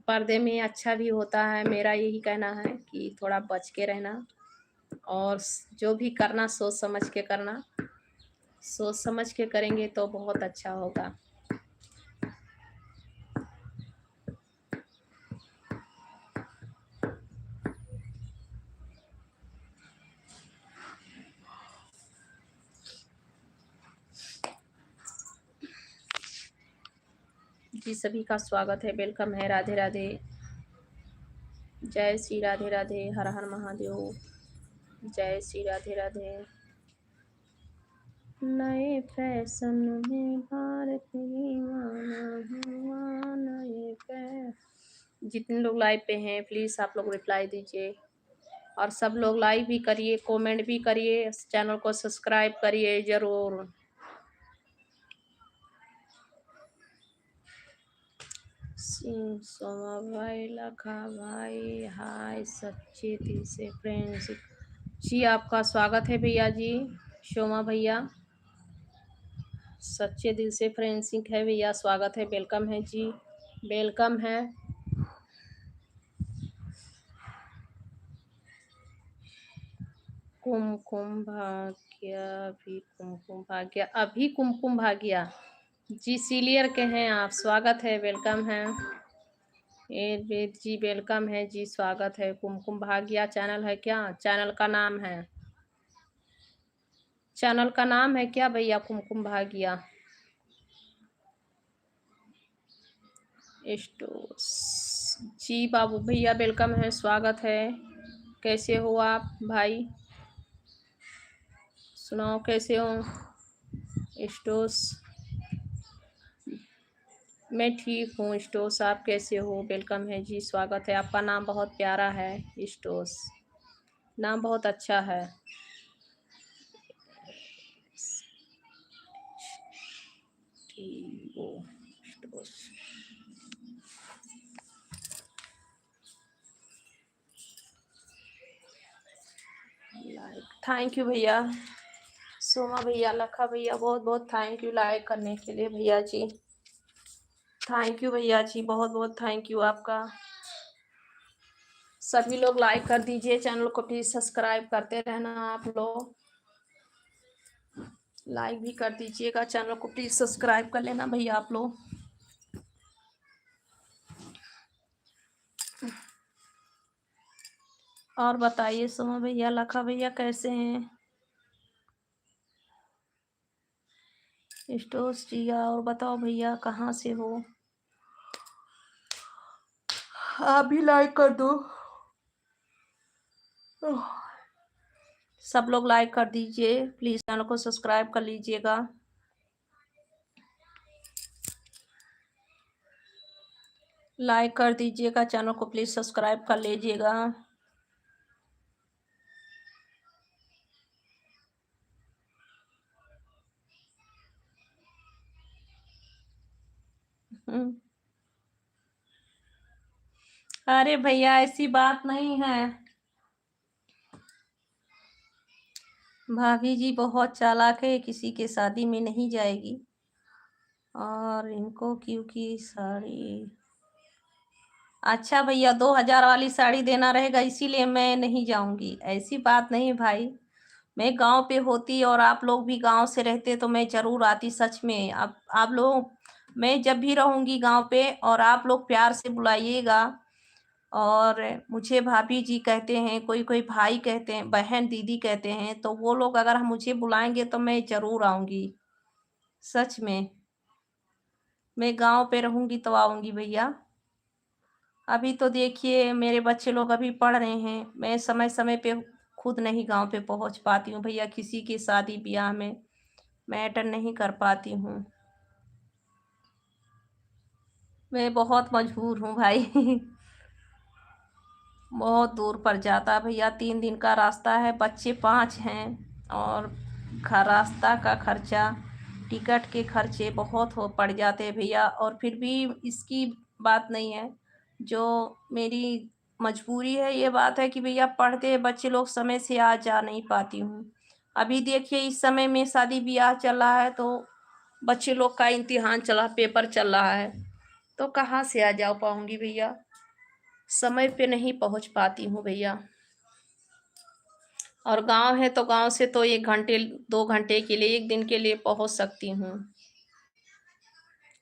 पर्दे में अच्छा भी होता है। मेरा यही कहना है कि थोड़ा बच के रहना और जो भी करना सोच समझ के करना। सोच समझ के करेंगे तो बहुत अच्छा होगा। जी सभी का स्वागत है, वेलकम है। राधे राधे, जय श्री राधे राधे, हर हर महादेव, जय श्री राधे राधे। नए फैशन में भारत दीवाना हुआ, नए जितने लोग लाइव पे हैं प्लीज़ आप लोग रिप्लाई दीजिए और सब लोग लाइक भी करिए, कमेंट भी करिए, चैनल को सब्सक्राइब करिए ज़रूर। सिंह सोमा भाई, लखा भाई, हाय सच्चे दिल से फ्रेंड्स जी, आपका स्वागत है भैया जी। शोमा भैया, सच्चे दिल से फ्रेंडशिप है भैया, स्वागत है, वेलकम है जी, वेलकम है। कुमकुम भाग्य, अभी कुमकुम भाग्य, अभी कुमकुम भाग्य जी, सीलियर के हैं आप, स्वागत है, वेलकम है। ए वेद जी वेलकम है जी, स्वागत है। कुमकुम भाग्य चैनल है क्या? चैनल का नाम है, चैनल का नाम है क्या भैया? कुमकुम भाग्य स्टोर्स जी, बाबू भैया वेलकम है, स्वागत है। कैसे हो आप भाई? सुनाओ कैसे हो? स्टोर्स, मैं ठीक हूँ। स्टोर्स आप कैसे हो? वेलकम है जी, स्वागत है। आपका नाम बहुत प्यारा है स्टोर्स, नाम बहुत अच्छा है। वो स्टोर्स, लाइक, थैंक यू भैया। सोमा भैया, लखा भैया, बहुत बहुत थैंक यू लाइक करने के लिए भैया जी। थैंक यू भैया जी, बहुत बहुत थैंक यू आपका। सभी लोग लाइक कर दीजिए, चैनल को प्लीज सब्सक्राइब करते रहना आप लोग। लाइक भी कर दीजिएगा, चैनल को प्लीज सब्सक्राइब कर लेना भैया आप लोग। और बताइए सोमा भैया, लखा भैया कैसे हैं? स्टोर्स जी, और बताओ भैया कहाँ से हो? आप भी लाइक कर दो, सब लोग लाइक कर दीजिए प्लीज, चैनल को सब्सक्राइब कर लीजिएगा। लाइक कर दीजिएगा, चैनल को प्लीज सब्सक्राइब कर लीजिएगा। अरे भैया ऐसी बात नहीं है, भाभी जी बहुत चालाक है, किसी के शादी में नहीं जाएगी और इनको क्योंकि साड़ी, अच्छा भैया 2000 वाली साड़ी देना रहेगा इसीलिए मैं नहीं जाऊंगी, ऐसी बात नहीं भाई। मैं गांव पे होती और आप लोग भी गांव से रहते तो मैं जरूर आती, सच में। अब आप लोग, मैं जब भी रहूंगी गांव पे और आप लोग प्यार से बुलाइएगा और मुझे भाभी जी कहते हैं, कोई कोई भाई कहते हैं, बहन दीदी कहते हैं, तो वो लोग अगर हम मुझे बुलाएंगे तो मैं जरूर आऊंगी, सच में। मैं गांव पे रहूंगी तो आऊंगी भैया। अभी तो देखिए मेरे बच्चे लोग अभी पढ़ रहे हैं, मैं समय समय पे खुद नहीं गांव पे पहुंच पाती हूँ भैया, किसी की शादी ब्याह में मैं अटेंड नहीं कर पाती हूँ। मैं बहुत मजबूर हूँ भाई। बहुत दूर पड़ जाता भैया, 3 दिन का रास्ता है, बच्चे 5 हैं और रास्ता का खर्चा, टिकट के खर्चे बहुत हो पड़ जाते हैं भैया। और फिर भी इसकी बात नहीं है, जो मेरी मजबूरी है ये बात है कि भैया पढ़ते बच्चे लोग समय से आ जा नहीं पाती हूँ। अभी देखिए इस समय में शादी ब्याह चल रहा है, तो बच्चे लोग का इम्तिहान चला, पेपर चल रहा है, तो कहाँ से आ जा पाऊंगी भैया, समय पे नहीं पहुंच पाती हूँ भैया। और गांव है तो गांव से तो 1 घंटे 2 घंटे के लिए, 1 दिन के लिए पहुंच सकती हूँ।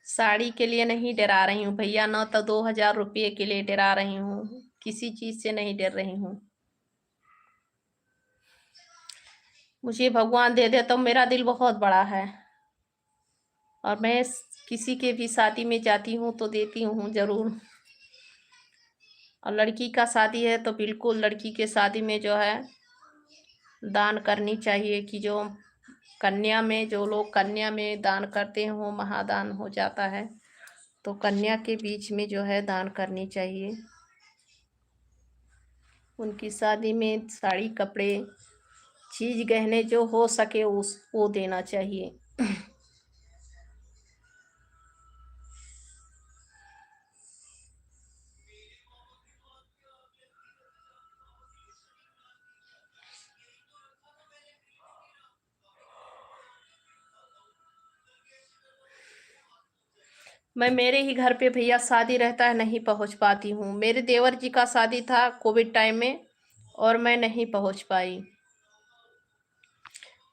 साड़ी के लिए नहीं डरा रही हूँ भैया, न तो 2,000 रुपये के लिए डरा रही हूँ, किसी चीज से नहीं डर रही हूँ। मुझे भगवान दे दे तो मेरा दिल बहुत बड़ा है, और मैं किसी के भी शादी में जाती हूँ तो देती हूँ जरूर। और लड़की का शादी है तो बिल्कुल लड़की के शादी में जो है दान करनी चाहिए, कि जो कन्या में, जो लोग कन्या में दान करते हैं वो महादान हो जाता है, तो कन्या के बीच में जो है दान करनी चाहिए। उनकी शादी में साड़ी, कपड़े, चीज, गहने जो हो सके उस वो देना चाहिए। मैं मेरे ही घर पे भैया शादी रहता है, नहीं पहुंच पाती हूँ। मेरे देवर जी का शादी था कोविड टाइम में और मैं नहीं पहुंच पाई।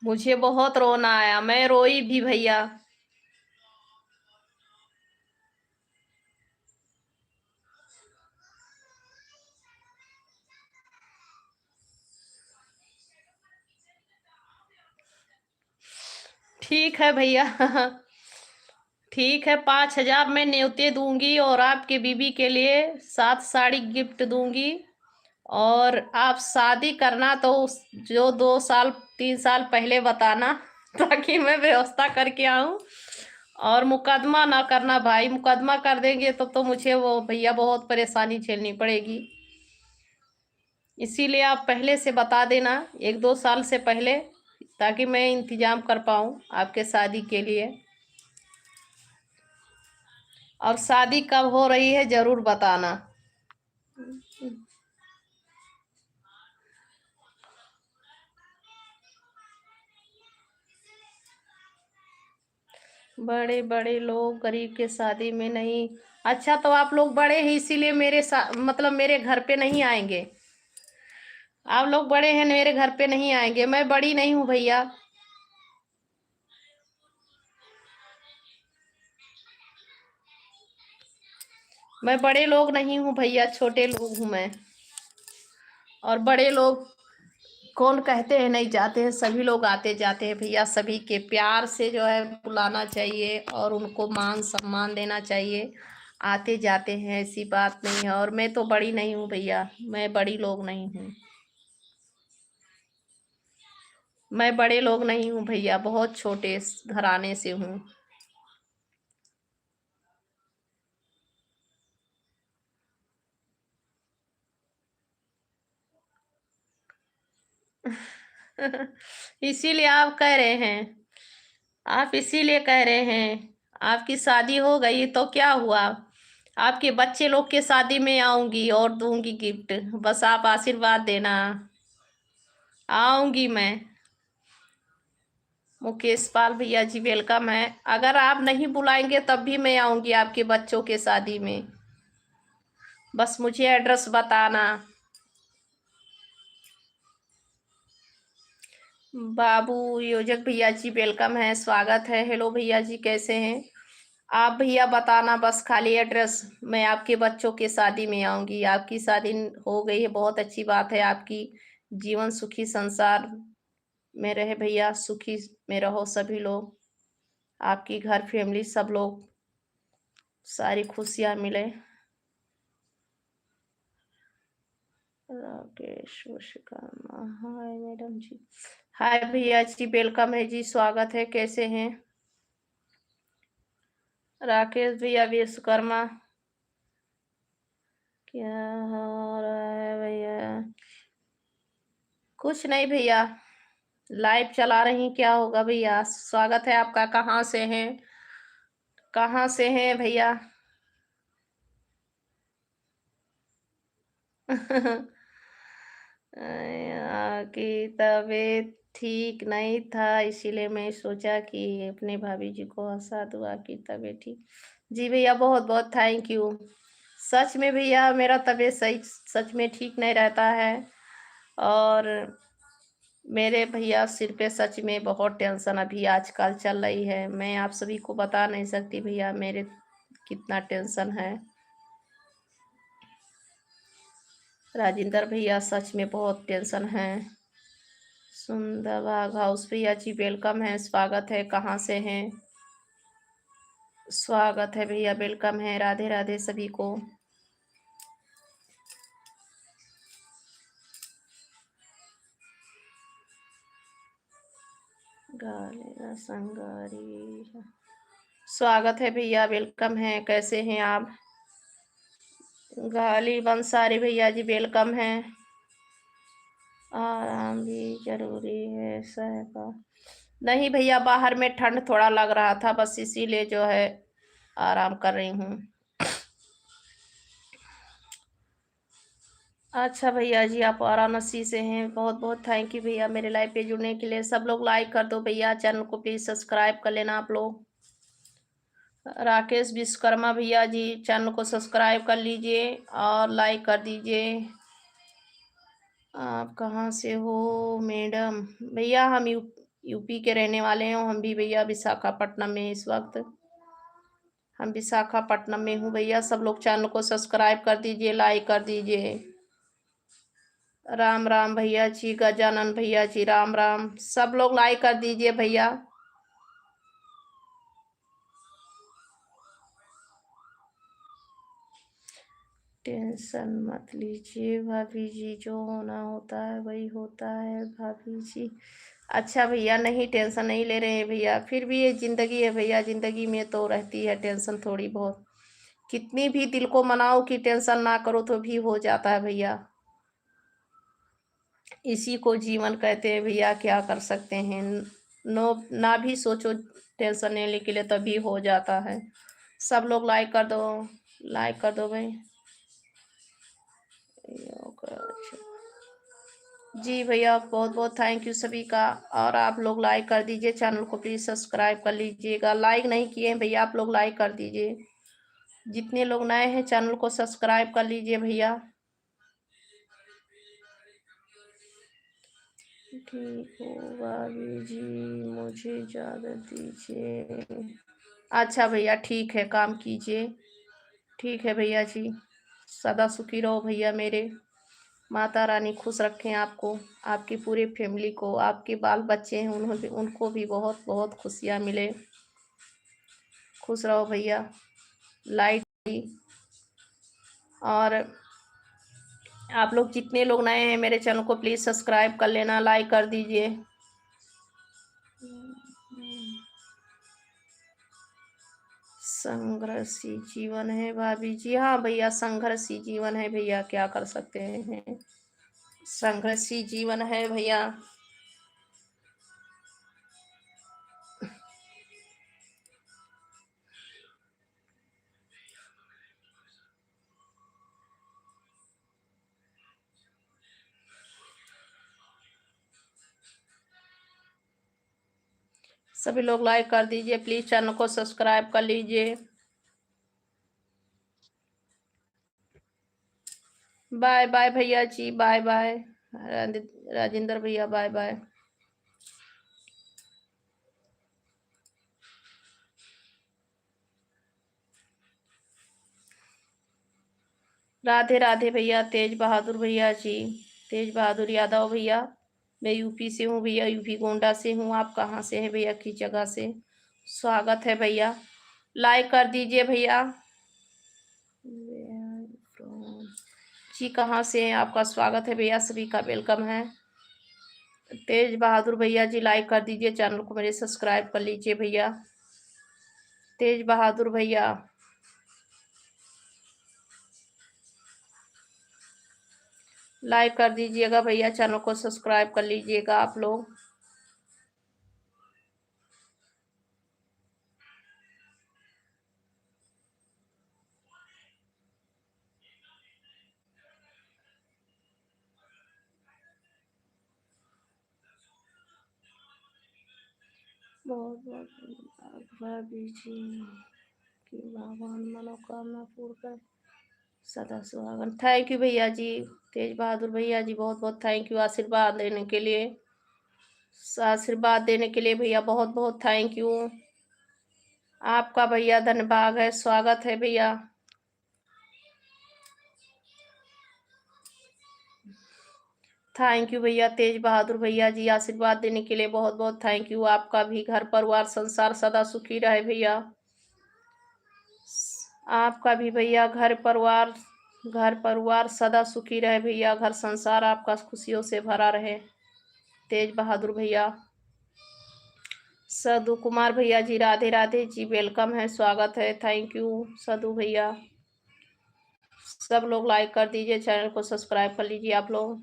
मुझे बहुत रोना आया, मैं रोई भी भैया। ठीक है भैया। ठीक है, 5,000 मैं न्योते दूंगी और आपके बीबी के लिए 7 साड़ी गिफ्ट दूंगी। और आप शादी करना तो जो 2 साल 3 साल पहले बताना, ताकि मैं व्यवस्था करके आऊं। और मुकदमा ना करना भाई, मुकदमा कर देंगे तो मुझे वो भैया बहुत परेशानी झेलनी पड़ेगी। इसीलिए आप पहले से बता देना, 1-2 साल से पहले, ताकि मैं इंतजाम कर पाऊं आपके शादी के लिए। और शादी कब हो रही है जरूर बताना। बड़े बड़े लोग गरीब के शादी में नहीं। अच्छा, तो आप लोग बड़े हैं इसीलिए मतलब मेरे घर पे नहीं आएंगे। आप लोग बड़े हैं, मेरे घर पे नहीं आएंगे। मैं बड़ी नहीं हूँ भैया। मैं बड़े लोग नहीं हूँ भैया, छोटे लोग हूँ मैं। और बड़े लोग कौन कहते हैं नहीं जाते हैं, सभी लोग आते जाते हैं भैया। सभी के प्यार से जो है बुलाना चाहिए और उनको मान सम्मान देना चाहिए। आते जाते हैं, ऐसी बात नहीं है। और मैं तो बड़ी नहीं हूँ भैया, मैं बड़ी लोग नहीं हूँ। मैं बड़े लोग नहीं हूँ भैया, बहुत छोटे घराने से हूँ। इसीलिए आप कह रहे हैं, आप इसीलिए कह रहे हैं। आपकी शादी हो गई तो क्या हुआ, आपके बच्चे लोग के शादी में आऊंगी और दूंगी गिफ्ट, बस आप आशीर्वाद देना। आऊंगी मैं। मुकेश पाल भैया जी वेलकम है। अगर आप नहीं बुलाएंगे तब भी मैं आऊंगी आपके बच्चों के शादी में, बस मुझे एड्रेस बताना। बाबू योजक भैया जी वेलकम है, स्वागत है। हेलो भैया जी, कैसे हैं आप? भैया बताना बस खाली एड्रेस, मैं आपके बच्चों के शादी में आऊंगी। आपकी शादी हो गई है, बहुत अच्छी बात है। आपकी जीवन सुखी संसार में रहे भैया, सुखी में रहो सभी लोग, आपकी घर फैमिली सब लोग, सारी खुशियां मिले। राकेश विश्वकर्मा, हाय मैडम जी। हाय भैया जी, वेलकम है जी, स्वागत है, कैसे हैं? राकेश भैया विश्वकर्मा, क्या हो रहा है भैया? कुछ नहीं भैया, लाइव चला रही, क्या होगा भैया? स्वागत है आपका, कहाँ से हैं? कहाँ से हैं भैया? की तबीयत ठीक नहीं था, इसीलिए मैं सोचा कि अपने भाभी जी को हंसा दूँ, आपकी तबीयत ठीक। जी भैया, बहुत बहुत थैंक यू। सच में भैया मेरा तबीयत सही सच में ठीक नहीं रहता है, और मेरे भैया सिर पे सच में बहुत टेंशन अभी आजकल चल रही है। मैं आप सभी को बता नहीं सकती भैया मेरे कितना टेंशन है। राजेंद्र भैया सच में बहुत टेंशन है। सुंदर बाग हाउस भैया जी वेलकम है, स्वागत है, कहाँ से हैं? स्वागत है भैया, वेलकम है, राधे राधे सभी को। गालिया संगारी, स्वागत है भैया, वेलकम है, कैसे हैं आप? गाली बंसारी भैया जी वेलकम है। आराम भी जरूरी है का नहीं भैया, बाहर में ठंड थोड़ा लग रहा था, बस इसीलिए जो है आराम कर रही हूँ। अच्छा भैया जी, आप वाराणसी से हैं, बहुत बहुत थैंक यू भैया मेरे लाइव पे जुड़ने के लिए। सब लोग लाइक कर दो भैया, चैनल को प्लीज सब्सक्राइब कर लेना आप लोग। राकेश विश्वकर्मा भैया जी चैनल को सब्सक्राइब कर लीजिए और लाइक कर दीजिए। आप कहाँ से हो मैडम? भैया हम यूपी के रहने वाले हैं, हम भी भैया विशाखापट्टनम में इस वक्त। हम विशाखापट्टनम में हूँ भैया, सब लोग चैनल को सब्सक्राइब कर दीजिए, लाइक कर दीजिए। राम राम भैया जी, गजानन भैया जी राम राम, सब लोग लाइक कर दीजिए भैया। टेंशन मत लीजिए भाभी जी, जो होना होता है वही होता है भाभी जी। अच्छा भैया, नहीं टेंशन नहीं ले रहे हैं भैया, फिर भी ये जिंदगी है भैया, जिंदगी में तो रहती है टेंशन थोड़ी बहुत। कितनी भी दिल को मनाओ कि टेंशन ना करो तो भी हो जाता है भैया। इसी को जीवन कहते हैं भैया, क्या कर सकते हैं। नो, ना भी सोचो टेंशन लेने के लिए तभी हो जाता है। सब लोग लाइक कर दो, लाइक कर दो भाई। जी भैया, बहुत बहुत थैंक यू सभी का। और आप लोग लाइक कर दीजिए, चैनल को प्लीज सब्सक्राइब कर लीजिएगा। लाइक नहीं किए हैं भैया, आप लोग लाइक कर दीजिए। जितने लोग नए हैं चैनल को सब्सक्राइब कर लीजिए भैया। ठीक होगा जी, मुझे इजाज़त दीजिए। अच्छा भैया ठीक है, काम कीजिए। ठीक है भैया जी, सदा सुखी रहो भैया मेरे। माता रानी खुश रखें आपको, आपकी पूरी फैमिली को, आपके बाल बच्चे हैं उन्होंने उनको भी बहुत बहुत खुशियाँ मिले। खुश रहो भैया। लाइट, और आप लोग जितने लोग नए हैं मेरे चैनल को प्लीज़ सब्सक्राइब कर लेना, लाइक कर दीजिए। संघर्षी जीवन है भाभी जी, हाँ भैया संघर्षी जीवन है भैया, क्या कर सकते हैं। संघर्षी जीवन है भैया। सभी लोग लाइक कर दीजिए प्लीज, चैनल को सब्सक्राइब कर लीजिए। बाय बाय भैया जी, बाय बाय। राजेंद्र भैया बाय बाय। राधे राधे भैया, तेज बहादुर भैया जी, तेज बहादुर यादव भैया। मैं यूपी से हूँ भैया, यूपी गोंडा से हूँ। आप कहाँ से हैं भैया, किस जगह से? स्वागत है भैया, लाइक कर दीजिए भैया। जी कहाँ से हैं? आपका स्वागत है भैया, सभी का वेलकम है। तेज बहादुर भैया जी लाइक कर दीजिए, चैनल को मेरे सब्सक्राइब कर लीजिए भैया। तेज बहादुर भैया लाइक कर दीजिएगा भैया, चैनल को सब्सक्राइब कर लीजिएगा आप लोग। बहुत बहुत भाभी जी की भगवान मनोकामना पूर्ण कर, सदा सुहागन। थैंक यू भैया जी, तेज बहादुर भैया जी बहुत बहुत थैंक यू आशीर्वाद देने के लिए। आशीर्वाद देने के लिए भैया बहुत बहुत थैंक यू आपका भैया, धन्यवाद है, स्वागत है भैया। थैंक यू भैया तेज बहादुर भैया जी, आशीर्वाद देने के लिए बहुत बहुत थैंक यू। आपका भी घर परिवार संसार सदा सुखी रहे भैया। आपका भी भैया घर परिवार सदा सुखी रहे भैया, घर संसार आपका खुशियों से भरा रहे। तेज बहादुर भैया। सदु कुमार भैया जी राधे राधे जी, वेलकम है, स्वागत है, थैंक यू सदु भैया। सब लोग लाइक कर दीजिए, चैनल को सब्सक्राइब कर लीजिए आप लोग।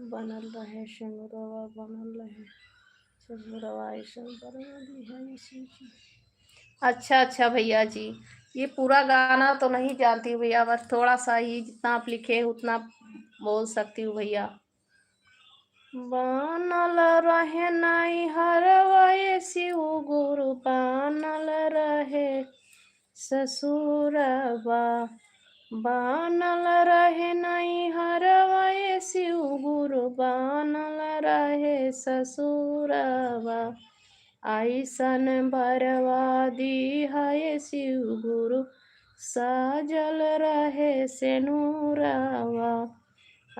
बनल रहे सिंगरवा, बनल रहे सिंगरवा, ऐसा बर्बादी है इसी की। अच्छा अच्छा भैया जी, ये पूरा गाना तो नहीं जानती हूँ भैया, बस थोड़ा सा ही, जितना आप लिखे उतना बोल सकती हूँ भैया। बनल रहे नहीं हरवाए शिव गुरु, बनल रहे ससुरबा, बनल रहे नहीं हरवाए शिव गुरु, बनल रहे ससुरबा, ऐसन बरवादी है शिव गुरु, साजल रहे सेनुरवा,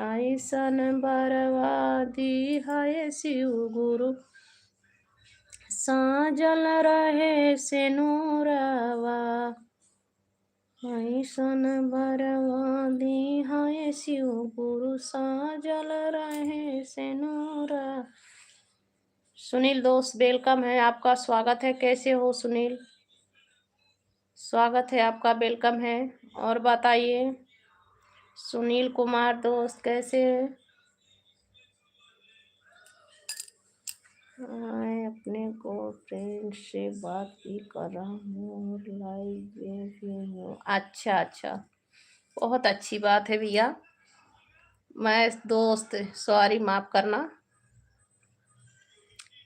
ऐसन बरवादी है शिव गुरु, साजल रहे सेनुरवा, ऐसन बरवादी है शिव गुरु, साजल रहे सेनुरा। सुनील दोस्त वेलकम है आपका, स्वागत है, कैसे हो सुनील? स्वागत है आपका, वेलकम है। और बताइए सुनील कुमार दोस्त कैसे हैं? मैं अपने गर्लफ्रेंड से बात भी कर रहा हूँ और लाइव में भी हूँ। अच्छा अच्छा, बहुत अच्छी बात है भैया। मैं दोस्त, सॉरी माफ करना,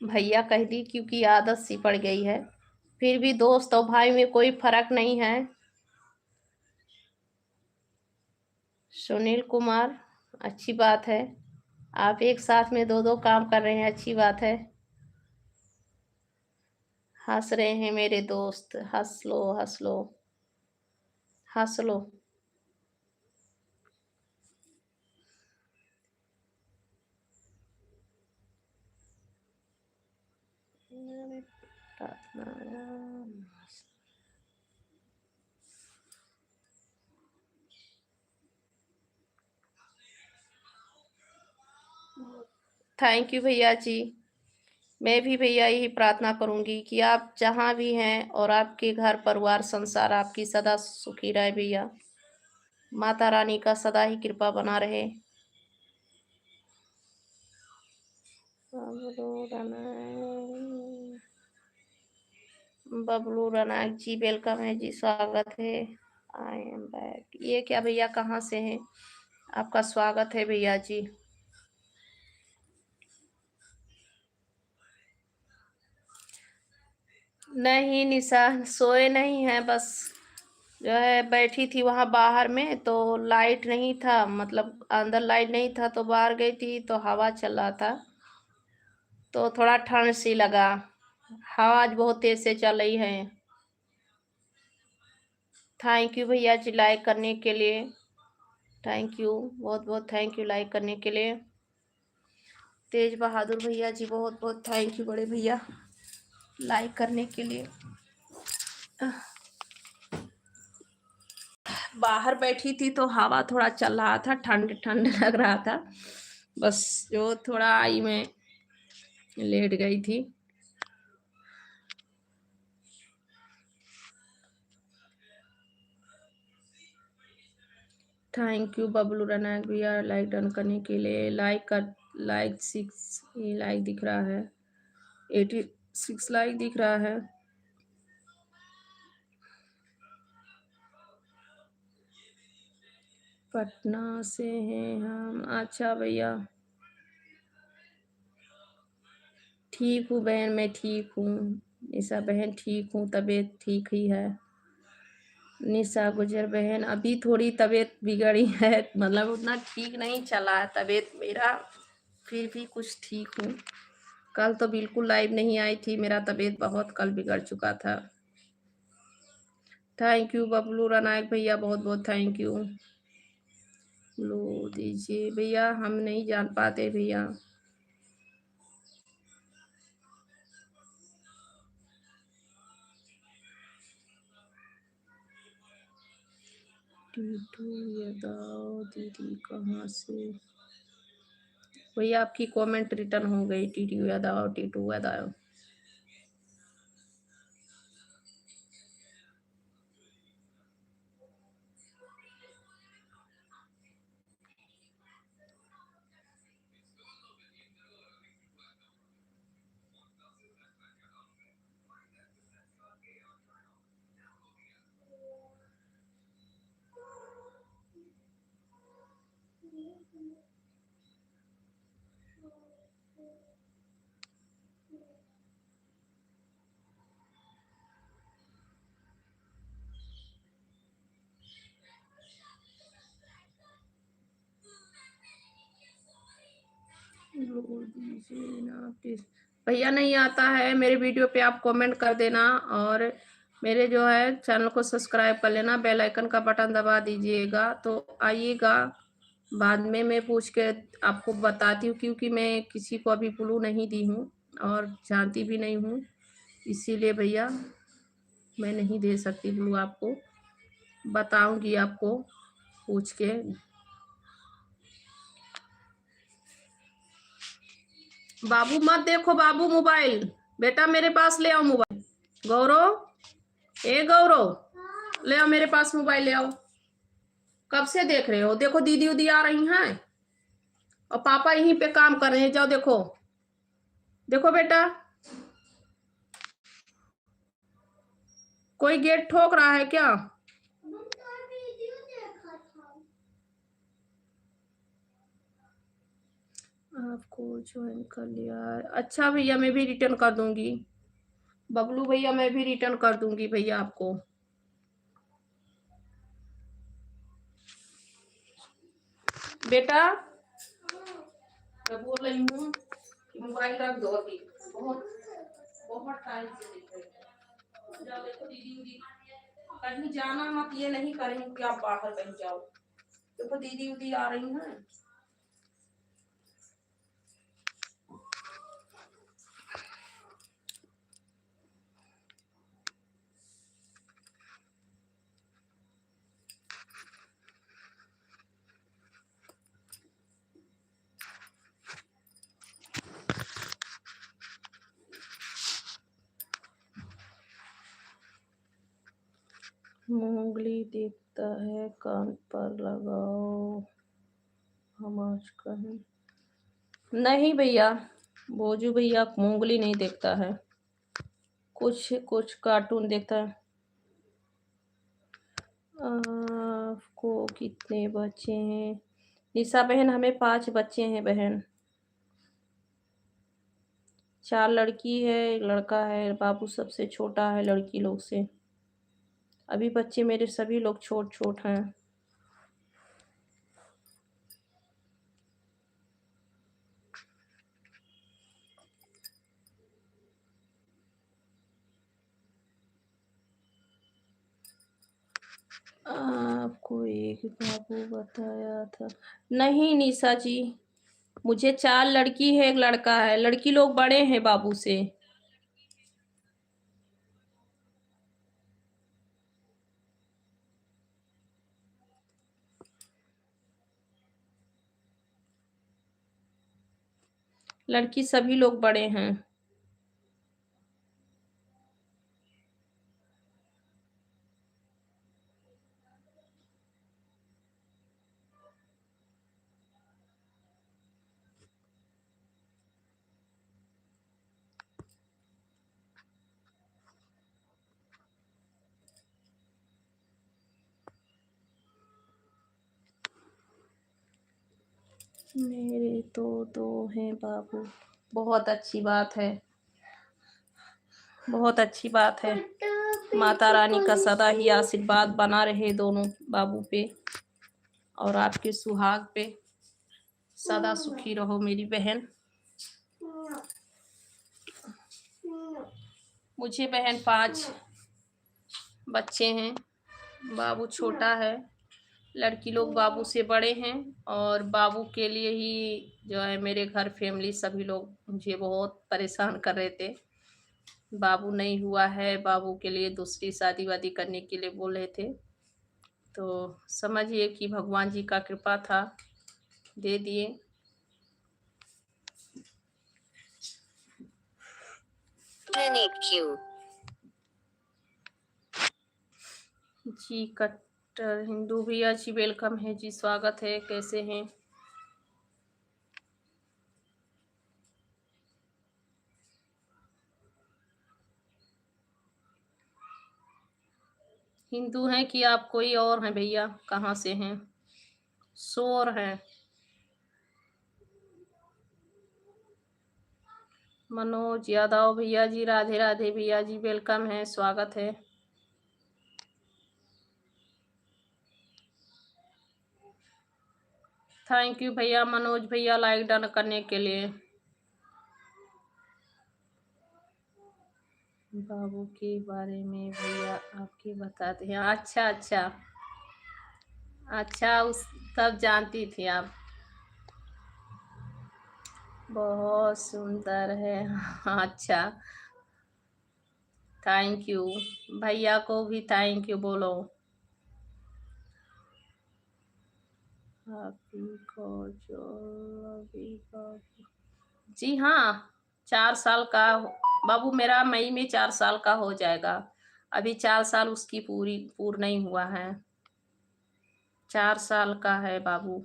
भैया कह दी क्योंकि आदत सी पड़ गई है। फिर भी दोस्त और भाई में कोई फर्क नहीं है। सुनील कुमार, अच्छी बात है, आप एक साथ में दो दो काम कर रहे हैं, अच्छी बात है। हंस रहे हैं मेरे दोस्त, हंस लो हंस लो हंस लो। थैंक यू भैया जी। मैं भी भैया यही प्रार्थना करूंगी कि आप जहाँ भी हैं और आपके घर परिवार संसार आपकी सदा सुखी रहे भैया, माता रानी का सदा ही कृपा बना रहे। बबलू रनाक जी वेलकम है जी, स्वागत है। आई एम बैक, ये क्या भैया कहाँ से हैं? आपका स्वागत है भैया जी। नहीं निशा, सोए नहीं है, बस जो है बैठी थी वहां बाहर में, तो लाइट नहीं था, मतलब अंदर लाइट नहीं था, तो बाहर गई थी तो हवा चल रहा था, तो थोड़ा ठंड सी लगा। हवा आज बहुत तेज से चल रही है। थैंक यू भैया जी लाइक करने के लिए, थैंक यू, बहुत बहुत थैंक यू लाइक करने के लिए। तेज बहादुर भैया जी बहुत बहुत थैंक यू बड़े भैया लाइक करने के लिए। बाहर बैठी थी तो हवा थोड़ा चल रहा था, ठंड ठंड लग रहा था, बस जो थोड़ा आई में लेट गई थी। थैंक यू बबलू रनाक भैया लाइक डन करने के लिए। लाइक 6 लाइक दिख रहा है, 86 लाइक दिख रहा है। पटना से हैं हम। अच्छा भैया, ठीक हूँ बहन, मैं ठीक हूँ। निशा बहन ठीक हूँ, तबीयत ठीक ही है। निशा गुजर बहन अभी थोड़ी तबीयत बिगड़ी है, मतलब उतना ठीक नहीं चला है तबीयत मेरा, फिर भी कुछ ठीक हूँ। कल तो बिल्कुल लाइव नहीं आई थी, मेरा तबीयत बहुत कल बिगड़ चुका था। थैंक यू बबलू रनायक भैया, बहुत बहुत थैंक यू। लो दीजिए भैया, हम नहीं जान पाते भैया। टीटू यादव दीदी कहाँ से? भैया आपकी कमेंट रिटर्न हो गई। टीटू यादव। भैया नहीं आता है मेरे वीडियो पे, आप कमेंट कर देना और मेरे जो है चैनल को सब्सक्राइब कर लेना, बेल आइकन का बटन दबा दीजिएगा तो आइएगा। बाद में मैं पूछ के आपको बताती हूँ, क्योंकि मैं किसी को अभी ब्लू नहीं दी हूँ और जानती भी नहीं हूँ, इसीलिए भैया मैं नहीं दे सकती ब्लू आपको। बताऊंगी आपको पूछ के। बाबू मत देखो बाबू मोबाइल, बेटा मेरे पास ले आओ मोबाइल। गौरव, ए गौरव ले आओ मेरे पास मोबाइल, ले आओ। कब से देख रहे हो? देखो दीदी उदी आ रही हैं और पापा यहीं पे काम कर रहे हैं, जाओ देखो। देखो बेटा, कोई गेट ठोक रहा है क्या? आपको ज्वाइन कर लिया। अच्छा भैया, मैं भी रिटर्न कर दूंगी। बबलू भैया मैं भी रिटर्न कर दूंगी भैया आपको। बेटा मैं बोल रही हूँ कि मोबाइल रख दो अभी, बहुत बहुत टाइम से देख रही हूँ। जाओ देखो दीदी उदी, कहीं जाना मत, ये नहीं करेंगे कि आप बाहर कहीं जाओ। देखो दीदी उदी आ रही हैं। मूंगली देखता है कान पर लगाओ, हम आज कहीं नहीं भैया, बोजू भैया मूंगली नहीं देखता है, कुछ कुछ कार्टून देखता है। आपको कितने बच्चे हैं? निशा बहन हमें 5 बच्चे हैं बहन, 4 लड़की है, 1 लड़का है। बाबू सबसे छोटा है लड़की लोग से। अभी बच्चे मेरे सभी लोग छोट छोट हैं। आपको एक बाबू बताया था? नहीं निशा जी, मुझे 4 लड़की है, 1 लड़का है। लड़की लोग बड़े हैं बाबू से। लड़की सभी लोग बड़े हैं। मेरे तो दो हैं बाबू। बहुत अच्छी बात है, बहुत अच्छी बात है। माता रानी का सदा ही आशीर्वाद बना रहे दोनों बाबू पे और आपके सुहाग पे। सदा सुखी रहो मेरी बहन। मुझे बहन 5 बच्चे हैं। बाबू छोटा है। लड़की लोग बाबू से बड़े हैं और बाबू के लिए ही जो है मेरे घर फैमिली सभी लोग मुझे बहुत परेशान कर रहे थे। बाबू नहीं हुआ है, बाबू के लिए दूसरी शादी वादी करने के लिए बोल रहे थे। तो समझिए कि भगवान जी का कृपा था, दे दिए। जी कट्टर हिंदू भैया जी वेलकम है जी, स्वागत है। कैसे हैं? हिंदू हैं कि आप कोई और हैं भैया? कहाँ से हैं? शोर है। मनोज यादव भैया जी, राधे राधे भैया जी, वेलकम है, स्वागत है। थैंक यू भैया मनोज भैया लाइक डन करने के लिए। बाबू के बारे में भैया आपके बताते हैं। अच्छा अच्छा अच्छा, उस तब जानती थी आप। बहुत सुंदर है। अच्छा, थैंक यू। भैया को भी थैंक यू बोलो। अभी को जो अभी को जी हाँ, 4 साल का बाबू मेरा मई में 4 साल का हो जाएगा। अभी 4 साल उसकी पूर्ण नहीं हुआ है। 4 साल का है बाबू।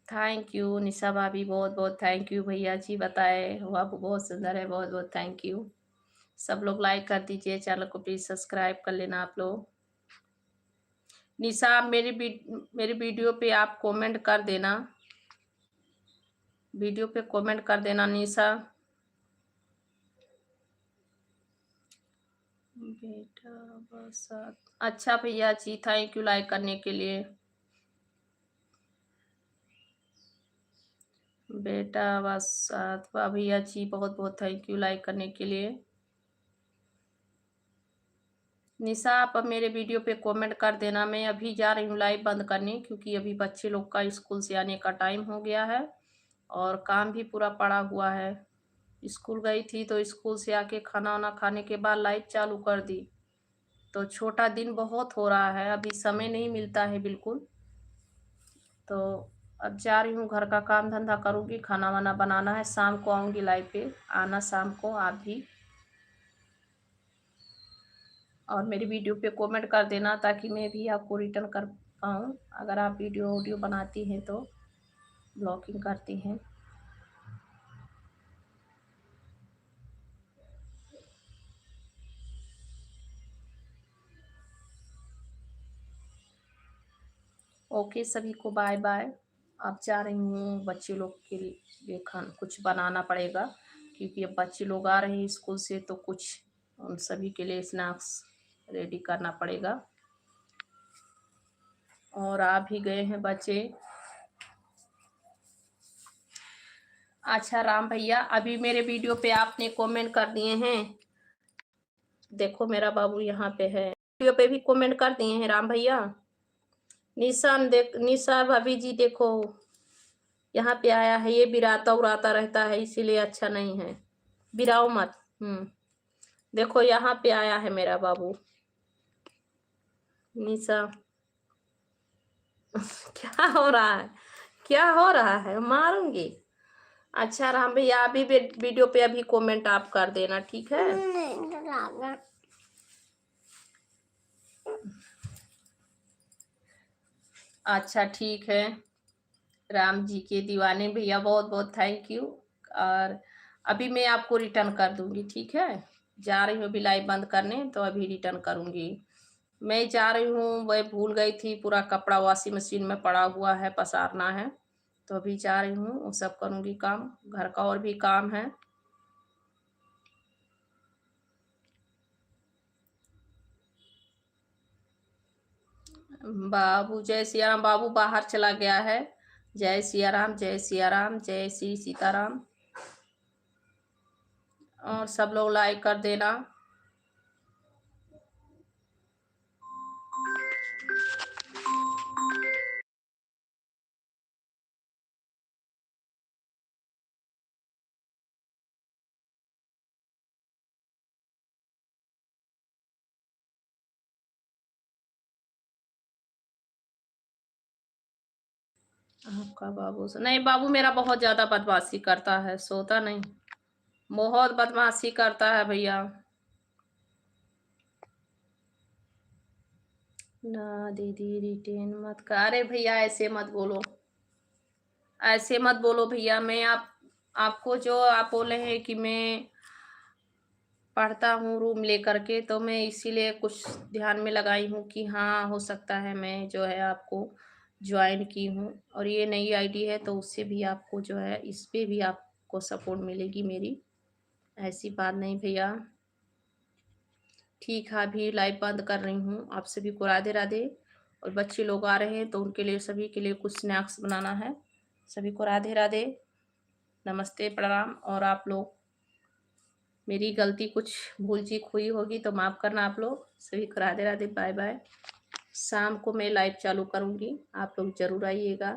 थैंक यू निशा भाभी, बहुत बहुत थैंक यू भैया जी, बताए बाबू बहुत सुंदर है, बहुत बहुत थैंक यू। सब लोग लाइक कर दीजिए, चैनल को प्लीज सब्सक्राइब कर लेना आप लोग। निशा मेरी वीडियो पे आप कमेंट कर देना, वीडियो पे कमेंट कर देना निशा। बेटा बस अच्छा भैया जी, थैंक यू लाइक करने के लिए। बेटा बस भैया जी, बहुत बहुत थैंक यू लाइक करने के लिए। निशा आप अब मेरे वीडियो पे कमेंट कर देना। मैं अभी जा रही हूँ लाइव बंद करने, क्योंकि अभी बच्चे लोग का स्कूल से आने का टाइम हो गया है और काम भी पूरा पड़ा हुआ है। स्कूल गई थी तो स्कूल से आके खाना वाना खाने के बाद लाइव चालू कर दी, तो छोटा दिन बहुत हो रहा है, अभी समय नहीं मिलता है बिल्कुल। तो अब जा रही हूँ, घर का काम धंधा करूँगी, खाना वाना बनाना है, शाम को आऊँगी लाइव पे। आना शाम को आप भी, और मेरी वीडियो पे कमेंट कर देना ताकि मैं भी आपको रिटर्न कर पाऊँ। अगर आप वीडियो ऑडियो बनाती हैं तो, ब्लॉगिंग करती हैं। ओके सभी को बाय बाय। अब जा रही हूँ, बच्चे लोग के लिए खाना कुछ बनाना पड़ेगा, क्योंकि अब बच्चे लोग आ रहे हैं स्कूल से, तो कुछ उन सभी के लिए स्नैक्स रेडी करना पड़ेगा। और आ भी गए हैं बच्चे। अच्छा राम भैया, अभी मेरे वीडियो पे आपने कमेंट कर दिए हैं, देखो मेरा बाबू यहाँ पे है, वीडियो पे भी कमेंट कर दिए हैं राम भैया। निशान देख, निशा भाभी जी देखो, यहाँ पे आया है, ये बिराता उड़ाता रहता है इसीलिए अच्छा नहीं है, बिराओ मत। देखो यहाँ पे आया है मेरा बाबू निशा। क्या हो रहा है? क्या हो रहा है? मारूँगी। अच्छा राम भैया अभी वीडियो पे अभी कमेंट आप कर देना, ठीक है? अच्छा ठीक है। राम जी के दीवाने भैया बहुत बहुत थैंक यू। और अभी मैं आपको रिटर्न कर दूंगी, ठीक है? जा रही हूँ अभी लाइव बंद करने, तो अभी रिटर्न करूंगी। मैं जा रही हूँ, वह भूल गई थी, पूरा कपड़ा वॉशिंग मशीन में पड़ा हुआ है, पसारना है। तो अभी जा रही हूँ, वो सब करूंगी काम, घर का और भी काम है। बाबू जय सिया राम, बाबू बाहर चला गया है। जय सिया राम, जय सिया राम, जय श्री सीताराम। और सब लोग लाइक कर देना। आपका बाबू से नहीं, बाबू मेरा बहुत ज्यादा बदमाशी करता है, सोता नहीं, बहुत बदमाशी करता है भैया। ना दीदी रिटेन मत कर, अरे भैया ऐसे मत बोलो, ऐसे मत बोलो भैया। मैं आपको जो आप बोले हैं कि मैं पढ़ता हूँ रूम लेकर के, तो मैं इसीलिए कुछ ध्यान में लगाई हूँ कि हाँ हो सकता है मैं जो है आपको ज्वाइन की हूँ, और ये नई आईडी है तो उससे भी आपको जो है इस पे भी आपको सपोर्ट मिलेगी मेरी। ऐसी बात नहीं भैया। ठीक है अभी लाइव बंद कर रही हूँ, आप सभी को राधे राधे। और बच्चे लोग आ रहे हैं तो उनके लिए सभी के लिए कुछ स्नैक्स बनाना है। सभी को राधे राधे, नमस्ते प्रणाम। और आप लोग, मेरी गलती कुछ भूल चूक हुई होगी तो माफ़ करना आप लोग। सभी को राधे राधे, बाय बाय। शाम को मैं लाइव चालू करूँगी, आप लोग ज़रूर आइएगा।